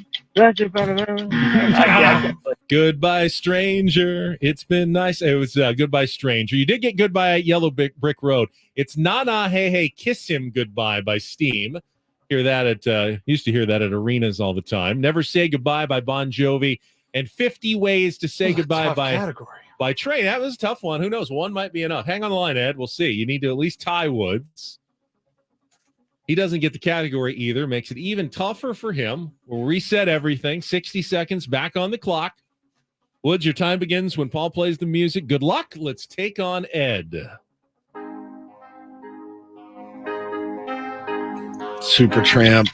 Goodbye, Stranger. It's been nice. It was Goodbye, Stranger. You did get Goodbye at Yellow Brick Road. It's Na Na Hey Hey Kiss Him Goodbye by Steam. Hear that at used to hear that at arenas all the time. Never Say Goodbye by Bon Jovi, and 50 Ways to Say Goodbye by Train. That was a tough one. Who knows? One might be enough. Hang on the line, Ed. We'll see. You need to at least tie Woods. He doesn't get the category either. Makes it even tougher for him. We'll reset everything. 60 seconds back on the clock. Woods, your time begins when Paul plays the music. Good luck. Let's take on Ed. Supertramp.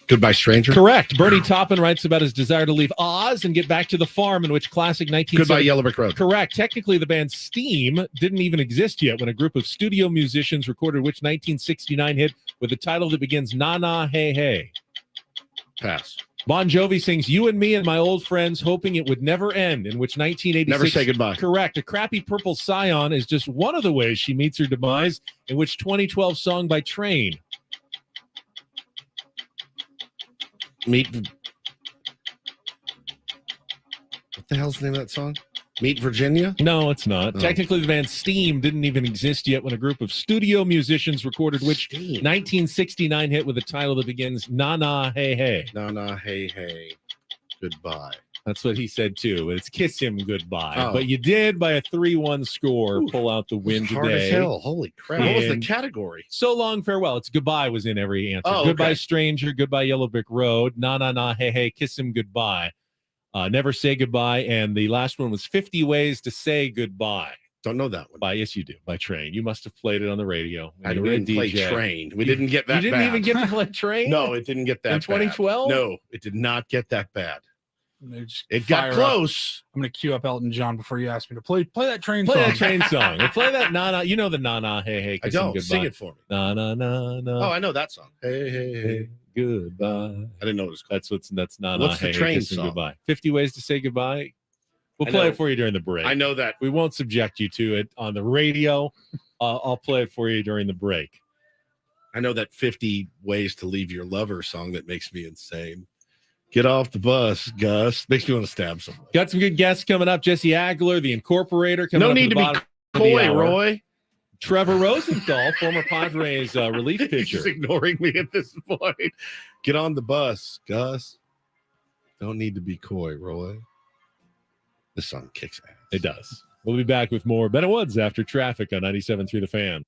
Goodbye, Stranger. Correct. Bernie Taupin writes about his desire to leave Oz and get back to the farm, in which classic 1970. Goodbye, Yellow Brick Road. Correct. Technically, the band Steam didn't even exist yet when a group of studio musicians recorded which 1969 hit with a title that begins Na Na Hey Hey. Pass. Bon Jovi sings You and Me and My Old Friends, hoping it would never end, in which 1986. Never Say Goodbye. Correct. A Crappy Purple Scion is just one of the ways she meets her demise, in which 2012 song by Train. What the hell's the name of that song? Meet Virginia? No, it's not. Oh. Technically, the band Steam didn't even exist yet when a group of studio musicians recorded which 1969 hit with a title that begins Na Na Hey Hey. Na Na Hey Hey. Goodbye. That's what he said too. It's Kiss Him Goodbye. Oh. But you did, by a 3-1 score, pull out the win Hard today. as hell. Holy crap. What was the category? So Long Farewell. It's Goodbye was in every answer. Oh, Goodbye, okay. Stranger. Goodbye, Yellow Brick Road. Na Na Na Hey Hey. Kiss Him Goodbye. Never Say Goodbye. And the last one was 50 Ways to Say Goodbye. Don't know that one. Yes, you do. By Train. You must have played it on the radio. I You were a didn't play DJ. Train. We didn't get that You didn't bad. even get to play Train? No, it didn't get that In 2012? bad. No, it did not get that bad. It Fire got up. close. I'm going to cue up Elton John before you ask me to play that train Play song. that Train song. Or play that Na Na. You know the Na Na Hey Hey. I Kiss Him don't. Goodbye. Sing it for me. Na Na Na Na. Oh, I know that song. Hey, hey, hey. Goodbye. I didn't know it was called. That's Na Na What's the Hey Hey. Train Kiss Him song? Goodbye. 50 Ways to Say Goodbye. We'll I play know. it for you during the break. I know that. We won't subject you to it on the radio. I'll play it for you during the break. I know that 50 Ways to Leave Your Lover song that makes me insane. Get off the bus, Gus. Makes me want to stab someone. Got some good guests coming up. Jesse Agler, the Incorporator, coming No up. need to be coy, Roy. Trevor Rosenthal, former Padres relief pitcher. He's just ignoring me at this point. Get on the bus, Gus. Don't need to be coy, Roy. This song kicks ass. It does. We'll be back with more Bennett Woods after traffic on 97.3 The Fan.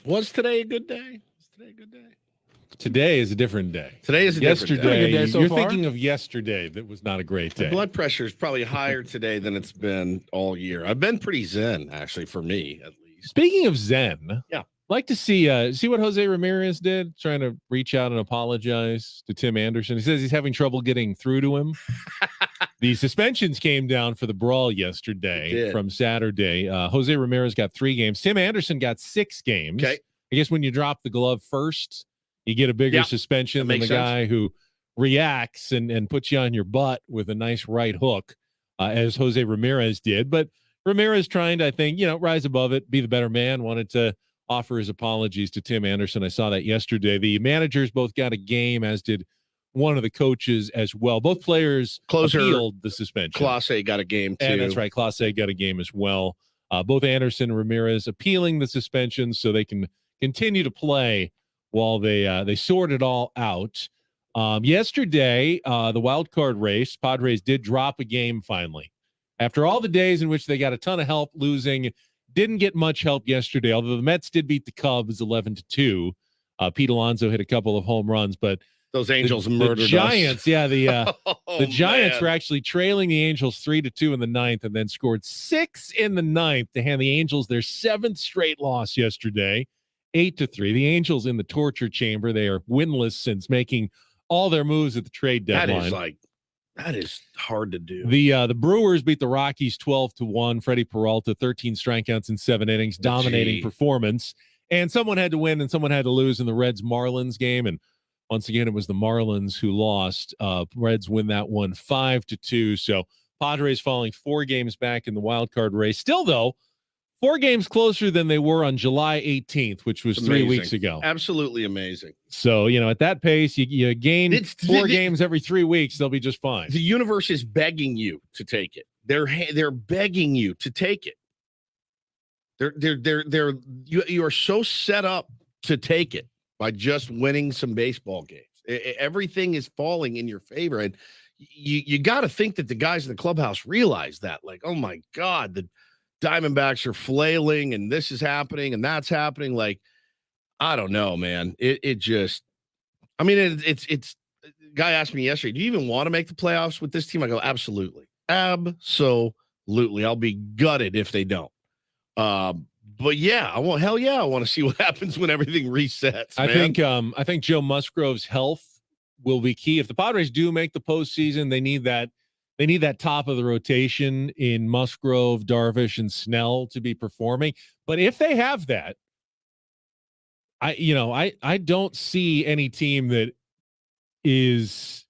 Was today a good day? Today is a different day. Today is a different day. Good day so You're far. thinking of yesterday. That was not a great My day. blood pressure is probably higher today than it's been all year. I've been pretty zen, actually, for me at least. Speaking of zen, Yeah. like to see what Jose Ramirez did, trying to reach out and apologize to Tim Anderson. He says he's having trouble getting through to him. The suspensions came down for the brawl yesterday from Saturday. Jose Ramirez got 3 games. Tim Anderson got 6 games. Okay. I guess when you drop the glove first, you get a bigger suspension than the guy who reacts and puts you on your butt with a nice right hook, as Jose Ramirez did. But Ramirez trying to, I think, rise above it, be the better man, wanted to offer his apologies to Tim Anderson. I saw that yesterday. The managers both got a game, as did one of the coaches as well. Both players appealed the suspension. Clase got a game too. And that's right. Clase got a game as well. Both Anderson and Ramirez appealing the suspension so they can continue to play while they sort it all out. Yesterday, the wild card race, Padres did drop a game finally. After all the days in which they got a ton of help losing, didn't get much help yesterday, although the Mets did beat the Cubs 11-2. Pete Alonso hit a couple of home runs, but those Angels murdered the Giants. us. Yeah, the Giants man. were actually trailing the Angels 3-2 in the 9th, and then scored 6 in the 9th to hand the Angels their 7th straight loss yesterday, 8-3. The Angels in the torture chamber. They are winless since making all their moves at the trade deadline. That is hard to do. The Brewers beat the Rockies 12-1. Freddie Peralta, 13 strikeouts in 7 innings, dominating performance. And someone had to win and someone had to lose in the Reds-Marlins game. And once again, it was the Marlins who lost. Reds win that one 5-2. So Padres falling 4 games back in the wild card race. Still, though, 4 games closer than they were on July 18th, which was 3 weeks ago. Absolutely amazing. So, at that pace, you gain 4 games every 3 weeks, they'll be just fine. The universe is begging you to take it. They're begging you to take it. You are so set up to take it by just winning some baseball games. Everything is falling in your favor, and you got to think that the guys in the clubhouse realize that. Like, oh my God, the Diamondbacks are flailing, and this is happening, and that's happening. Like, I don't know, man. It's guy asked me yesterday, do you even want to make the playoffs with this team? I go, absolutely. Absolutely. I'll be gutted if they don't. But yeah, I want to see what happens when everything resets. Man. I think Joe Musgrove's health will be key. If the Padres do make the postseason, they need that top of the rotation in Musgrove, Darvish, and Snell to be performing. But if they have that, I don't see any team that is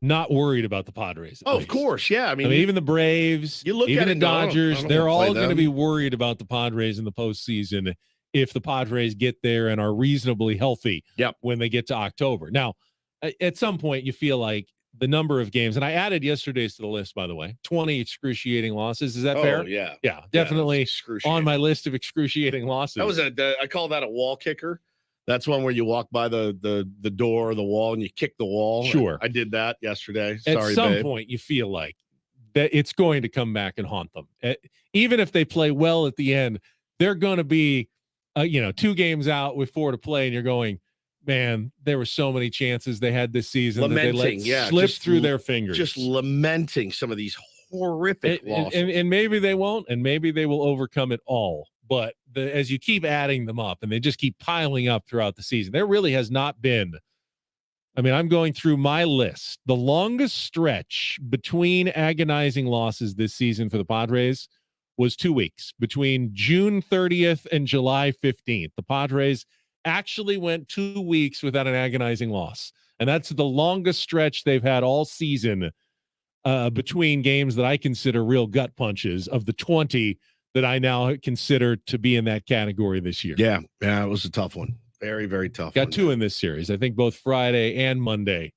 not worried about the Padres. Oh, of course. Yeah. I mean, even the Braves, even the Dodgers, they're all going to be worried about the Padres in the postseason if the Padres get there and are reasonably healthy when they get to October. Now, at some point, you feel like the number of games, and I added yesterday's to the list, by the way, 20 excruciating losses. Is that fair? Yeah. Yeah, definitely on my list of excruciating losses. That was I call that a wall kicker. That's one where you walk by the door or the wall and you kick the wall. Sure. I did that yesterday. At Sorry, some babe. point, you feel like that it's going to come back and haunt them. Even if they play well at the end, they're going to be, 2 games out with 4 to play, and you're going, man, there were so many chances they had this season Lamenting, that they let slip through their fingers. Just lamenting some of these horrific losses. And maybe they won't, and maybe they will overcome it all. But as you keep adding them up and they just keep piling up throughout the season, there really has not been. I mean, I'm going through my list. The longest stretch between agonizing losses this season for the Padres was 2 weeks, between June 30th and July 15th. The Padres actually went 2 weeks without an agonizing loss. And that's the longest stretch they've had all season between games that I consider real gut punches of the 20 that I now consider to be in that category this year. Yeah, it was a tough one. Very, very tough. Got 2 in this series. I think both Friday and Monday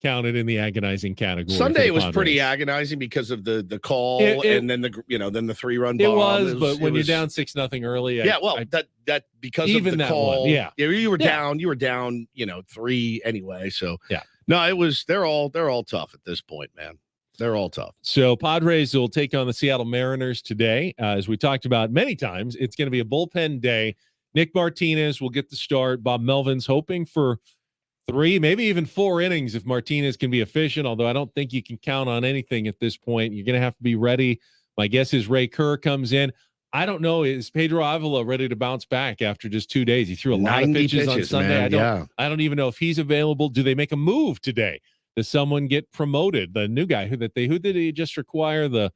counted in the agonizing category. Sunday was pretty agonizing because of the call and then the 3-run bomb. It was, but when you're down 6-0 early, that because even of the that call, one, you were down, 3 anyway. So no, they're all tough at this point, man. They're all tough. So Padres will take on the Seattle Mariners today. As we talked about many times, it's going to be a bullpen day. Nick Martinez will get the start. Bob Melvin's hoping for 3, maybe even 4 innings if Martinez can be efficient, although I don't think you can count on anything at this point. You're going to have to be ready. My guess is Ray Kerr comes in. I don't know. Is Pedro Avila ready to bounce back after just 2 days? He threw a lot of pitches on Sunday. Man, I don't even know if he's available. Do they make a move today? Does someone get promoted? The new guy who did he just require? The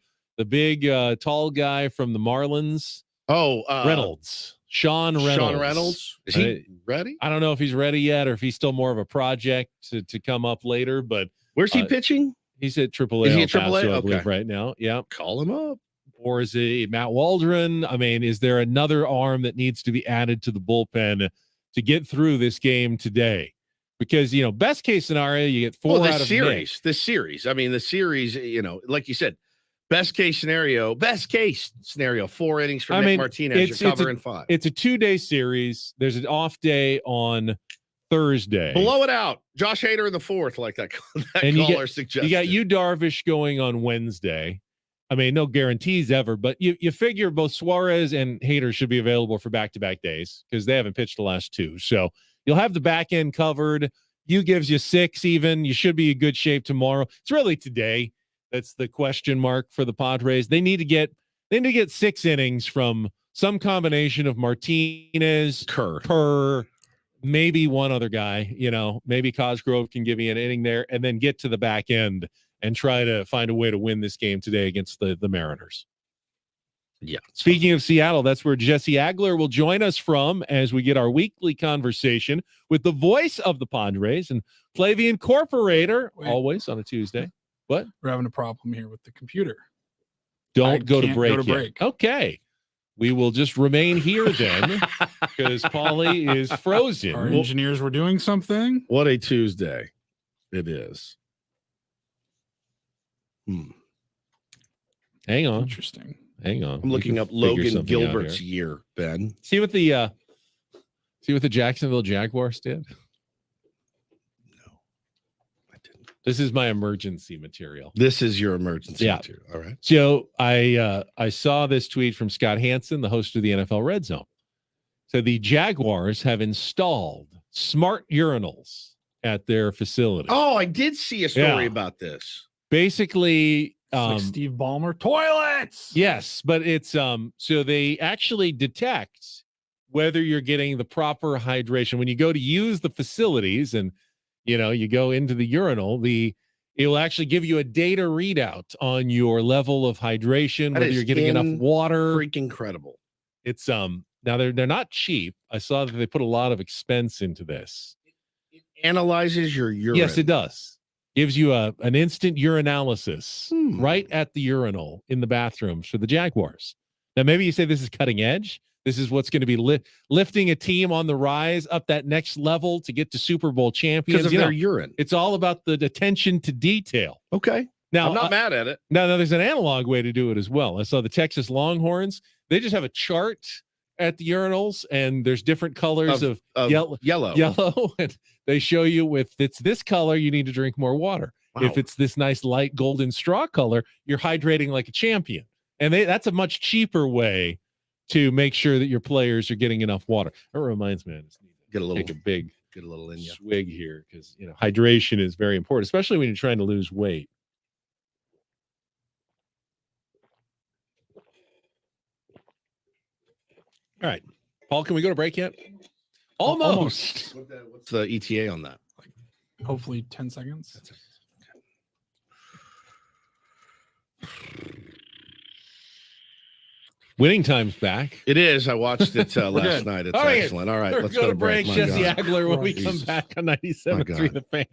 big tall guy from the Marlins? Reynolds. Sean Reynolds. Sean Reynolds. Is he ready? I don't know if he's ready yet or if he's still more of a project to come up later, but where's he pitching? He's at AAA. Is he at AAA? I believe right now. Yeah. Call him up. Or is it Matt Waldron? I mean, is there another arm that needs to be added to the bullpen to get through this game today? Because, best case scenario, you get 4 out of series. This series. I mean, the series, like you said, best case scenario, 4 innings from Nick Martinez. You're covering 5. It's a 2-day series. There's an off day on Thursday. Blow it out. Josh Hader in the 4th, like that and caller suggested. You got Darvish going on Wednesday. I mean, no guarantees ever, but you figure both Suarez and Hader should be available for back-to-back days because they haven't pitched the last 2. So you'll have the back end covered. Gives you 6 even. You should be in good shape tomorrow. It's really today. That's the question mark for the Padres. They need to get 6 innings from some combination of Martinez, Kerr, maybe one other guy. Maybe Cosgrove can give you an inning there, and then get to the back end and try to find a way to win this game today against the Mariners. Yeah. Speaking of Seattle, that's where Jesse Agler will join us from as we get our weekly conversation with the voice of the Padres and play the Incorporator always on a Tuesday. What? We're having a problem here with the computer. Don't go to break. Okay. We will just remain here then because Paulie is frozen. Our engineers were doing something. What a Tuesday it is. Hang on. Interesting. Hang on. I'm looking up Logan Gilbert's year, Ben. See what the Jacksonville Jaguars did? No, I didn't. This is my emergency material. This is your emergency material. All right. So I saw this tweet from Scott Hansen, the host of the NFL Red Zone. So the Jaguars have installed smart urinals at their facility. Oh, I did see a story about this. Basically, like Steve Ballmer toilets. Yes, but it's so they actually detect whether you're getting the proper hydration when you go to use the facilities, and you go into the urinal. It will actually give you a data readout on your level of hydration, whether you're getting enough water. Freaking incredible! It's now they're not cheap. I saw that they put a lot of expense into this. It analyzes your urine. Yes, it does. Gives you an instant urinalysis right at the urinal in the bathrooms for the Jaguars. Now, maybe you say this is cutting edge. This is what's going to be lifting a team on the rise up that next level to get to Super Bowl champions. Because of their urine. It's all about the attention to detail. Okay. Now, I'm not mad at it. Now, there's an analog way to do it as well. I saw the Texas Longhorns. They just have a chart at the urinals, and there's different colors of yellow, and they show you if it's this color, you need to drink more water. Wow. If it's this nice light golden straw color, you're hydrating like a champion. And that's a much cheaper way to make sure that your players are getting enough water. That reminds me, I just need to take a little in swig here because hydration is very important, especially when you're trying to lose weight. All right, Paul, can we go to break yet? Almost. What's the ETA on that? Hopefully 10 seconds. Winning time's back. It is. I watched it last night. It's excellent. All right, let's go to break. Jesse Agler when we come back on 97.3 The Fan.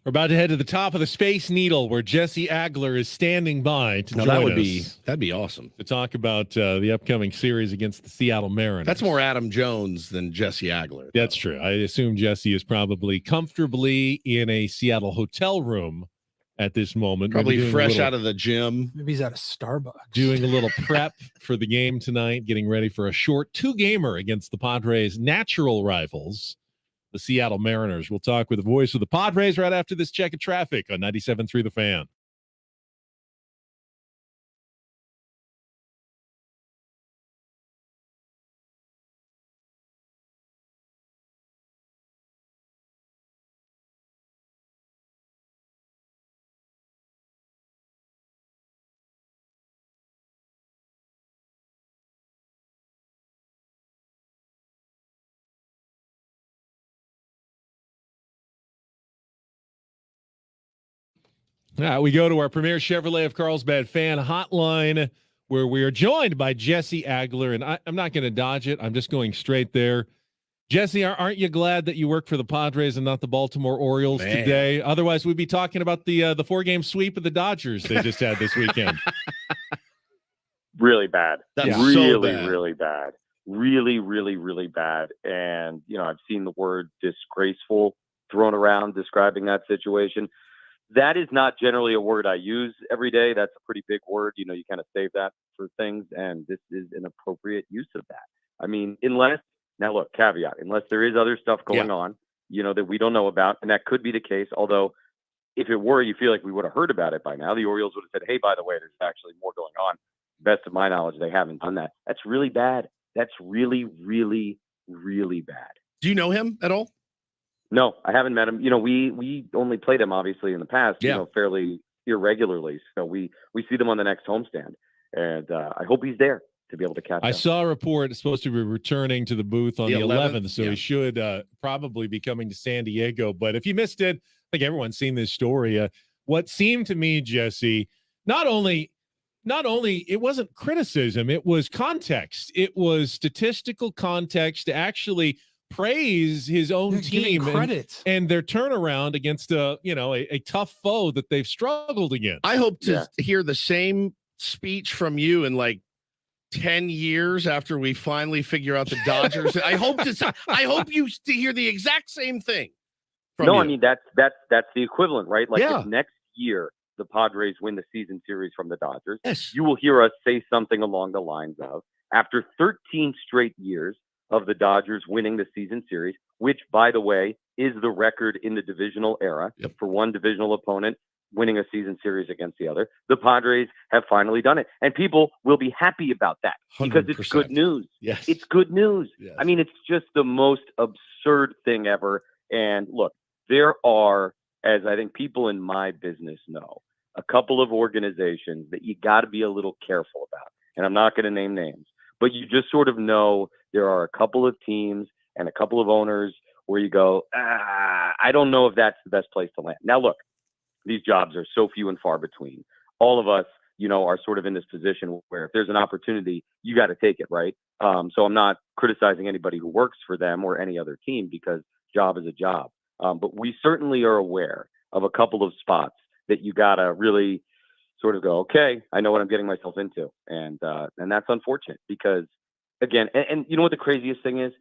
We're about to head to the top of the Space Needle, where Jesse Agler is standing by to join that'd be awesome to talk about the upcoming series against the Seattle Mariners. That's more Adam Jones than Jesse Agler. That's true. I assume Jesse is probably comfortably in a Seattle hotel room at this moment. Probably fresh out of the gym. Maybe he's at a Starbucks. Doing a little prep for the game tonight, getting ready for a short 2-gamer against the Padres' natural rivals, the Seattle Mariners. We'll talk with the voice of the Padres right after this check of traffic on 97.3 The Fan. We go to our premier Chevrolet of Carlsbad fan hotline, where we are joined by Jesse Agler, and I'm not going to dodge it. I'm just going straight there. Jesse, aren't you glad that you work for the Padres and not the Baltimore Orioles today? Otherwise, we'd be talking about the 4-game sweep of the Dodgers they just had this weekend. Really bad. That's really, so bad. really bad. Really, really, really bad. And, I've seen the word disgraceful thrown around describing that situation. That is not generally a word I use every day. That's a pretty big word. You kind of save that for things, and this is an appropriate use of that. I mean, now look, caveat, unless there is other stuff going on, that we don't know about, and that could be the case. Although, if it were, you feel like we would have heard about it by now. The Orioles would have said, hey, by the way, there's actually more going on. Best of my knowledge, they haven't done that. That's really bad. That's really, really, really bad. Do you know him at all? No, I haven't met him. We only played him obviously in the past, fairly irregularly. So we see them on the next homestand, and I hope he's there to be able to catch. I saw a report it's supposed to be returning to the booth on the 11th, so he should probably be coming to San Diego. But if you missed it, I think everyone's seen this story. What seemed to me, Jesse, not only it wasn't criticism, it was context. It was statistical context to actually praise his own team and their turnaround against a tough foe that they've struggled against. I hope to hear the same speech from you in like 10 years after we finally figure out the Dodgers. I hope you to hear the exact same thing. I mean that's the equivalent, right? Like if next year the Padres win the season series from the Dodgers, you will hear us say something along the lines of, after 13 straight years of the Dodgers winning the season series, which, by the way, is the record in the divisional era for one divisional opponent winning a season series against the other. The Padres have finally done it, and people will be happy about that because 100%. It's good news. Yes. It's good news. Yes. I mean, it's just the most absurd thing ever. And look, there are, as I think people in my business know, a couple of organizations that you got to be a little careful about. And I'm not going to name names, but you just sort of know there are a couple of teams and a couple of owners where you go, I don't know if that's the best place to land. Now, look, these jobs are so few and far between. All of us, are sort of in this position where if there's an opportunity, you got to take it, right? So I'm not criticizing anybody who works for them or any other team, because job is a job. But we certainly are aware of a couple of spots that you got to really sort of go, okay, I know what I'm getting myself into. And that's unfortunate because, again, and you know what the craziest thing is?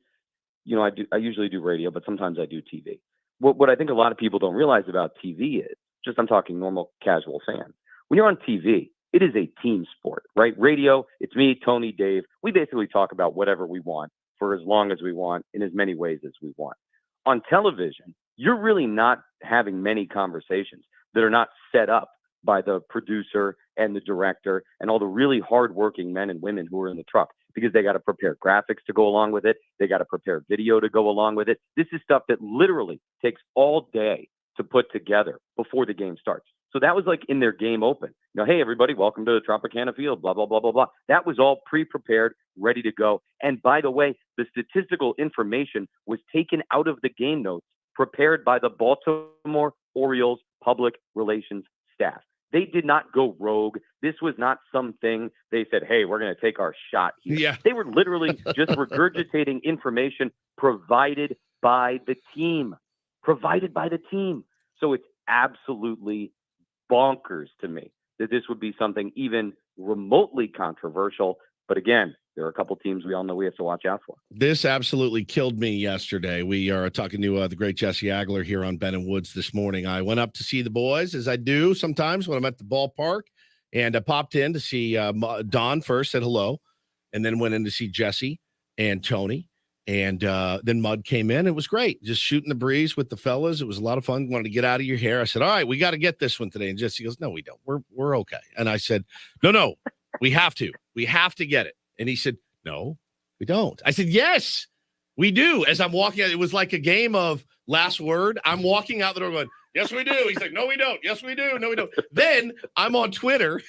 I usually do radio, but sometimes I do TV. What I think a lot of people don't realize about TV is, I'm talking normal casual fans. When you're on TV, it is a team sport, right? Radio, it's me, Tony, Dave. We basically talk about whatever we want for as long as we want in as many ways as we want. On television, you're really not having many conversations that are not set up by the producer and the director and all the really hardworking men and women who are in the truck, because they got to prepare graphics to go along with it. They got to prepare video to go along with it. This is stuff that literally takes all day to put together before the game starts. So that was like in their game open. Hey, everybody, welcome to the Tropicana Field, blah, blah, blah, blah, blah. That was all pre-prepared, ready to go. And by the way, the statistical information was taken out of the game notes prepared by the Baltimore Orioles public relations staff. They did not go rogue. This was not something they said, hey, we're going to take our shot here. Yeah. They were literally just regurgitating information provided by the team. So it's absolutely bonkers to me that this would be something even remotely controversial. But again, there are a couple teams we all know we have to watch out for. This absolutely killed me yesterday. We are talking to the great Jesse Agler here on Ben and Woods this morning. I went up to see the boys, as I do sometimes when I'm at the ballpark, and I popped in to see Don first, said hello, and then went in to see Jesse and Tony. And then Mud came in. It was great. Just shooting the breeze with the fellas. It was a lot of fun. Wanted to get out of your hair. I said, all right, we got to get this one today. And Jesse goes, no, we don't. We're okay. And I said, no, we have to. We have to get it. And he said, no, we don't. I said, yes, we do. As I'm walking out, it was like a game of last word. I'm walking out the door going, yes, we do. He's like, no, we don't. Yes, we do. No, we don't. Then I'm on Twitter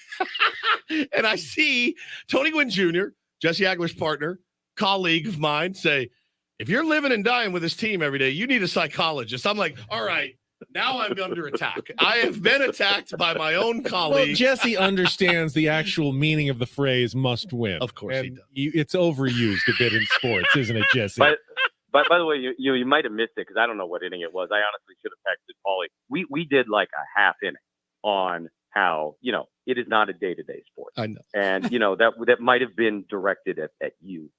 and I see Tony Gwynn Jr., Jesse Agler's partner, colleague of mine, say, if you're living and dying with this team every day, you need a psychologist. I'm like, all right, now I'm under attack. I have been attacked by my own colleague. Well, Jesse understands the actual meaning of the phrase must win. Of course he does. It's overused a bit in sports, isn't it, Jesse? But by the way, you might have missed it because I don't know what inning it was. I honestly should have texted Paulie. We did like a half inning on how, it is not a day-to-day sport. I know. And, that might have been directed at you,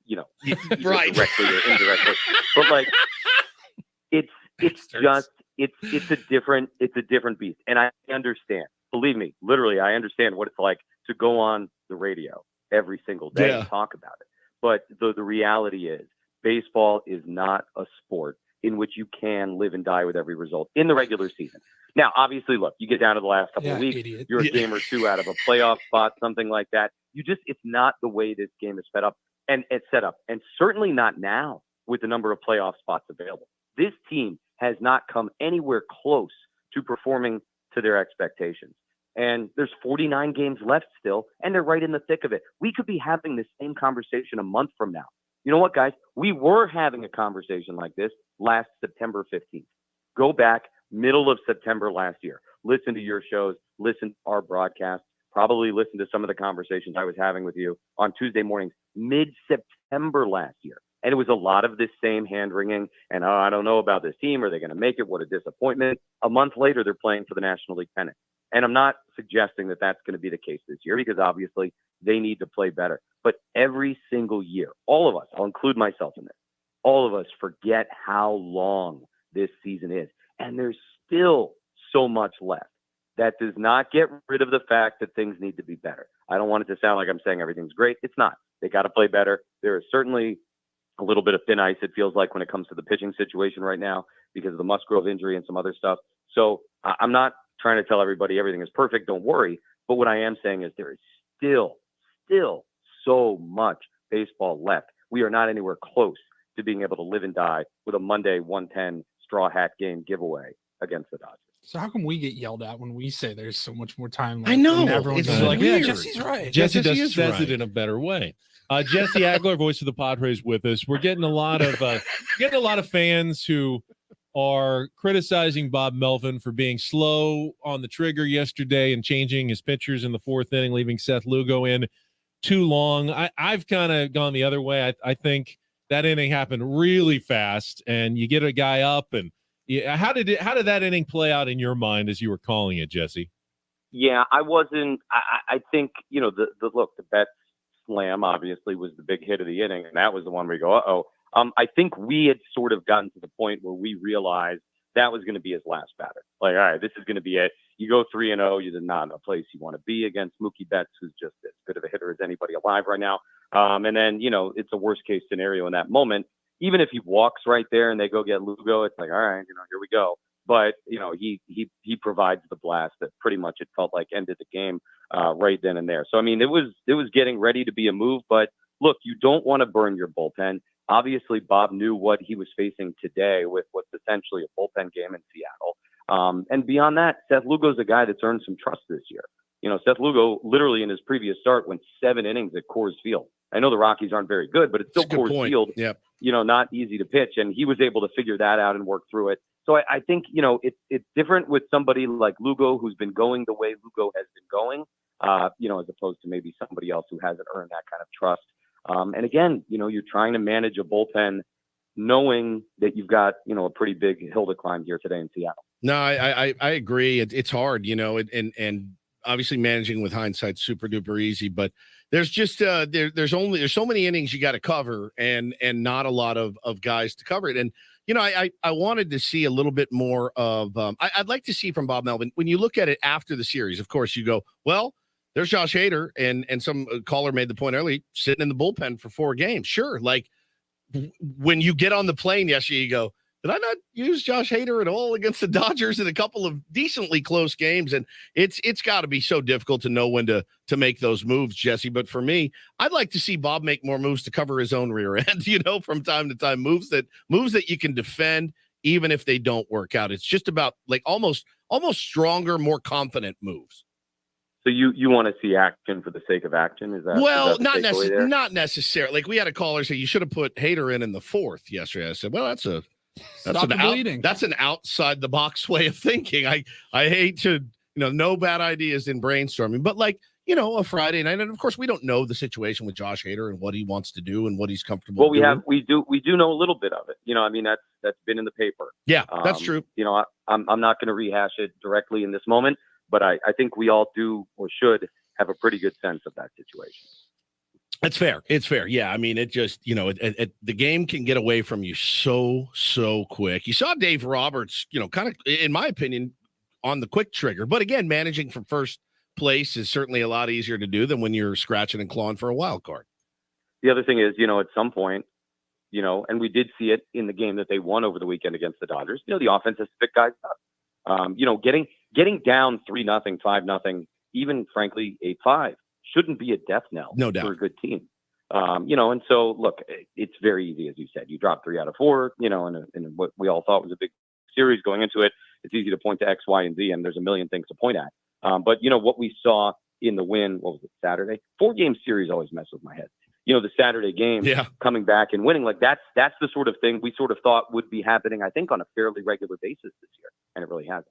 right. Directly or indirectly. But like, it's a different beast. And I understand, believe me, literally, I understand what it's like to go on the radio every single day and talk about it. But the reality is baseball is not a sport in which you can live and die with every result in the regular season. Now, obviously, look, you get down to the last couple of weeks, you're a game or two out of a playoff spot, something like that. It's not the way this game is set up, and certainly not now with the number of playoff spots available. This team has not come anywhere close to performing to their expectations. And there's 49 games left still, and they're right in the thick of it. We could be having the same conversation a month from now. You know what, guys? We were having a conversation like this last September 15th. Go back middle of September last year. Listen to your shows, listen to our broadcast, probably listen to some of the conversations I was having with you on Tuesday mornings, mid-September last year. And it was a lot of this same hand-wringing and, I don't know about this team. Are they going to make it? What a disappointment. A month later, they're playing for the National League pennant. And I'm not suggesting that that's going to be the case this year because obviously they need to play better. But every single year, all of us, I'll include myself in this, all of us forget how long this season is. And there's still so much left. That does not get rid of the fact that things need to be better. I don't want it to sound like I'm saying everything's great. It's not. They got to play better. There is certainly a little bit of thin ice, it feels like, when it comes to the pitching situation right now because of the Musgrove injury and some other stuff. So I'm not trying to tell everybody everything is perfect. Don't worry. But what I am saying is there is still so much baseball left. We are not anywhere close to being able to live and die with a Monday 110 straw hat game giveaway against the Dodgers. So how come we get yelled at when we say there's so much more time left? I know. And everyone's It's just like, yeah, weird. Jesse's right. Jesse is says right. it in a better way. Jesse Agler, voice of the Padres, with us. We're getting a lot of fans who are criticizing Bob Melvin for being slow on the trigger yesterday and changing his pitchers in the fourth inning, leaving Seth Lugo in too long. I've kind of gone the other way. I think that inning happened really fast, and you get a guy up. And how did that inning play out in your mind as you were calling it, Jesse? Yeah, I wasn't. I think the Betts slam obviously was the big hit of the inning, and that was the one where you go, uh-oh. I think we had sort of gotten to the point where we realized that was going to be his last batter. Like, all right, this is going to be it. You go 3-0, you're not in a place you want to be against Mookie Betts, who's just as good of a hitter as anybody alive right now. And then, it's a worst case scenario in that moment. Even if he walks right there and they go get Lugo, it's like, all right, here we go. But, he provides the blast that pretty much it felt like ended the game right then and there. So, I mean, it was getting ready to be a move, but look, you don't want to burn your bullpen. Obviously, Bob knew what he was facing today with what's essentially a bullpen game in Seattle. And beyond that, Seth Lugo's a guy that's earned some trust this year. Seth Lugo literally in his previous start went 7 innings at Coors Field. I know the Rockies aren't very good, but it's still Coors Field. Yep. Not easy to pitch. And he was able to figure that out and work through it. So I think, it's different with somebody like Lugo who's been going the way Lugo has been going, as opposed to maybe somebody else who hasn't earned that kind of trust. And again, you're trying to manage a bullpen knowing that you've got, a pretty big hill to climb here today in Seattle. No, I agree. It's hard, and obviously managing with hindsight's super duper easy, but there's just there's so many innings you got to cover and not a lot of guys to cover it. And I wanted to see a little bit more of I'd like to see from Bob Melvin when you look at it after the series. Of course, you go, well, there's Josh Hader, and some caller made the point early, sitting in the bullpen for 4 games. Sure, like when you get on the plane yesterday, you go, did I not use Josh Hader at all against the Dodgers in a couple of decently close games? And it's got to be so difficult to know when to make those moves, Jesse. But for me, I'd like to see Bob make more moves to cover his own rear end, from time to time, moves that you can defend, even if they don't work out. It's just about like almost stronger, more confident moves. So you want to see action for the sake of action? Is that not necessarily. Like we had a caller say you should have put Hader in the 4th yesterday. I said, well, that's an outside the box way of thinking. I hate to, no bad ideas in brainstorming, but a Friday night. And of course we don't know the situation with Josh Hader and what he wants to do and what he's comfortable doing. We do know a little bit of it. That's been in the paper. Yeah, that's true. I'm not going to rehash it directly in this moment, but I think we all do or should have a pretty good sense of that situation. It's fair. It's fair. Yeah. I mean, it just, the game can get away from you so quick. You saw Dave Roberts, kind of, in my opinion, on the quick trigger. But again, managing from first place is certainly a lot easier to do than when you're scratching and clawing for a wild card. The other thing is, at some point, and we did see it in the game that they won over the weekend against the Dodgers, the offense has to pick guys up. Getting down 3-0, 5-0, even frankly 8-5. Shouldn't be a death knell for a good team. And so look, it's very easy, as you said, you drop 3 out of 4, and what we all thought was a big series going into it. It's easy to point to X, Y, and Z, and there's a million things to point at. But what we saw in the win, what was it, Saturday? 4-game series always messes with my head. The Saturday game, coming back and winning, that's the sort of thing we sort of thought would be happening, I think, on a fairly regular basis this year, and it really hasn't.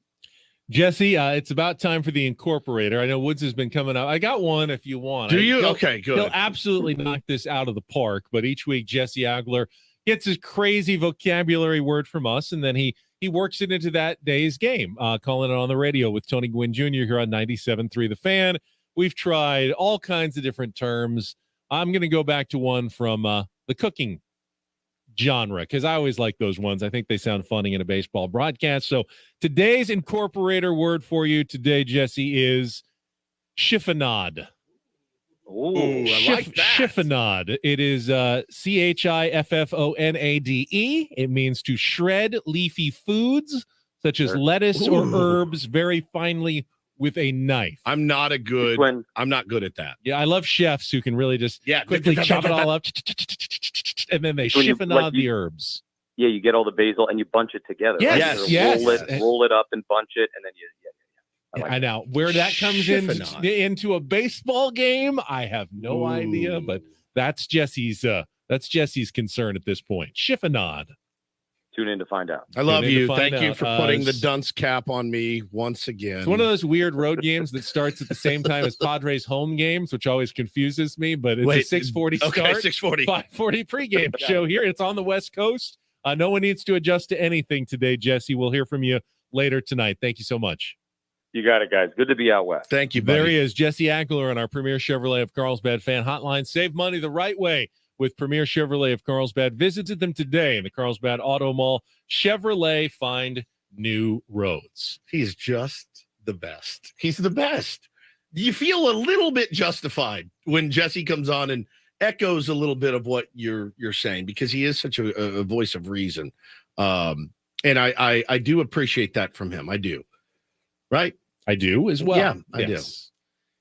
Jesse, it's about time for the incorporator. I know Woods has been coming up. I got one if you want. Do you? Okay, good. He'll absolutely knock this out of the park. But each week, Jesse Agler gets his crazy vocabulary word from us, and then he works it into that day's game, calling it on the radio with Tony Gwynn Jr. here on 97.3 The Fan. We've tried all kinds of different terms. I'm going to go back to one from the cooking genre because I always like those ones. I think they sound funny in a baseball broadcast. So today's incorporator word for you today, Jesse, is chiffonade. Oh, I like that. Chiffonade. It is CHIFFONADE. It means to shred leafy foods such as lettuce or herbs very finely with a knife. I'm not good at that. Yeah, I love chefs who can really just quickly chop it all up, and then they chiffonade the herbs. Yeah, you get all the basil and you bunch it together. Yes. Roll it up and bunch it, and then I know where that comes into a baseball game. I have no idea, but that's Jesse's concern at this point. Chiffonade. Tune in to find out. I love you. Thank you for putting the dunce cap on me once again. It's one of those weird road games that starts at the same time as Padres home games, which always confuses me, but it's a 6:40 start. Okay, 6:40. 5:40 pregame show here. It's on the West Coast. No one needs to adjust to anything today, Jesse. We'll hear from you later tonight. Thank you so much. You got it, guys. Good to be out west. Thank you, buddy. There he is, Jesse Agler on our Premier Chevrolet of Carlsbad fan hotline. Save money the right way with Premier Chevrolet of Carlsbad. Visited them today in the Carlsbad Auto Mall. Chevrolet, find new roads. He's just the best. He's the best. You feel a little bit justified when Jesse comes on and echoes a little bit of what you're saying, because he is such a voice of reason. And I do appreciate that from him. I do. Right? I do as well. Yeah, I do.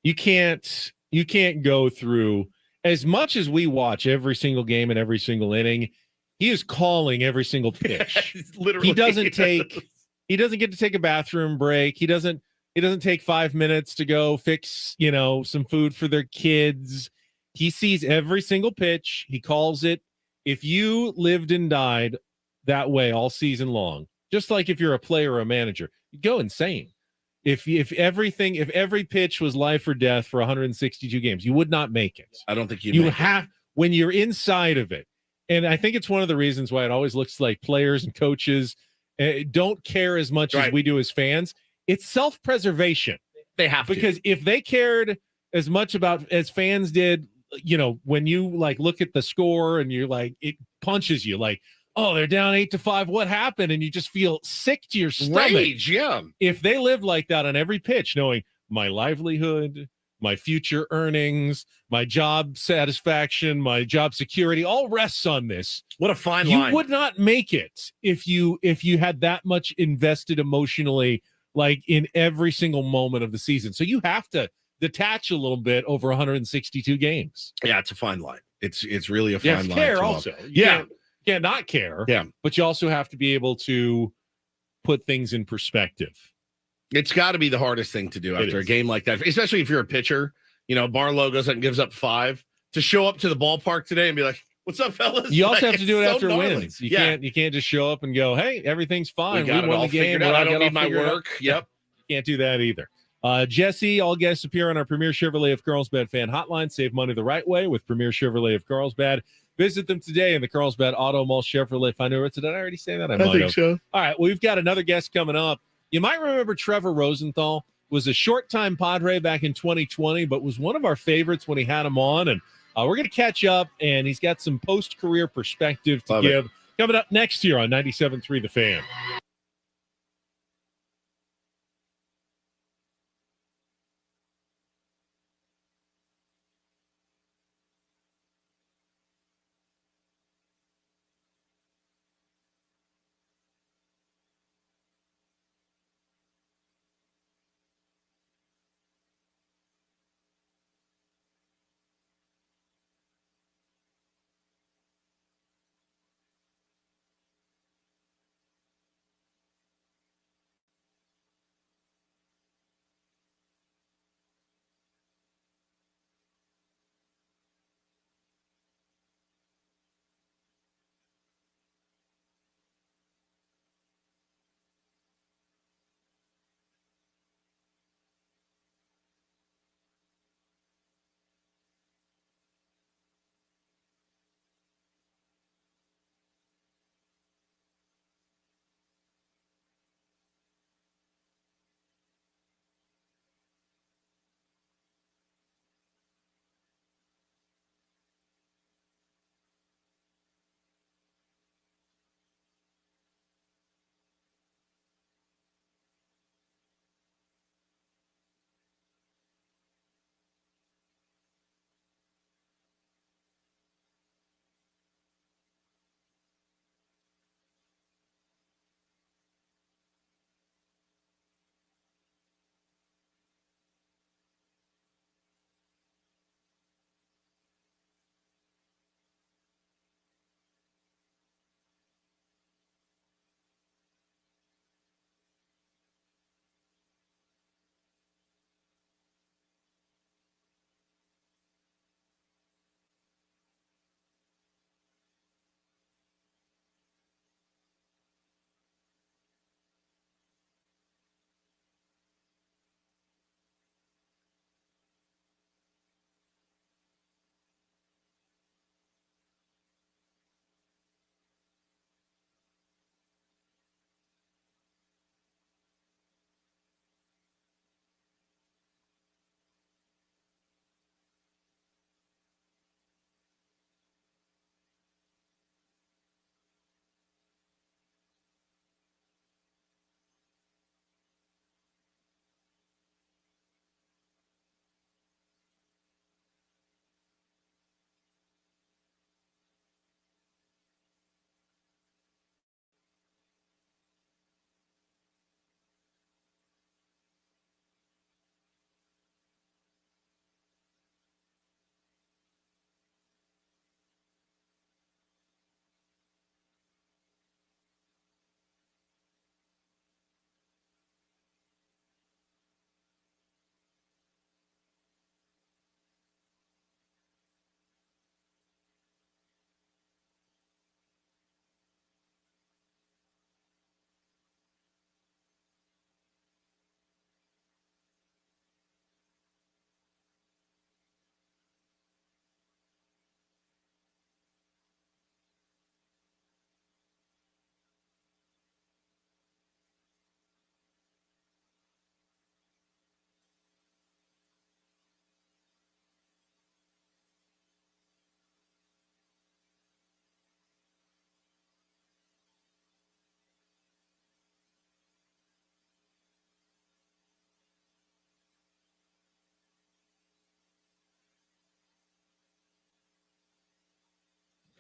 You can't go through, as much as we watch every single game and every single inning, he is calling every single pitch. Literally. He doesn't get to take a bathroom break. He doesn't take 5 minutes to go fix, some food for their kids. He sees every single pitch. He calls it. If you lived and died that way all season long, just like if you're a player or a manager, you go insane. If every pitch was life or death for 162 games, you would not make it. I don't think you have. When you're inside of it, And I think it's one of the reasons why it always looks like players and coaches don't care as much as we do as fans. It's self-preservation. They have to. Because if they cared as much about as fans did, when you like look at the score and you're like, it punches you like, oh, they're down 8-5. What happened? And you just feel sick to your stomach. Rage, yeah. If they lived like that on every pitch, knowing my livelihood, my future earnings, my job satisfaction, my job security, all rests on this. What a fine line. You would not make it if you had that much invested emotionally, like in every single moment of the season. So you have to detach a little bit over 162 games. Yeah, it's a fine line. It's really a fine line. Care also. You can't not care. Yeah. But you also have to be able to put things in perspective. It's got to be the hardest thing to do after a game like that, especially if you're a pitcher. Barlow goes out and gives up 5 to show up to the ballpark today and be like, "What's up, fellas?" You also have to do it after gnarly. wins. You can't just show up and go, "Hey, everything's fine. We won the game. I don't need my work." Yep. You can't do that either. Jesse, all guests appear on our Premier Chevrolet of Carlsbad fan hotline. Save money the right way with Premier Chevrolet of Carlsbad. Visit them today in the Carlsbad Auto Mall Chevrolet. Find out. Did I already say that? I think so. All right. Well, we've got another guest coming up. You might remember Trevor Rosenthal was a short-time Padre back in 2020, but was one of our favorites when he had him on. And we're going to catch up, and he's got some post-career perspective to give. Coming up next year on 97.3 The Fan.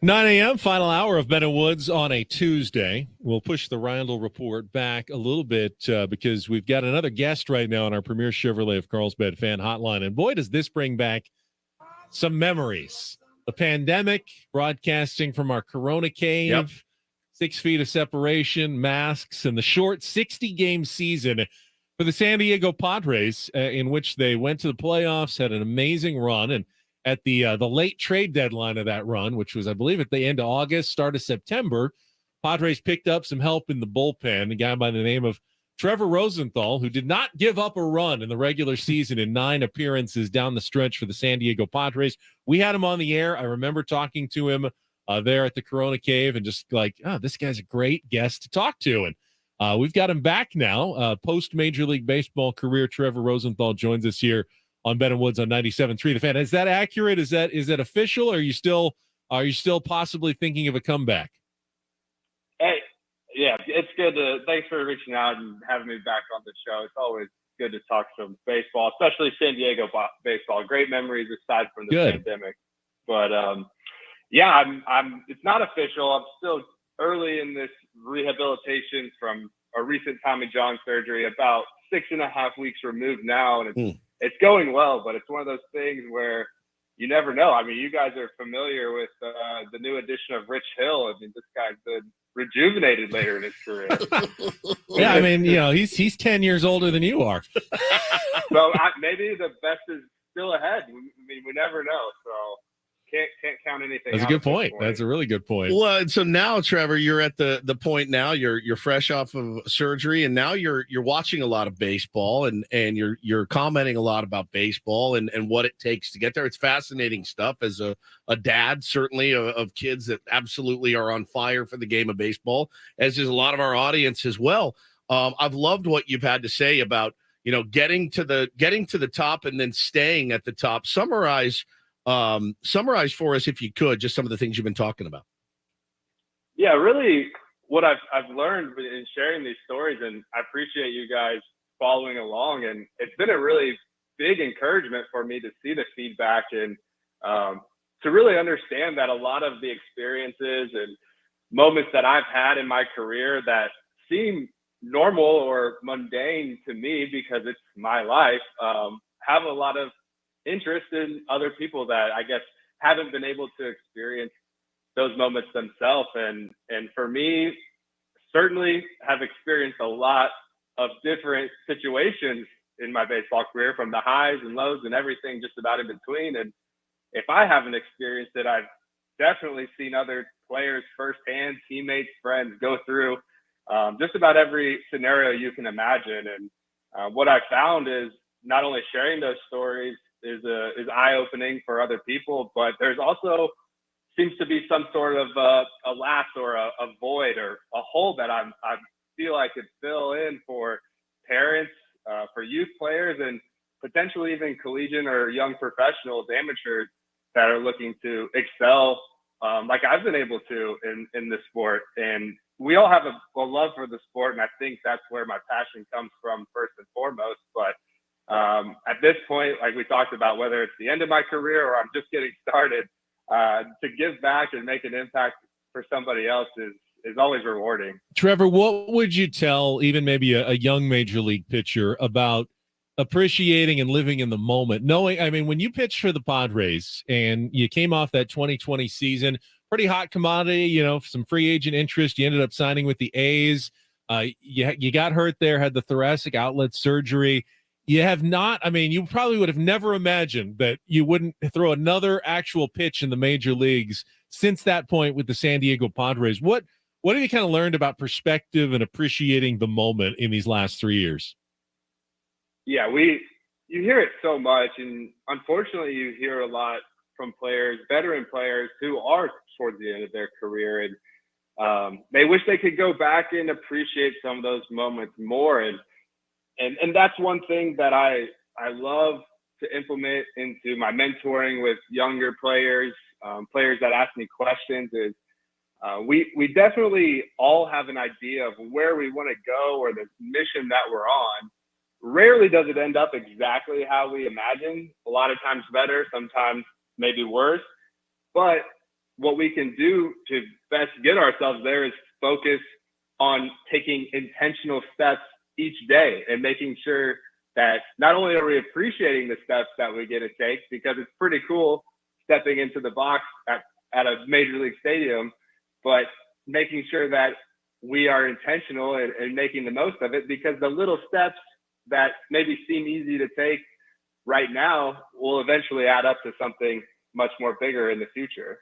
9 a.m., final hour of Ben and Woods on a Tuesday. We'll push the Reindl Report back a little bit because we've got another guest right now on our Premier Chevrolet of Carlsbad fan hotline. And boy, does this bring back some memories. The pandemic, broadcasting from our Corona cave, 6 feet of separation, masks, and the short 60-game season for the San Diego Padres, in which they went to the playoffs, had an amazing run, and at the late trade deadline of that run, which was, I believe, at the end of August, start of September, Padres picked up some help in the bullpen, a guy by the name of Trevor Rosenthal, who did not give up a run in the regular season in 9 appearances down the stretch for the San Diego Padres. We had him on the air. I remember talking to him there at the Corona Cave and just like, this guy's a great guest to talk to. And we've got him back now. Post-Major League Baseball career, Trevor Rosenthal joins us here on Ben and Woods on 97.3 The Fan. Is that accurate? Is that official? Or are you still possibly thinking of a comeback? Hey, yeah, it's good thanks for reaching out and having me back on the show. It's always good to talk some baseball, especially San Diego baseball. Great memories aside from the pandemic. But yeah, I'm it's not official. I'm still early in this rehabilitation from a recent Tommy John surgery, about 6.5 weeks removed now, and it's going well, but it's one of those things where you never know. I mean, you guys are familiar with the new addition of Rich Hill. I mean, this guy's been rejuvenated later in his career. Yeah, I mean, he's 10 years older than you are. So maybe the best is still ahead. I mean, we never know. So can't count anything. That's a good point. That's a really good point. Well, so now, Trevor, you're at the point now. You're fresh off of surgery, and now you're watching a lot of baseball, and you're commenting a lot about baseball and what it takes to get there. It's fascinating stuff as a dad, certainly of kids that absolutely are on fire for the game of baseball, as is a lot of our audience as well. I've loved what you've had to say about getting to the top and then staying at the top. Summarize for us, if you could, just some of the things you've been talking about. Yeah, really what I've learned in sharing these stories, and I appreciate you guys following along, and it's been a really big encouragement for me to see the feedback and to really understand that a lot of the experiences and moments that I've had in my career that seem normal or mundane to me because it's my life, have a lot of interest in other people that I guess haven't been able to experience those moments themselves. And for me, certainly have experienced a lot of different situations in my baseball career, from the highs and lows and everything just about in between. And if I haven't experienced it, I've definitely seen other players firsthand, teammates, friends go through just about every scenario you can imagine. And what I found is not only sharing those stories is eye-opening for other people, but there's also seems to be some sort of a lapse or a void or a hole that I feel I could fill in for parents, for youth players, and potentially even collegiate or young professionals, amateurs that are looking to excel like I've been able to in this sport. And we all have a love for the sport, and I think that's where my passion comes from first and foremost. But at this point, like we talked about, whether it's the end of my career or I'm just getting started, to give back and make an impact for somebody else is always rewarding. Trevor, what would you tell even maybe a young major league pitcher about appreciating and living in the moment? Knowing, I mean, when you pitched for the Padres and you came off that 2020 season, pretty hot commodity, some free agent interest. You ended up signing with the A's. You got hurt there, had the thoracic outlet surgery. You have not, I mean, you probably would have never imagined that you wouldn't throw another actual pitch in the major leagues since that point with the San Diego Padres. What have you kind of learned about perspective and appreciating the moment in these last 3 years? Yeah, you hear it so much, and unfortunately you hear a lot from players, veteran players who are towards the end of their career, and they wish they could go back and appreciate some of those moments more. And that's one thing that I love to implement into my mentoring with younger players, players that ask me questions, is we definitely all have an idea of where we want to go or the mission that we're on. Rarely does it end up exactly how we imagine. A lot of times better, sometimes maybe worse. But what we can do to best get ourselves there is focus on taking intentional steps each day and making sure that not only are we appreciating the steps that we get to take, because it's pretty cool stepping into the box at a major league stadium, but making sure that we are intentional and making the most of it, because the little steps that maybe seem easy to take right now will eventually add up to something much more bigger in the future.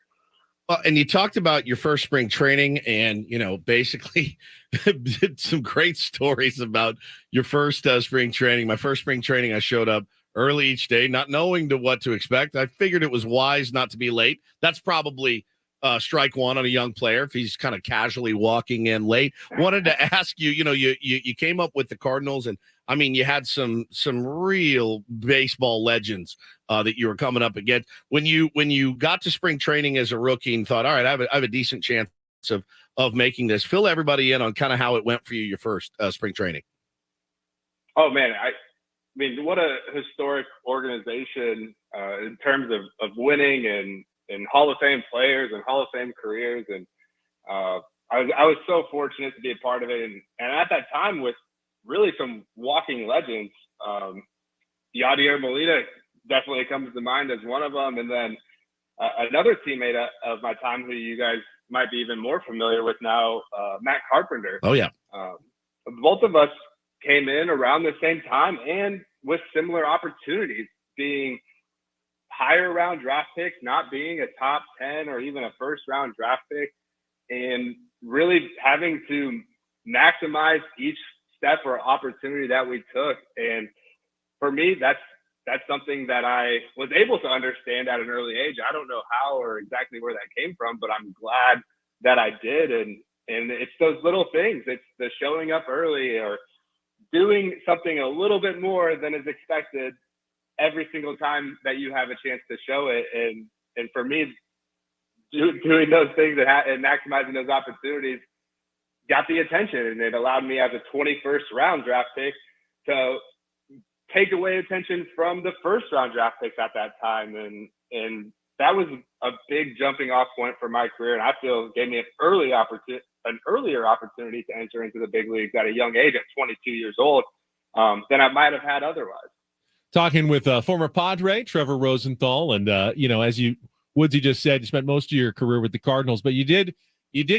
Well, and you talked about your first spring training and, basically some great stories about your first spring training. My first spring training, I showed up early each day, not knowing what to expect. I figured it was wise not to be late. That's probably strike one on a young player if he's kind of casually walking in late. Wanted to ask you, you came up with the Cardinals, and I mean, you had some real baseball legends that you were coming up against. When you got to spring training as a rookie and thought, all right, I have a decent chance of making this. Fill everybody in on kind of how it went for you your first spring training. Oh man, I mean, what a historic organization in terms of winning and Hall of Fame players and Hall of Fame careers, and I was so fortunate to be a part of it, and at that time with really some walking legends. Yadier Molina definitely comes to mind as one of them. And then another teammate of my time who you guys might be even more familiar with now, Matt Carpenter. Oh, yeah. Both of us came in around the same time and with similar opportunities, being higher round draft picks, not being a top 10 or even a first round draft pick, and really having to maximize each step or opportunity that we took. And for me, that's something that I was able to understand at an early age. I don't know how or exactly where that came from, but I'm glad that I did. And it's those little things. It's the showing up early or doing something a little bit more than is expected every single time that you have a chance to show it. And for me, doing those things and maximizing those opportunities got the attention, and it allowed me as a 21st round draft pick to take away attention from the first round draft picks at that time. And that was a big jumping off point for my career. And I feel gave me an earlier opportunity to enter into the big leagues at a young age at 22 years old than I might have had otherwise. Talking with former Padre Trevor Rosenthal, and as Woodsy just said, you spent most of your career with the Cardinals, but you did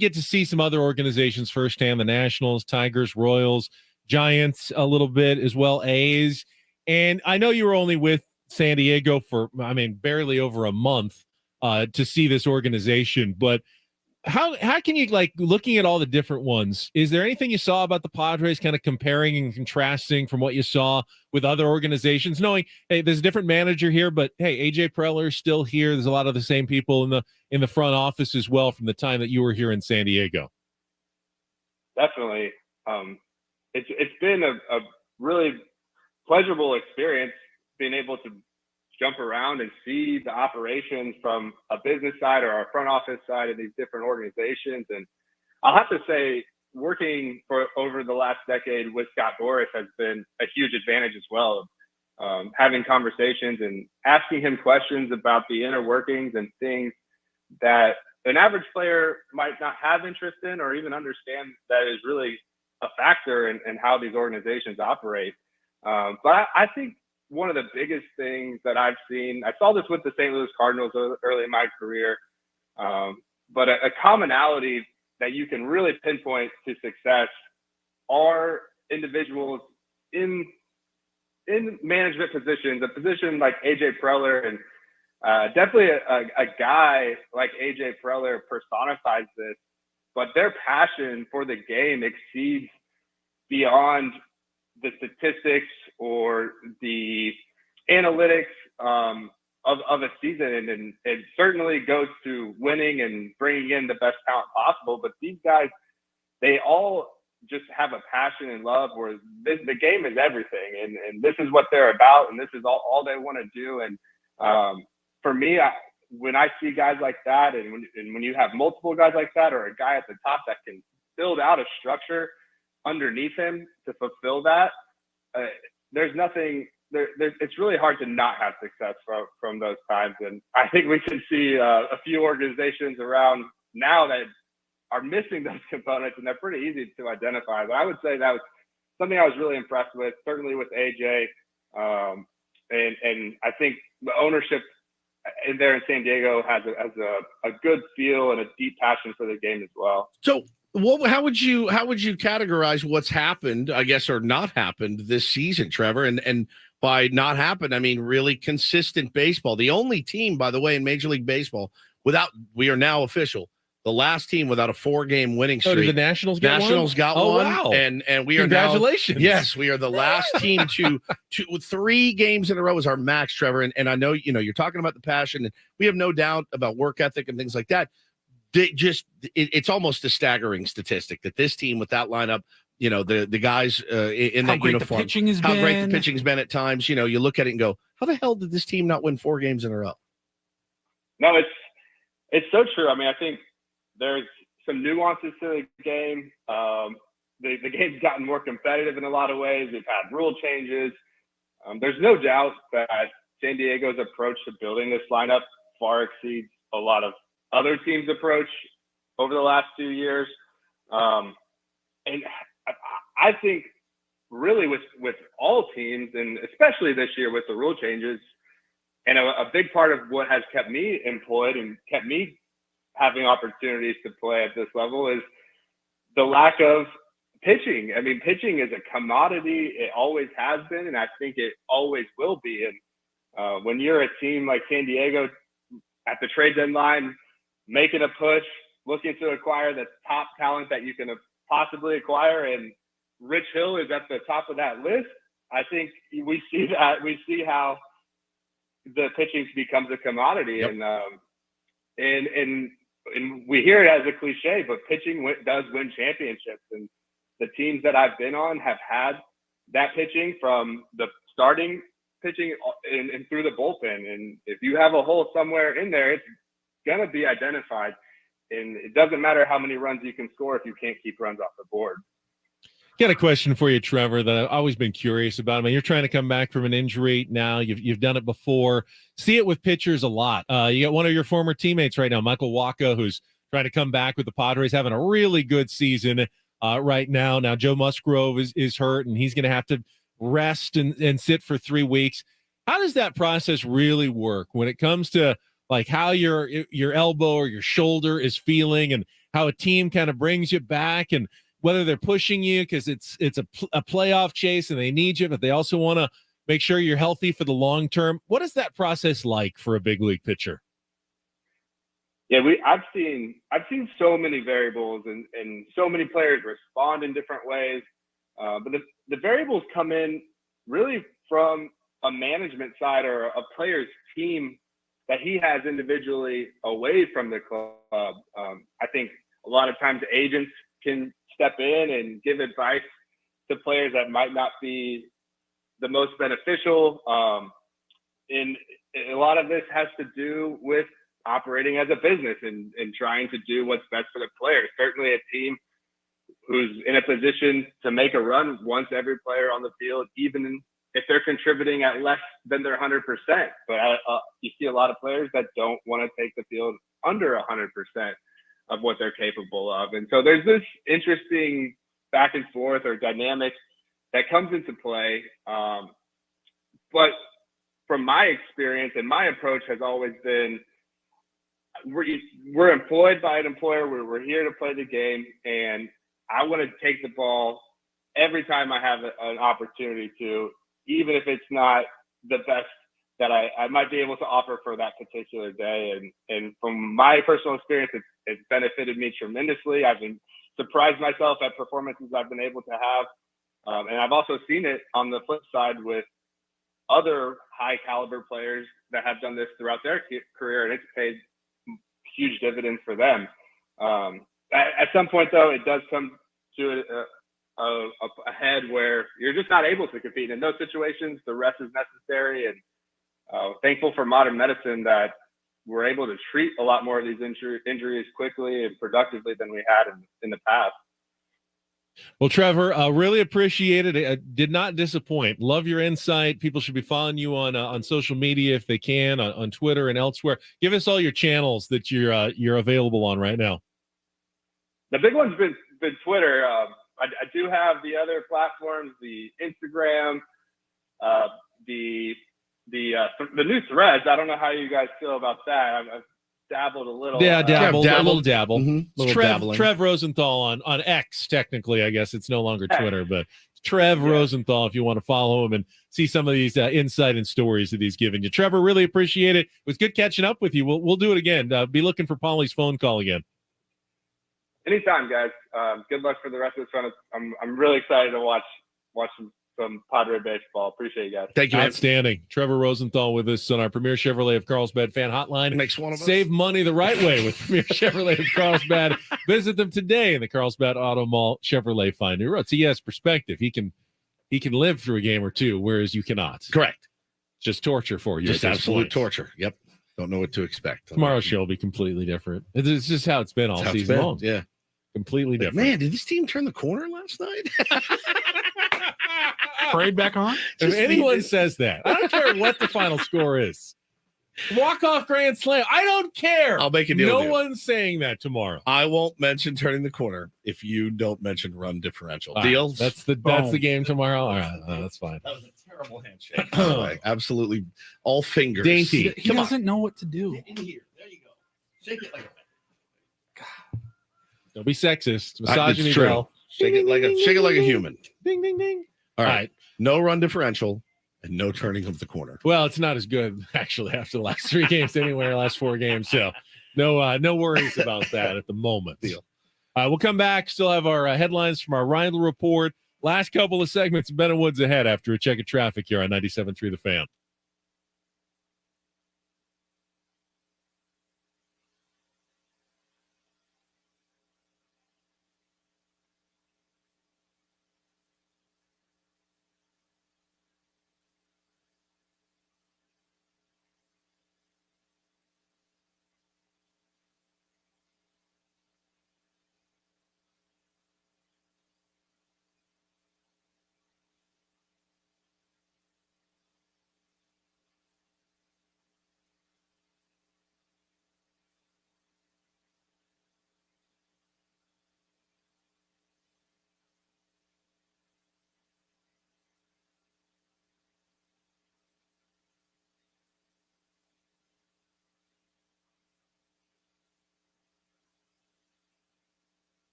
get to see some other organizations firsthand: the Nationals, Tigers, Royals, Giants, a little bit as well, A's. And I know you were only with San Diego for, barely over a month to see this organization, but how can you, looking at all the different ones, is there anything you saw about the Padres kind of comparing and contrasting from what you saw with other organizations, knowing, hey, there's a different manager here, but hey, AJ Preller is still here. There's a lot of the same people in the front office as well from the time that you were here in San Diego. Definitely. It's been a really pleasurable experience being able to jump around and see the operations from a business side or our front office side of these different organizations. And I'll have to say, working for over the last decade with Scott Boras has been a huge advantage as well. Having conversations and asking him questions about the inner workings and things that an average player might not have interest in or even understand that is really a factor in how these organizations operate. But I think one of the biggest things that I've seen, I saw this with the St. Louis Cardinals early in my career, but a commonality that you can really pinpoint to success are individuals in management positions, a position like AJ Preller, and definitely a guy like AJ Preller personifies this, but their passion for the game exceeds beyond the statistics or the analytics of a season, and it certainly goes to winning and bringing in the best talent possible. But these guys, they all just have a passion and love where the game is everything, and this is what they're about, and this is all they want to do. And for me, when I see guys like that, and when you have multiple guys like that, or a guy at the top that can build out a structure underneath him to fulfill that, there's nothing it's really hard to not have success from those times. And I think we can see a few organizations around now that are missing those components, and they're pretty easy to identify. But I would say that was something I was really impressed with, certainly with AJ. And I think the ownership in there in San Diego has a good feel and a deep passion for the game as well. So how would you categorize what's happened, I guess, or not happened this season, Trevor? And by not happened, I mean really consistent baseball. The only team, by the way, in Major League Baseball we are now official, the last team without a 4-game winning streak. Oh, did the Nationals get one? Nationals got one. Wow. And we are Congratulations. now, yes, we are the last team to 3 games in a row is our max, Trevor. And I know, you're talking about the passion, and we have no doubt about work ethic and things like that. It's almost a staggering statistic that this team with that lineup, the guys in that uniform, how great the pitching's been at times. You look at it and go, how the hell did this team not win 4 games in a row? No, it's so true. I mean, I think there's some nuances to the game. The game's gotten more competitive in a lot of ways. We've had rule changes. There's no doubt that San Diego's approach to building this lineup far exceeds a lot of other teams' approach over the last 2 years. And I think really with all teams, and especially this year with the rule changes, and a big part of what has kept me employed and kept me having opportunities to play at this level is the lack of pitching. I mean, pitching is a commodity. It always has been, and I think it always will be. And when you're a team like San Diego at the trade deadline, making a push, looking to acquire the top talent that you can possibly acquire, and Rich Hill is at the top of that list, I think we see that. We see how the pitching becomes a commodity. Yep. And we hear it as a cliche, but pitching does win championships. And the teams that I've been on have had that pitching from the starting pitching and through the bullpen. And if you have a hole somewhere in there, it's going to be identified. And it doesn't matter how many runs you can score if you can't keep runs off the board. Got a question for you, Trevor, that I've always been curious about. I mean, you're trying to come back from an injury now. You've done it before. See it with pitchers a lot. You got one of your former teammates right now, Michael Wacha, who's trying to come back with the Padres, having a really good season right now. Now, Joe Musgrove is hurt, and he's going to have to rest and sit for 3 weeks. How does that process really work when it comes to like how your elbow or your shoulder is feeling, and how a team kind of brings you back, and whether they're pushing you because it's a playoff chase and they need you, but they also want to make sure you're healthy for the long term? What is that process like for a big league pitcher? Yeah, I've seen so many variables, and so many players respond in different ways. But the variables come in really from a management side or a player's team that he has individually away from the club. I think a lot of times agents can step in and give advice to players that might not be the most beneficial. And a lot of this has to do with operating as a business and trying to do what's best for the players. Certainly a team who's in a position to make a run wants every player on the field, even if they're contributing at less than their 100%. But you see a lot of players that don't want to take the field under 100% of what they're capable of. And so there's this interesting back and forth or dynamic that comes into play. But from my experience, and my approach has always been, we're employed by an employer. We're here to play the game, and I want to take the ball every time I have an opportunity to, even if it's not the best that I might be able to offer for that particular day. And from my personal experience, it's benefited me tremendously. I've been surprised myself at performances I've been able to have. And I've also seen it on the flip side with other high caliber players that have done this throughout their career, and it's paid huge dividends for them. At some point though, it does come to a head where you're just not able to compete. In those situations, the rest is necessary. And thankful for modern medicine that we're able to treat a lot more of these injuries quickly and productively than we had in the past. Well, Trevor, really appreciate it. It did not disappoint. Love your insight. People should be following you on social media if they can, on Twitter and elsewhere. Give us all your channels that you're available on right now. The big one's been Twitter. I do have the other platforms, the Instagram, the new Threads. I don't know how you guys feel about that. I've dabbled a little. Yeah, a little dabble. Mm-hmm. Trev Rosenthal on X, technically. I guess it's no longer Twitter, but Trev Rosenthal, if you want to follow him and see some of these insight and stories that he's given you. Trevor, really appreciate it. It was good catching up with you. We'll do it again. Be looking for Paulie's phone call again. Anytime, guys. Good luck for the rest of the fun. I'm really excited to watch some Padre baseball. Appreciate you guys. Thank you, man. Outstanding. Trevor Rosenthal with us on our Premier Chevrolet of Carlsbad fan hotline. Makes one of us. Save money the right way with Premier Chevrolet of Carlsbad. Visit them today in the Carlsbad Auto Mall. Chevrolet find new roads. He has perspective. He can live through a game or two, whereas you cannot. Correct. Just torture for you. Just absolute torture. Yep. Don't know what to expect. Tomorrow's show will be completely different. It's just how it's been all season long. Yeah. Completely different. Man, did this team turn the corner last night? Parade back on? If anyone says that, I don't care what the final score is. Walk-off grand slam. I don't care. I'll make a deal No with you. one's saying that tomorrow. I won't mention turning the corner if you don't mention run differential. Deals? That's the game tomorrow. All right, that's fine. That was a terrible handshake. Absolutely all fingers. Dainty. He doesn't know what to do. In here. There you go. Shake it like a Don't be sexist. Misogyny It's true. bell. Shake it like a human. Ding, ding, ding. All right. No run differential and no turning of the corner. Well, it's not as good actually after the last 3 games anyway, last 4 games. So no worries about that at the moment. Deal. We'll come back. Still have our headlines from our Reindl Report. Last couple of segments, Ben and Woods ahead after a check of traffic here on 97.3 The Fan.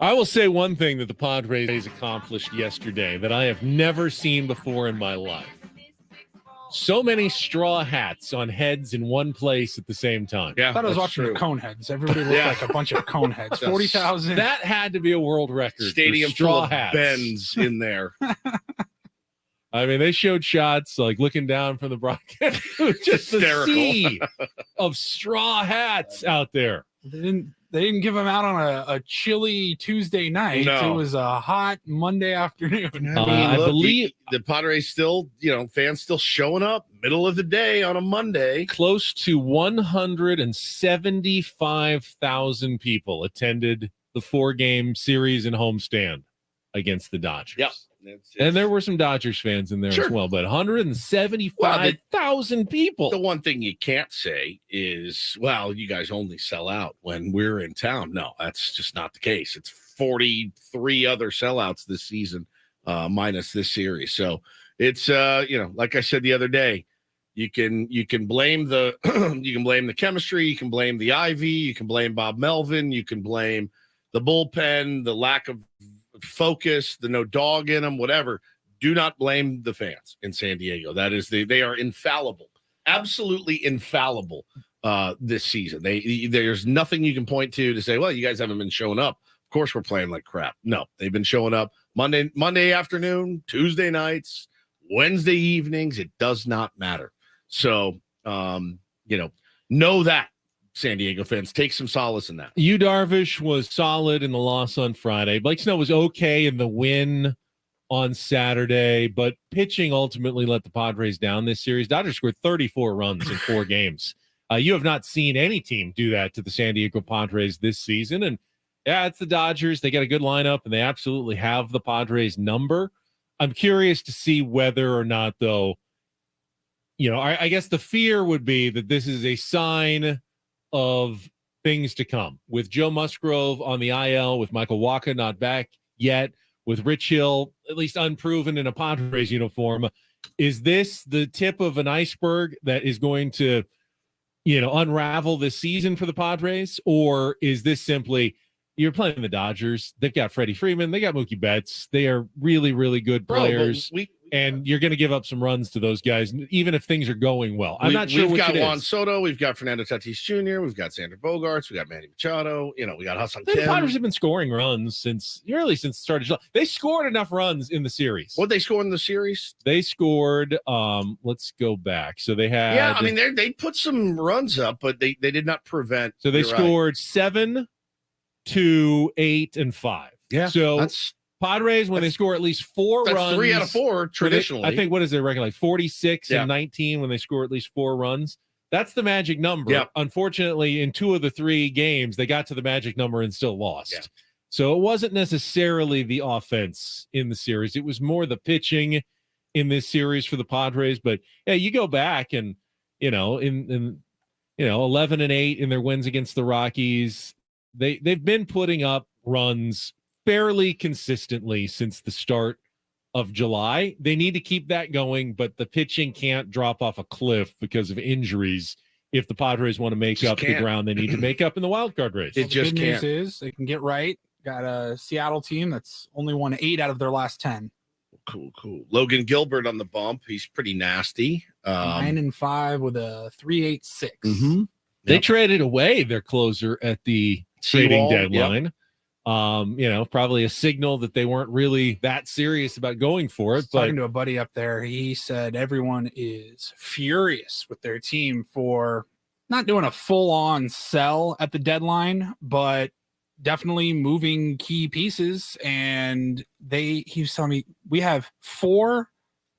I will say one thing that the Padres accomplished yesterday that I have never seen before in my life. So many straw hats on heads in one place at the same time. I thought I was watching the cone heads. Everybody looked like a bunch of cone heads. 40,000. That had to be a world record. Stadium for straw full of hats. Bens in there. I mean, they showed shots like looking down from the broadcast. Just the sea of straw hats out there. They didn't give them out on a chilly Tuesday night. No. It was a hot Monday afternoon. I believe the Padres still, fans still showing up middle of the day on a Monday. Close to 175,000 people attended the 4-game series and homestand against the Dodgers. Yep. And there were some Dodgers fans in there as well, but 175,000 people. The one thing you can't say is, well, you guys only sell out when we're in town. No, that's just not the case. It's 43 other sellouts this season, minus this series. So it's, like I said the other day, you can blame the you can blame the chemistry, you can blame the IV, you can blame Bob Melvin, you can blame the bullpen, the lack of focus, the no dog in them, whatever. Do not blame the fans in San Diego. That is they are infallible, absolutely infallible this season. There's nothing you can point to say, well, you guys haven't been showing up. Of course we're playing like crap. No, they've been showing up Monday afternoon, Tuesday nights, Wednesday evenings. It does not matter. So know that, San Diego fans, take some solace in that. Yu Darvish was solid in the loss on Friday. Blake Snell was okay in the win on Saturday, but pitching ultimately let the Padres down this series. Dodgers scored 34 runs in 4 games. You have not seen any team do that to the San Diego Padres this season. And yeah, it's the Dodgers. They got a good lineup, and they absolutely have the Padres number. I'm curious to see whether or not, though, I guess the fear would be that this is a sign of things to come with Joe Musgrove on the IL, with Michael Wacha not back yet, with Rich Hill at least unproven in a Padres uniform. Is this the tip of an iceberg that is going to, unravel this season for the Padres? Or is this simply, you're playing the Dodgers, they've got Freddie Freeman, they got Mookie Betts, they are really, really good players. And you're going to give up some runs to those guys, even if things are going well. I'm not sure we've which got it Juan is. Soto, we've got Fernando Tatis Jr., we've got Xander Bogaerts, we got Manny Machado, we got Hassan The Kim. Padres have been scoring runs since the start of July. They scored enough runs in the series. What they scored in the series? They scored. Let's go back. So they had. Yeah, I mean they put some runs up, but they did not prevent. So they You're scored 7, 2, 8, and 5. Yeah, So that's Padres, when they score at least 4 that's runs, 3 out of 4 traditionally. I think, what is their record, like 46 Yeah. and 19 when they score at least 4 runs? That's the magic number. Yeah. Unfortunately, in 2 of the 3 games, they got to the magic number and still lost. Yeah. So it wasn't necessarily the offense in the series. It was more the pitching in this series for the Padres. But yeah, you go back and, in 11-8 in their wins against the Rockies, they've been putting up runs fairly consistently since the start of July. They need to keep that going, but the pitching can't drop off a cliff because of injuries. If the Padres want to make up the ground they need to make up in the wild card race. The good news is they can get right. Got a Seattle team that's only won 8 out of their last 10. Cool. Logan Gilbert on the bump. He's pretty nasty. 9-5 with a 3.86. Mm-hmm. They traded away their closer at the trading deadline. Probably a signal that they weren't really that serious about going for it. But Talking to a buddy up there, he said everyone is furious with their team for not doing a full-on sell at the deadline, but definitely moving key pieces. And he was telling me we have 4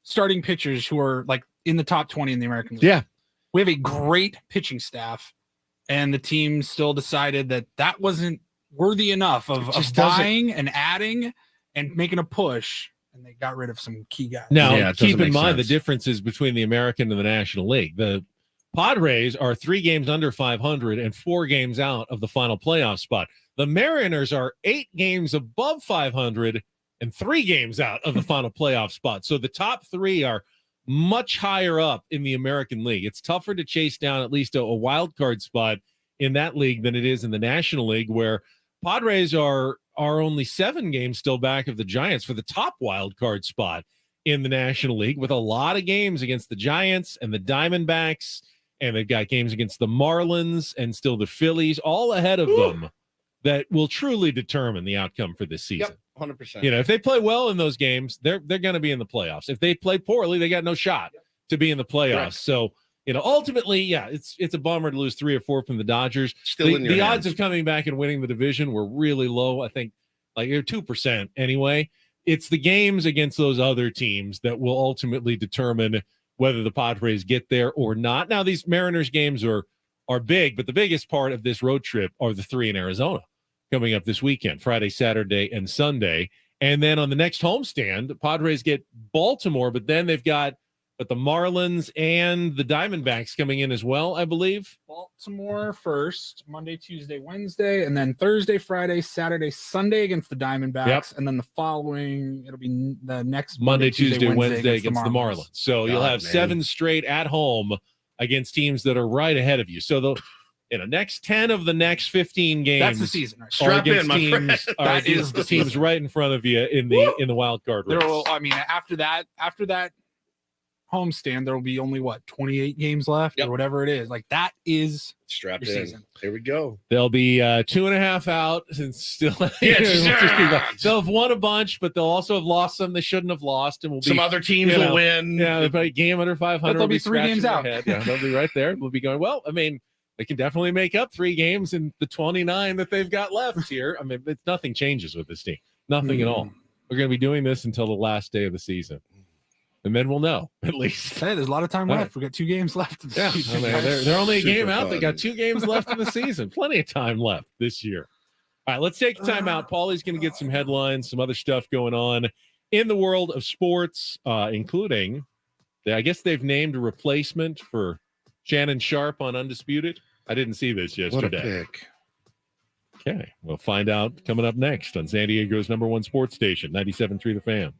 starting pitchers who are like in the top 20 in the American League. Yeah. We have a great pitching staff, and the team still decided that wasn't worthy enough of buying and adding and making a push, and they got rid of some key guys. Now, keep in mind the differences between the American and the National League. The Padres are 3 games under 500 and 4 games out of the final playoff spot. The Mariners are 8 games above 500 and 3 games out of the final playoff spot. So the top 3 are much higher up in the American League. It's tougher to chase down at least a wild card spot in that league than it is in the National League, where Padres are are only 7 games still back of the Giants for the top wild card spot in the National League, with a lot of games against the Giants and the Diamondbacks, and they've got games against the Marlins and still the Phillies, all ahead of them, that will truly determine the outcome for this season. Yep, 100%. You know, if they play well in those games, they're going to be in the playoffs. If they play poorly, they got no shot to be in the playoffs. Correct. So, you know, ultimately, yeah, it's a bummer to lose 3 or 4 from the Dodgers. Still in your the hands. odds of coming back and winning the division were really low. I think like they're 2% anyway. It's the games against those other teams that will ultimately determine whether the Padres get there or not. Now, these Mariners games are big, but the biggest part of this road trip are the 3 in Arizona coming up this weekend, Friday, Saturday, and Sunday. And then on the next homestand, the Padres get Baltimore, but then they've got the Marlins and the Diamondbacks coming in as well, I believe. Baltimore first, Monday, Tuesday, Wednesday, and then Thursday, Friday, Saturday, Sunday against the Diamondbacks, Yep. and then the following, it'll be the next Monday, Tuesday, Wednesday against the Marlins. So you'll have man. 7 straight at home against teams that are right ahead of you. So the next 10 of the next 15 games. That's the season. Right? Are Strap in, against my teams, friend. are That against is the the teams season. right in front of you in the wild card race. There will, I mean, after that homestand, there will be only 28 games left or whatever it is. Like that is Strap your in. season. Here we go. They'll be 2.5 out and still they'll have won a bunch, but they'll also have lost some they shouldn't have lost, and will be Some other teams will win. Yeah, they'll probably game under 500. But they'll be will 3 games scratching out. their head. Yeah, they'll be right there. We'll be going, well, I mean, they can definitely make up 3 games in the 29 that they've got left here. I mean, nothing changes with this team. Nothing at all. We're going to be doing this until the last day of the season. And then we'll know, at least. Hey, there's a lot of time left. We got 2 games left. Of the Yeah, season. I mean, they're only a Super game out. fun. They got 2 games left in the season. Plenty of time left this year. All right, let's take a time out. Paulie's going to get some headlines, some other stuff going on in the world of sports, including, I guess they've named a replacement for Shannon Sharp on Undisputed. I didn't see this yesterday. What a pick. Okay, we'll find out coming up next on San Diego's #1 sports station, 97.3 The Fan.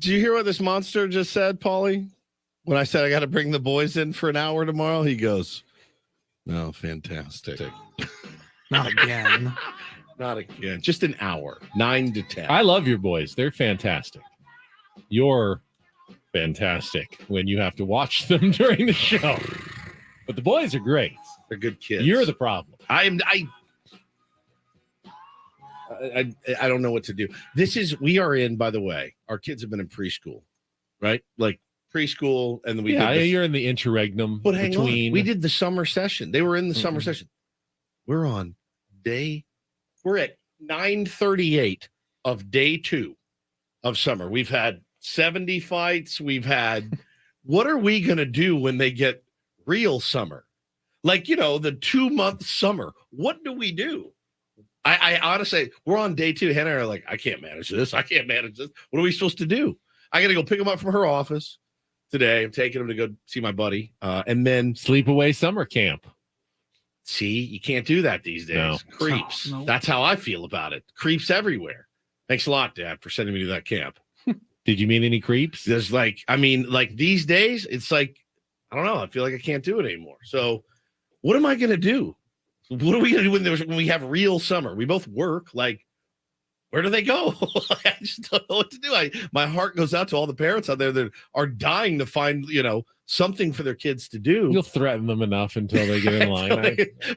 Did you hear what this monster just said, Paulie? When I said I got to bring the boys in for an hour tomorrow, he goes, "No, fantastic." Not again. Not again. Just an hour, 9 to 10. I love your boys. They're fantastic. You're fantastic when you have to watch them during the show. But the boys are great. They're good kids. You're the problem. I don't know what to do. We are in, by the way, our kids have been in preschool, right? Like preschool, and then you're in the interregnum. But hang on, we did the summer session. They were in the summer session. We're at 9:38 of day 2 of summer. We've had 70 fights. What are we going to do when they get real summer? Like, the 2-month summer. What do we do? I honestly, we're on day 2. Hannah and I are like, I can't manage this. What are we supposed to do? I got to go pick them up from her office today. I'm taking them to go see my buddy. And then sleepaway summer camp. See, you can't do that these days. No. Creeps. No. That's how I feel about it. Creeps everywhere. Thanks a lot, Dad, for sending me to that camp. Did you meet any creeps? There's these days, it's like, I don't know. I feel like I can't do it anymore. So what am I going to do? What are we going to do when we have real summer? We both work. Like, where do they go? I just don't know what to do. My heart goes out to all the parents out there that are dying to find, something for their kids to do. You'll threaten them enough until they get in line.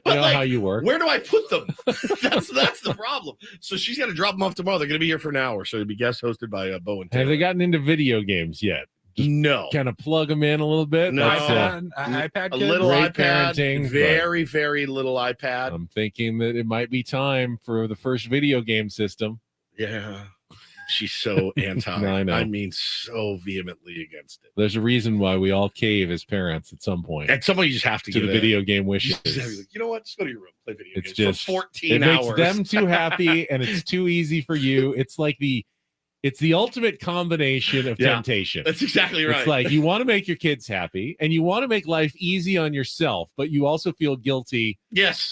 I know how you work. Where do I put them? That's the problem. So she's got to drop them off tomorrow. They're going to be here for an hour. So it'll be guest hosted by Bo and Taylor. Have they gotten into video games yet? No. Kind of plug them in a little bit. No. iPad. A little Great iPad. parenting, Very, very little iPad. I'm thinking that it might be time for the first video game system. Yeah. She's so anti. I know. I mean, so vehemently against it. There's a reason why we all cave as parents at some point. At some point, you just have to the give video game wishes. You know what? Just go to your room, play video It's games just for 14 it hours. makes them too happy, and it's too easy for you. It's like it's the ultimate combination of temptation. That's exactly right. It's like you want to make your kids happy, and you want to make life easy on yourself, but you also feel guilty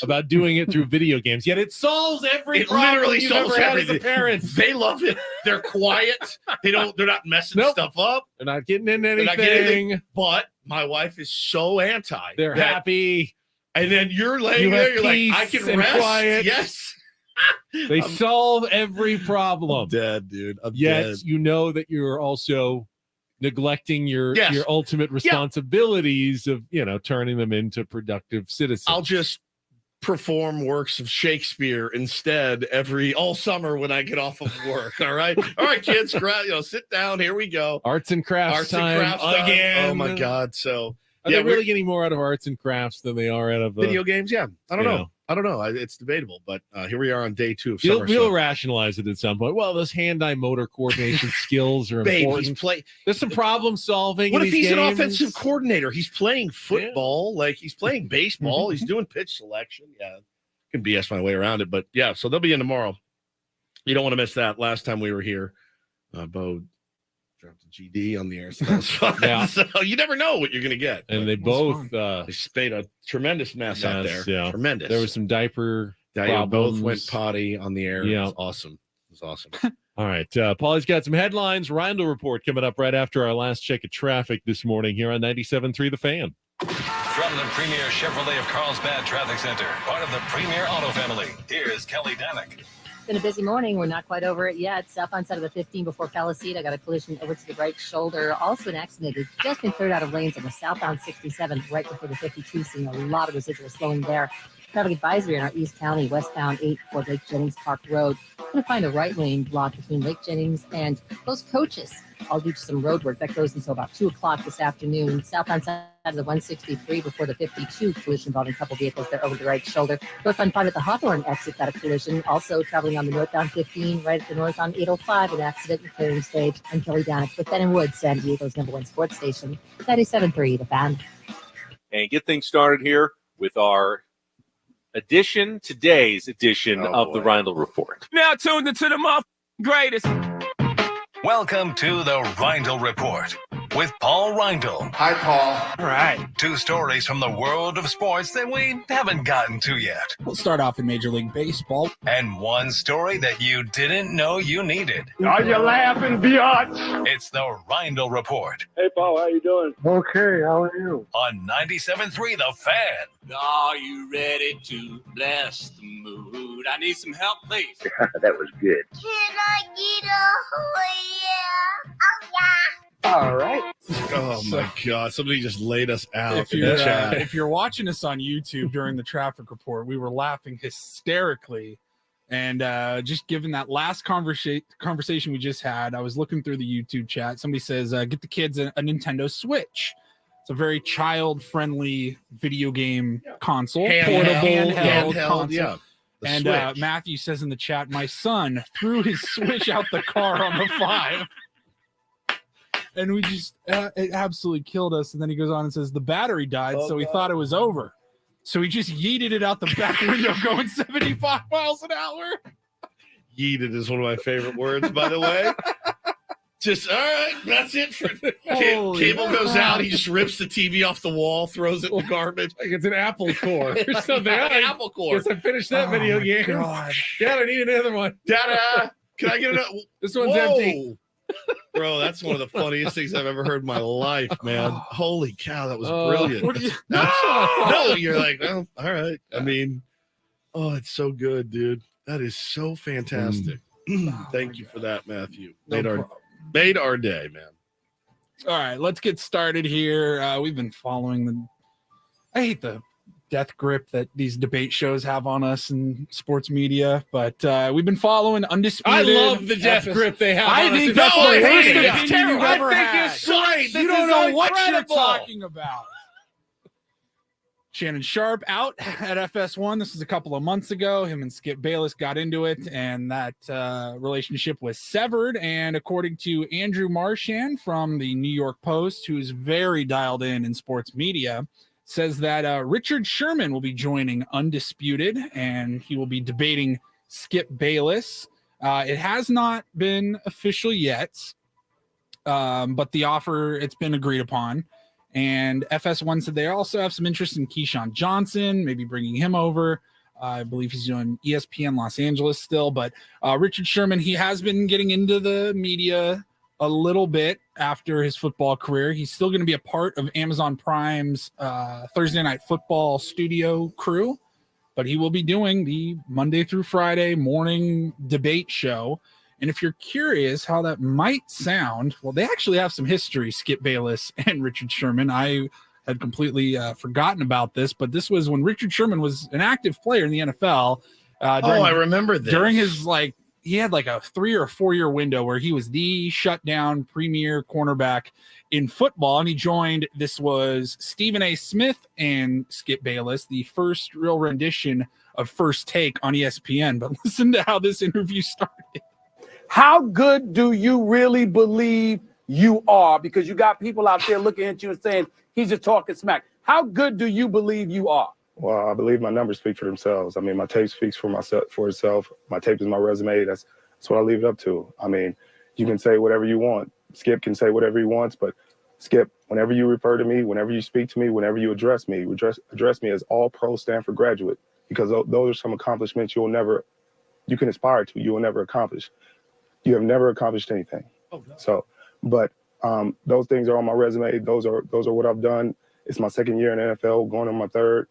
about doing it through video games. Yet it solves every problem literally you've solves ever had everything. as a parent. They love it. They're quiet. They're not messing stuff up. They're not getting into anything. They're not getting anything. But my wife is so anti. They're happy. And then you're laying there. You're like, I can rest. Quiet. Yes. They solve every problem. I'm dead, dude. Yet dead. you know that you're also neglecting your ultimate responsibilities of turning them into productive citizens. I'll just perform works of Shakespeare instead all summer when I get off of work. All right, kids, sit down. Here we go. Arts and crafts time again. Oh my God! So are they really getting more out of arts and crafts than they are out of video games? Yeah, I don't know. It's debatable, but here we are on day 2 of summer. We'll rationalize it at some point. Well, those hand-eye motor coordination skills are important. There's some problem solving. What if he's games. an offensive coordinator? He's playing football, like he's playing baseball. He's doing pitch selection. Yeah, can BS my way around it, but yeah. So they'll be in tomorrow. You don't want to miss that. Last time we were here, Bo dropped a GD on the air, so that was fun. Yeah. So you never know what you're going to get. And they both they made a tremendous mess out there. Yeah. Tremendous. There was some diaper problems. Both went potty on the air. Yeah. It was awesome. All right. Paulie's got some headlines. Reindl Report coming up right after our last check of traffic this morning here on 97.3 The Fan. From the Premier Chevrolet of Carlsbad Traffic Center, part of the Premier Auto family, here's Kelly Danick. It's been a busy morning. We're not quite over it yet. Southbound side of the 15 before Calisita. Got a collision over to the right shoulder. Also an accident. It's just been cleared out of lanes on the southbound 67 right before the 52. Seeing a lot of residual slowing there. Traffic advisory in our East County, westbound 8 before Lake Jennings Park Road. Going to find a right lane blocked between Lake Jennings and those coaches. All due to some road work that goes until about 2 o'clock this afternoon. Southbound side of the 163 before the 52, collision involving a couple vehicles there over the right shoulder. Northbound 5 at the Hawthorne exit got a collision. Also traveling on the northbound 15 right at the north on 805, an accident in clearing stage. I'm Kelly Danick with Ben & Woods, San Diego's #1 sports station, 97.3 The Fan. And get things started here with our today's edition of the Reindl Report. Now tuned into the greatest. Welcome to the Reindl Report, with Paul Reindl. Hi, Paul. All right. 2 stories from the world of sports that we haven't gotten to yet. We'll start off in Major League Baseball. And 1 story that you didn't know you needed. Are you laughing, biatch? It's the Reindl Report Hey, Paul, how you doing? Okay, how are you? on 97.3 The Fan. Are you ready to bless the mood? I need some help, please. That was good. Can I get a All right. Oh my God! Somebody just laid us out If in the you're, chat. if you're watching us on YouTube during the traffic report, we were laughing hysterically. And just given that last conversation we just had, I was looking through the YouTube chat. Somebody says, get the kids a Nintendo Switch. It's a very child-friendly video game console. Handheld console. Yeah. And Switch. Matthew says in the chat, my son threw his Switch out the car on the 5. And we just, it absolutely killed us. And then he goes on and says, the battery died, so he thought it was over. So he just yeeted it out the back window going 75 miles an hour. Yeeted is one of my favorite words, by the way. Just, all right, that's it. Cable goes out. He just rips the TV off the wall, throws it in the garbage. Like it's an apple core or something. An apple core. Guess I finished that video game. God. Dad, I need another one. Dada, can I get another? This one's empty. Bro, that's one of the funniest things I've ever heard in my life, man. Holy cow, that was brilliant. What do you- No, you're like, well, all right. I mean, oh, it's so good, dude. That is so fantastic. Thank you for that, Matthew. Made our day, man. All right, let's get started here. We've been following I hate the death grip that these debate shows have on us in sports media, but we've been following Undisputed. I love the death grip they have. I on think us. that's No, the I worst hate it. opinion It's terrible. you've ever I think had. it's great. You This don't is know what you're incredible. talking about. Shannon Sharp out at FS1. This was a couple of months ago. Him and Skip Bayless got into it, and that relationship was severed. And according to Andrew Marchand from the New York Post, who's very dialed in sports media, says that Richard Sherman will be joining Undisputed, and he will be debating Skip Bayless. It has not been official yet, but the offer, it's been agreed upon. And FS1 said they also have some interest in Keyshawn Johnson, maybe bringing him over. I believe he's doing ESPN Los Angeles still. But Richard Sherman, he has been getting into the media a little bit after his football career. He's still going to be a part of Amazon Prime's Thursday Night Football studio crew, but he will be doing the Monday through Friday morning debate show. And if you're curious how that might sound, well, they actually have some history, Skip Bayless and Richard Sherman. I had completely forgotten about this, but this was when Richard Sherman was an active player in the NFL. I remember this. During his, he had like a 3 or 4 year window where he was the shutdown premier cornerback in football. And he joined, this was Stephen A. Smith and Skip Bayless, the first real rendition of First Take on ESPN. But listen to how this interview started. How good do you really believe you are? Because you got people out there looking at you and saying, he's just talking smack. How good do you believe you are? Well, I believe my numbers speak for themselves. I mean, my tape speaks for itself. My tape is my resume. That's what I leave it up to. I mean, you can say whatever you want. Skip can say whatever he wants, but Skip, whenever you refer to me, whenever you speak to me, whenever you address me as all-pro Stanford graduate, because those are some accomplishments you can aspire to. You will never accomplish. You have never accomplished anything. Oh, no. So, but those things are on my resume. Those are what I've done. It's my 2nd year in the NFL, going on my 3rd.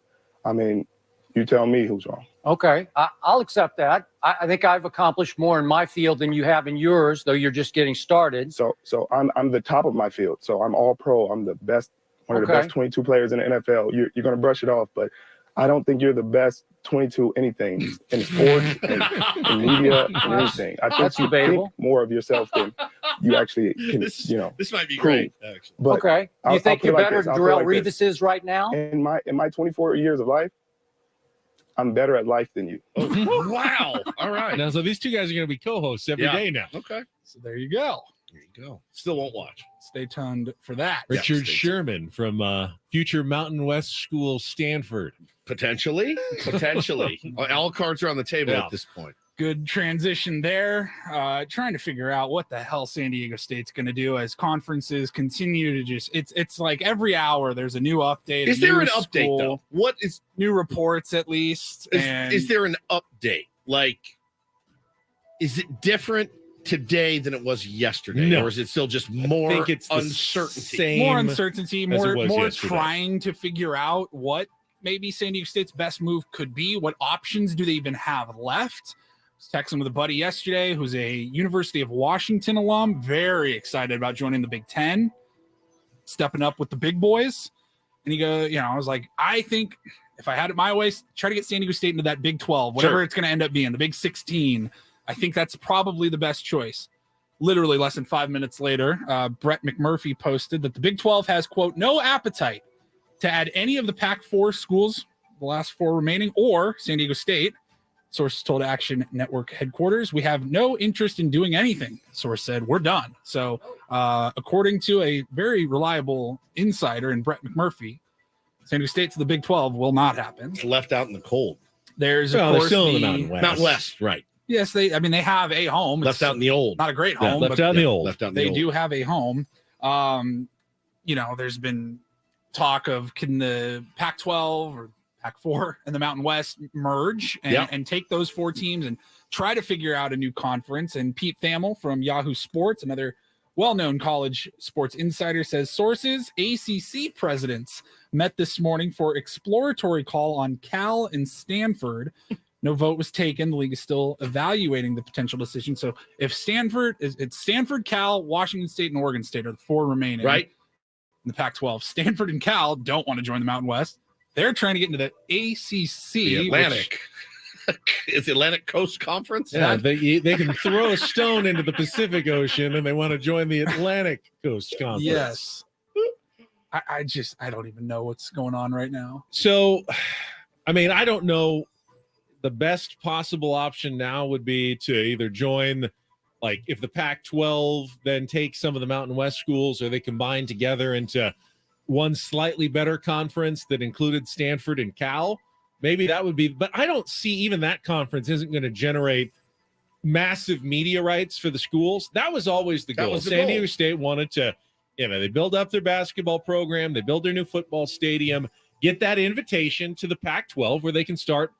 I mean, you tell me who's wrong. Okay, I'll accept that. I think I've accomplished more in my field than you have in yours, though you're just getting started. So I'm the top of my field. So I'm all pro. I'm the best, one of the best 22 players in the NFL. You're going to brush it off, but I don't think you're the best 22 anything in sports, in media, and anything. I think you think more of yourself than you actually can, This might be great, actually. But okay. Do you think you're better than Darrelle Revis is right now? In my 24 years of life, I'm better at life than you. Oh, wow. All right. Now, so these two guys are going to be co-hosts every day now. Okay. So there you go. There you go. Still won't watch. Stay tuned for that. Richard Sherman from future Mountain West School, Stanford. Potentially. All cards are on the table at this point. Good transition there. Trying to figure out what the hell San Diego State's going to do as conferences continue to just. It's like every hour there's a new update. Is there an update though? What is new reports at least? Is there an update? Like, is it different today than it was yesterday, No. or is it still just more think it's the uncertainty? More uncertainty, as it was more yesterday. trying to figure out what maybe San Diego State's best move could be. What options do they even have left? I was texting with a buddy yesterday who's a University of Washington alum, very excited about joining the Big Ten, stepping up with the big boys. And he goes, I was like, I think if I had it my way, try to get San Diego State into that Big 12, whatever it's going to end up being, the Big 16. I think that's probably the best choice. Literally less than 5 minutes later, Brett McMurphy posted that the Big 12 has, quote, no appetite to add any of the Pac-4 schools, the last 4 remaining, or San Diego State. Sources told Action Network headquarters, we have no interest in doing anything. Source said, we're done. So according to a very reliable insider in Brett McMurphy, San Diego State to the Big 12 will not happen. It's left out in the cold. There's, Well, of they're course, still in the Mountain West. Mountain West, right. Yes, they have a home. Left out in the old. Not a great Yeah, home. left but out in the old. Left out in the They old. do have a home. There's been talk of can the Pac-12 or Pac-4 and the Mountain West merge and take those 4 teams and try to figure out a new conference. And Pete Thamel from Yahoo Sports, another well-known college sports insider, says sources, ACC presidents met this morning for exploratory call on Cal and Stanford. No vote was taken. The league is still evaluating the potential decision. So if it's Stanford, Cal, Washington State, and Oregon State are the 4 remaining. Right. In the Pac-12. Stanford and Cal don't want to join the Mountain West. They're trying to get into the ACC. The Atlantic. It's the Atlantic Coast Conference. Yeah, they can throw a stone into the Pacific Ocean, and they want to join the Atlantic Coast Conference. Yes. I don't even know what's going on right now. So, I mean, I don't know. The best possible option now would be to either join, like, if the Pac-12 then takes some of the Mountain West schools, or they combine together into one slightly better conference that included Stanford and Cal. Maybe that would be, but I don't see even that conference isn't going to generate massive media rights for the schools. That was always the goal. San Diego State wanted to, they build up their basketball program, they build their new football stadium, get that invitation to the Pac-12 where they can start,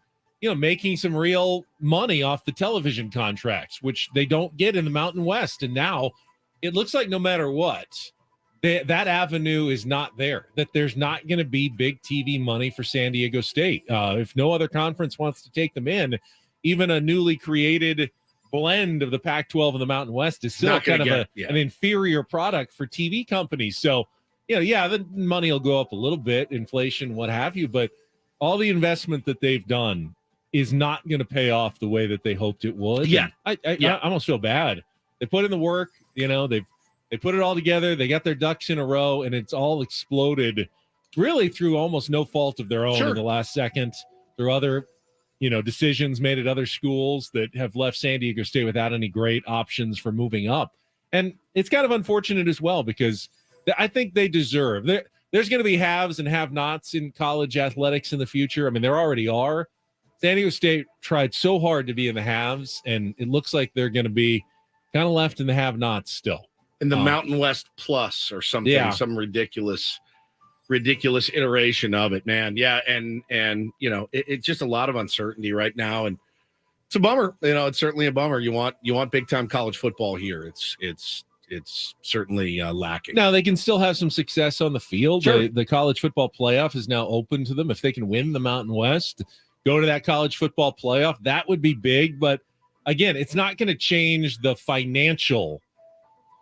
making some real money off the television contracts, which they don't get in the Mountain West. And now it looks like no matter what, that avenue is not there, that there's not going to be big TV money for San Diego State. If no other conference wants to take them in, even a newly created blend of the Pac-12 and the Mountain West is still kind of an inferior product for TV companies. So, the money will go up a little bit, inflation, what have you, but all the investment that they've done is not going to pay off the way that they hoped it would. Yeah. I almost feel bad. They put in the work, they put it all together. They got their ducks in a row, and it's all exploded really through almost no fault of their own in the last second, through other, decisions made at other schools that have left San Diego State without any great options for moving up. And it's kind of unfortunate as well, because I think they deserve. There's going to be haves and have-nots in college athletics in the future. I mean, there already are. San Diego State tried so hard to be in the haves, and it looks like they're going to be kind of left in the have-nots still. In the Mountain West Plus or something, some ridiculous iteration of it, man. Yeah, and it's just a lot of uncertainty right now, and it's a bummer. It's certainly a bummer. You want big time college football here. It's certainly lacking. Now they can still have some success on the field. Sure. The college football playoff is now open to them. If they can win the Mountain West, go to that college football playoff, that would be big. But again, it's not going to change the financial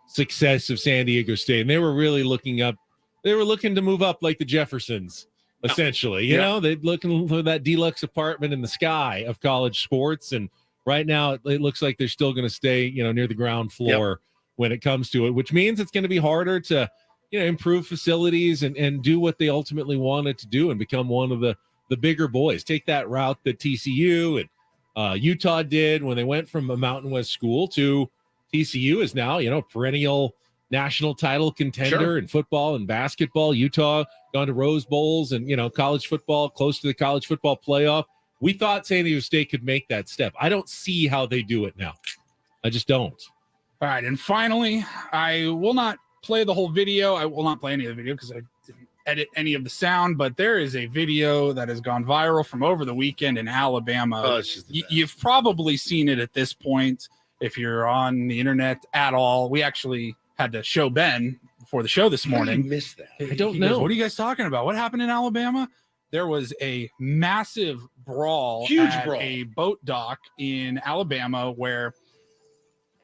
success of San Diego State. And they were really looking to move up like the Jeffersons, essentially. They're looking for that deluxe apartment in the sky of college sports. And right now it looks like they're still going to stay, near the ground floor when it comes to it, which means it's going to be harder to, improve facilities and do what they ultimately wanted to do and become one of the bigger boys. Take that route that TCU and Utah did when they went from a Mountain West school to TCU is now, perennial national title contender in football and basketball. Utah gone to Rose Bowls and, college football, close to the college football playoff. We thought San Diego State could make that step. I don't see how they do it now. I just don't. All right, and finally, I will not play the whole video. I will not play any of the video because I didn't edit any of the sound, but there is a video that has gone viral from over the weekend in Alabama. Oh, it's just You've probably seen it at this point if you're on the internet at all. We actually had to show Ben before the show this morning. Missed that. I don't know. What are you guys talking about? What happened in Alabama? There was a massive brawl at a boat dock in Alabama where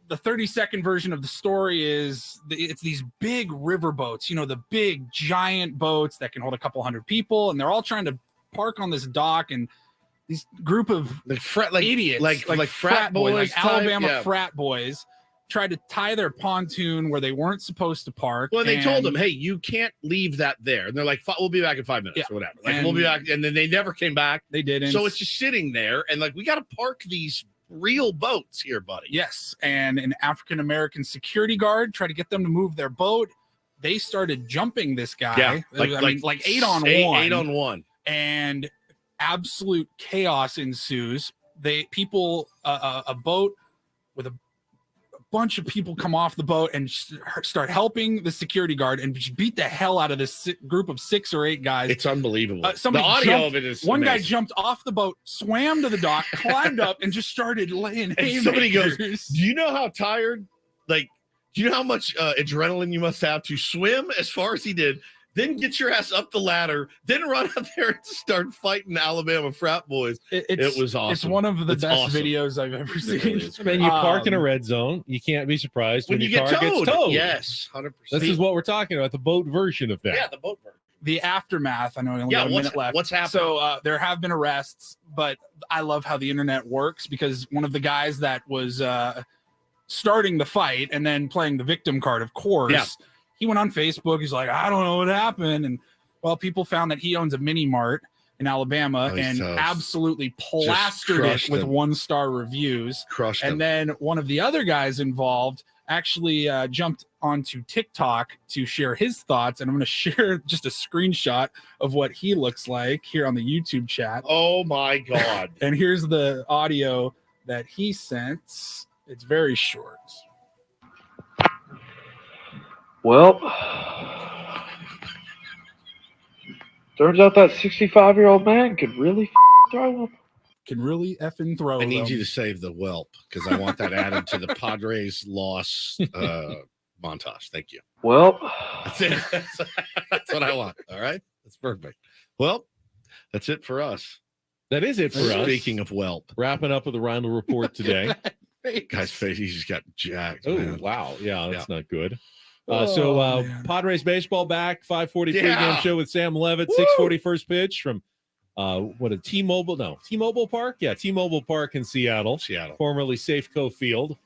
the 30-second version of the story is it's these big river boats, the big giant boats that can hold a couple hundred people, and they're all trying to park on this dock, and these group of idiots, like frat boys, like Alabama frat boys, tried to tie their pontoon where they weren't supposed to park. Well, they told them, hey, you can't leave that there. And they're like, we'll be back in 5 minutes or whatever. Like, we'll be back. And then they never came back. They didn't. So it's just sitting there. And we got to park these real boats here, buddy. Yes. And an African-American security guard tried to get them to move their boat. They started jumping this guy. Yeah. Like 8-on-1. 8-on-1. And absolute chaos ensues. A boat with a bunch of people come off the boat and start helping the security guard and just beat the hell out of this group of 6 or 8 guys. It's unbelievable. The audio of it is one amazing. guy jumped off the boat, swam to the dock, climbed up, and just started laying haymakers. Somebody goes, do you know how tired, do you know how much adrenaline you must have to swim as far as he did, then get your ass up the ladder, then run out there and start fighting Alabama frat boys? It was awesome. It's one of the best videos I've ever seen. I mean, you park in a red zone. You can't be surprised when your car gets towed. Yes, 100%. This is what we're talking about, the boat version of that. Yeah, the boat version. The aftermath. I know we only got a minute left. What's happening? So there have been arrests, but I love how the internet works because one of the guys that was starting the fight and then playing the victim card, of course, he went on Facebook. He's like, I don't know what happened. And people found that he owns a mini mart in Alabama and absolutely plastered it with 1-star reviews. Crushed and then one of the other guys involved actually jumped onto TikTok to share his thoughts. And I'm going to share just a screenshot of what he looks like here on the YouTube chat. Oh my God. And here's the audio that he sent. It's very short. Well, turns out that 65-year-old man could really throw up. Can really effing throw. I need you to save the whelp because I want that added to the Padres loss montage. Thank you. Well, that's it. That's what I want. All right. That's perfect. Well, that's it for us. That is it for us. Speaking of whelp. Wrapping up with the Reindl Report today. Guy's face, he just got jacked. Oh, man. wow. Yeah, that's not good. Man. Padres baseball back, 5:40 pregame show with Sam Levitt, 6:40 first pitch from T-Mobile Park? Yeah, T-Mobile Park in Seattle. Formerly Safeco Field.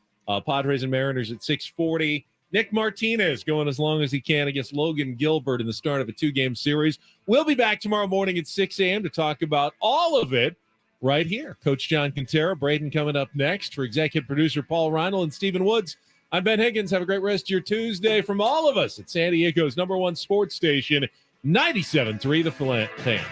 Padres and Mariners at 6:40. Nick Martinez going as long as he can against Logan Gilbert in the start of a 2-game series. We'll be back tomorrow morning at 6 a.m. to talk about all of it right here. Coach John Quintero, Braden coming up next. For executive producer Paul Reindl and Stephen Woods, I'm Ben Higgins. Have a great rest of your Tuesday from all of us at San Diego's #1 sports station, 97.3 The Fan.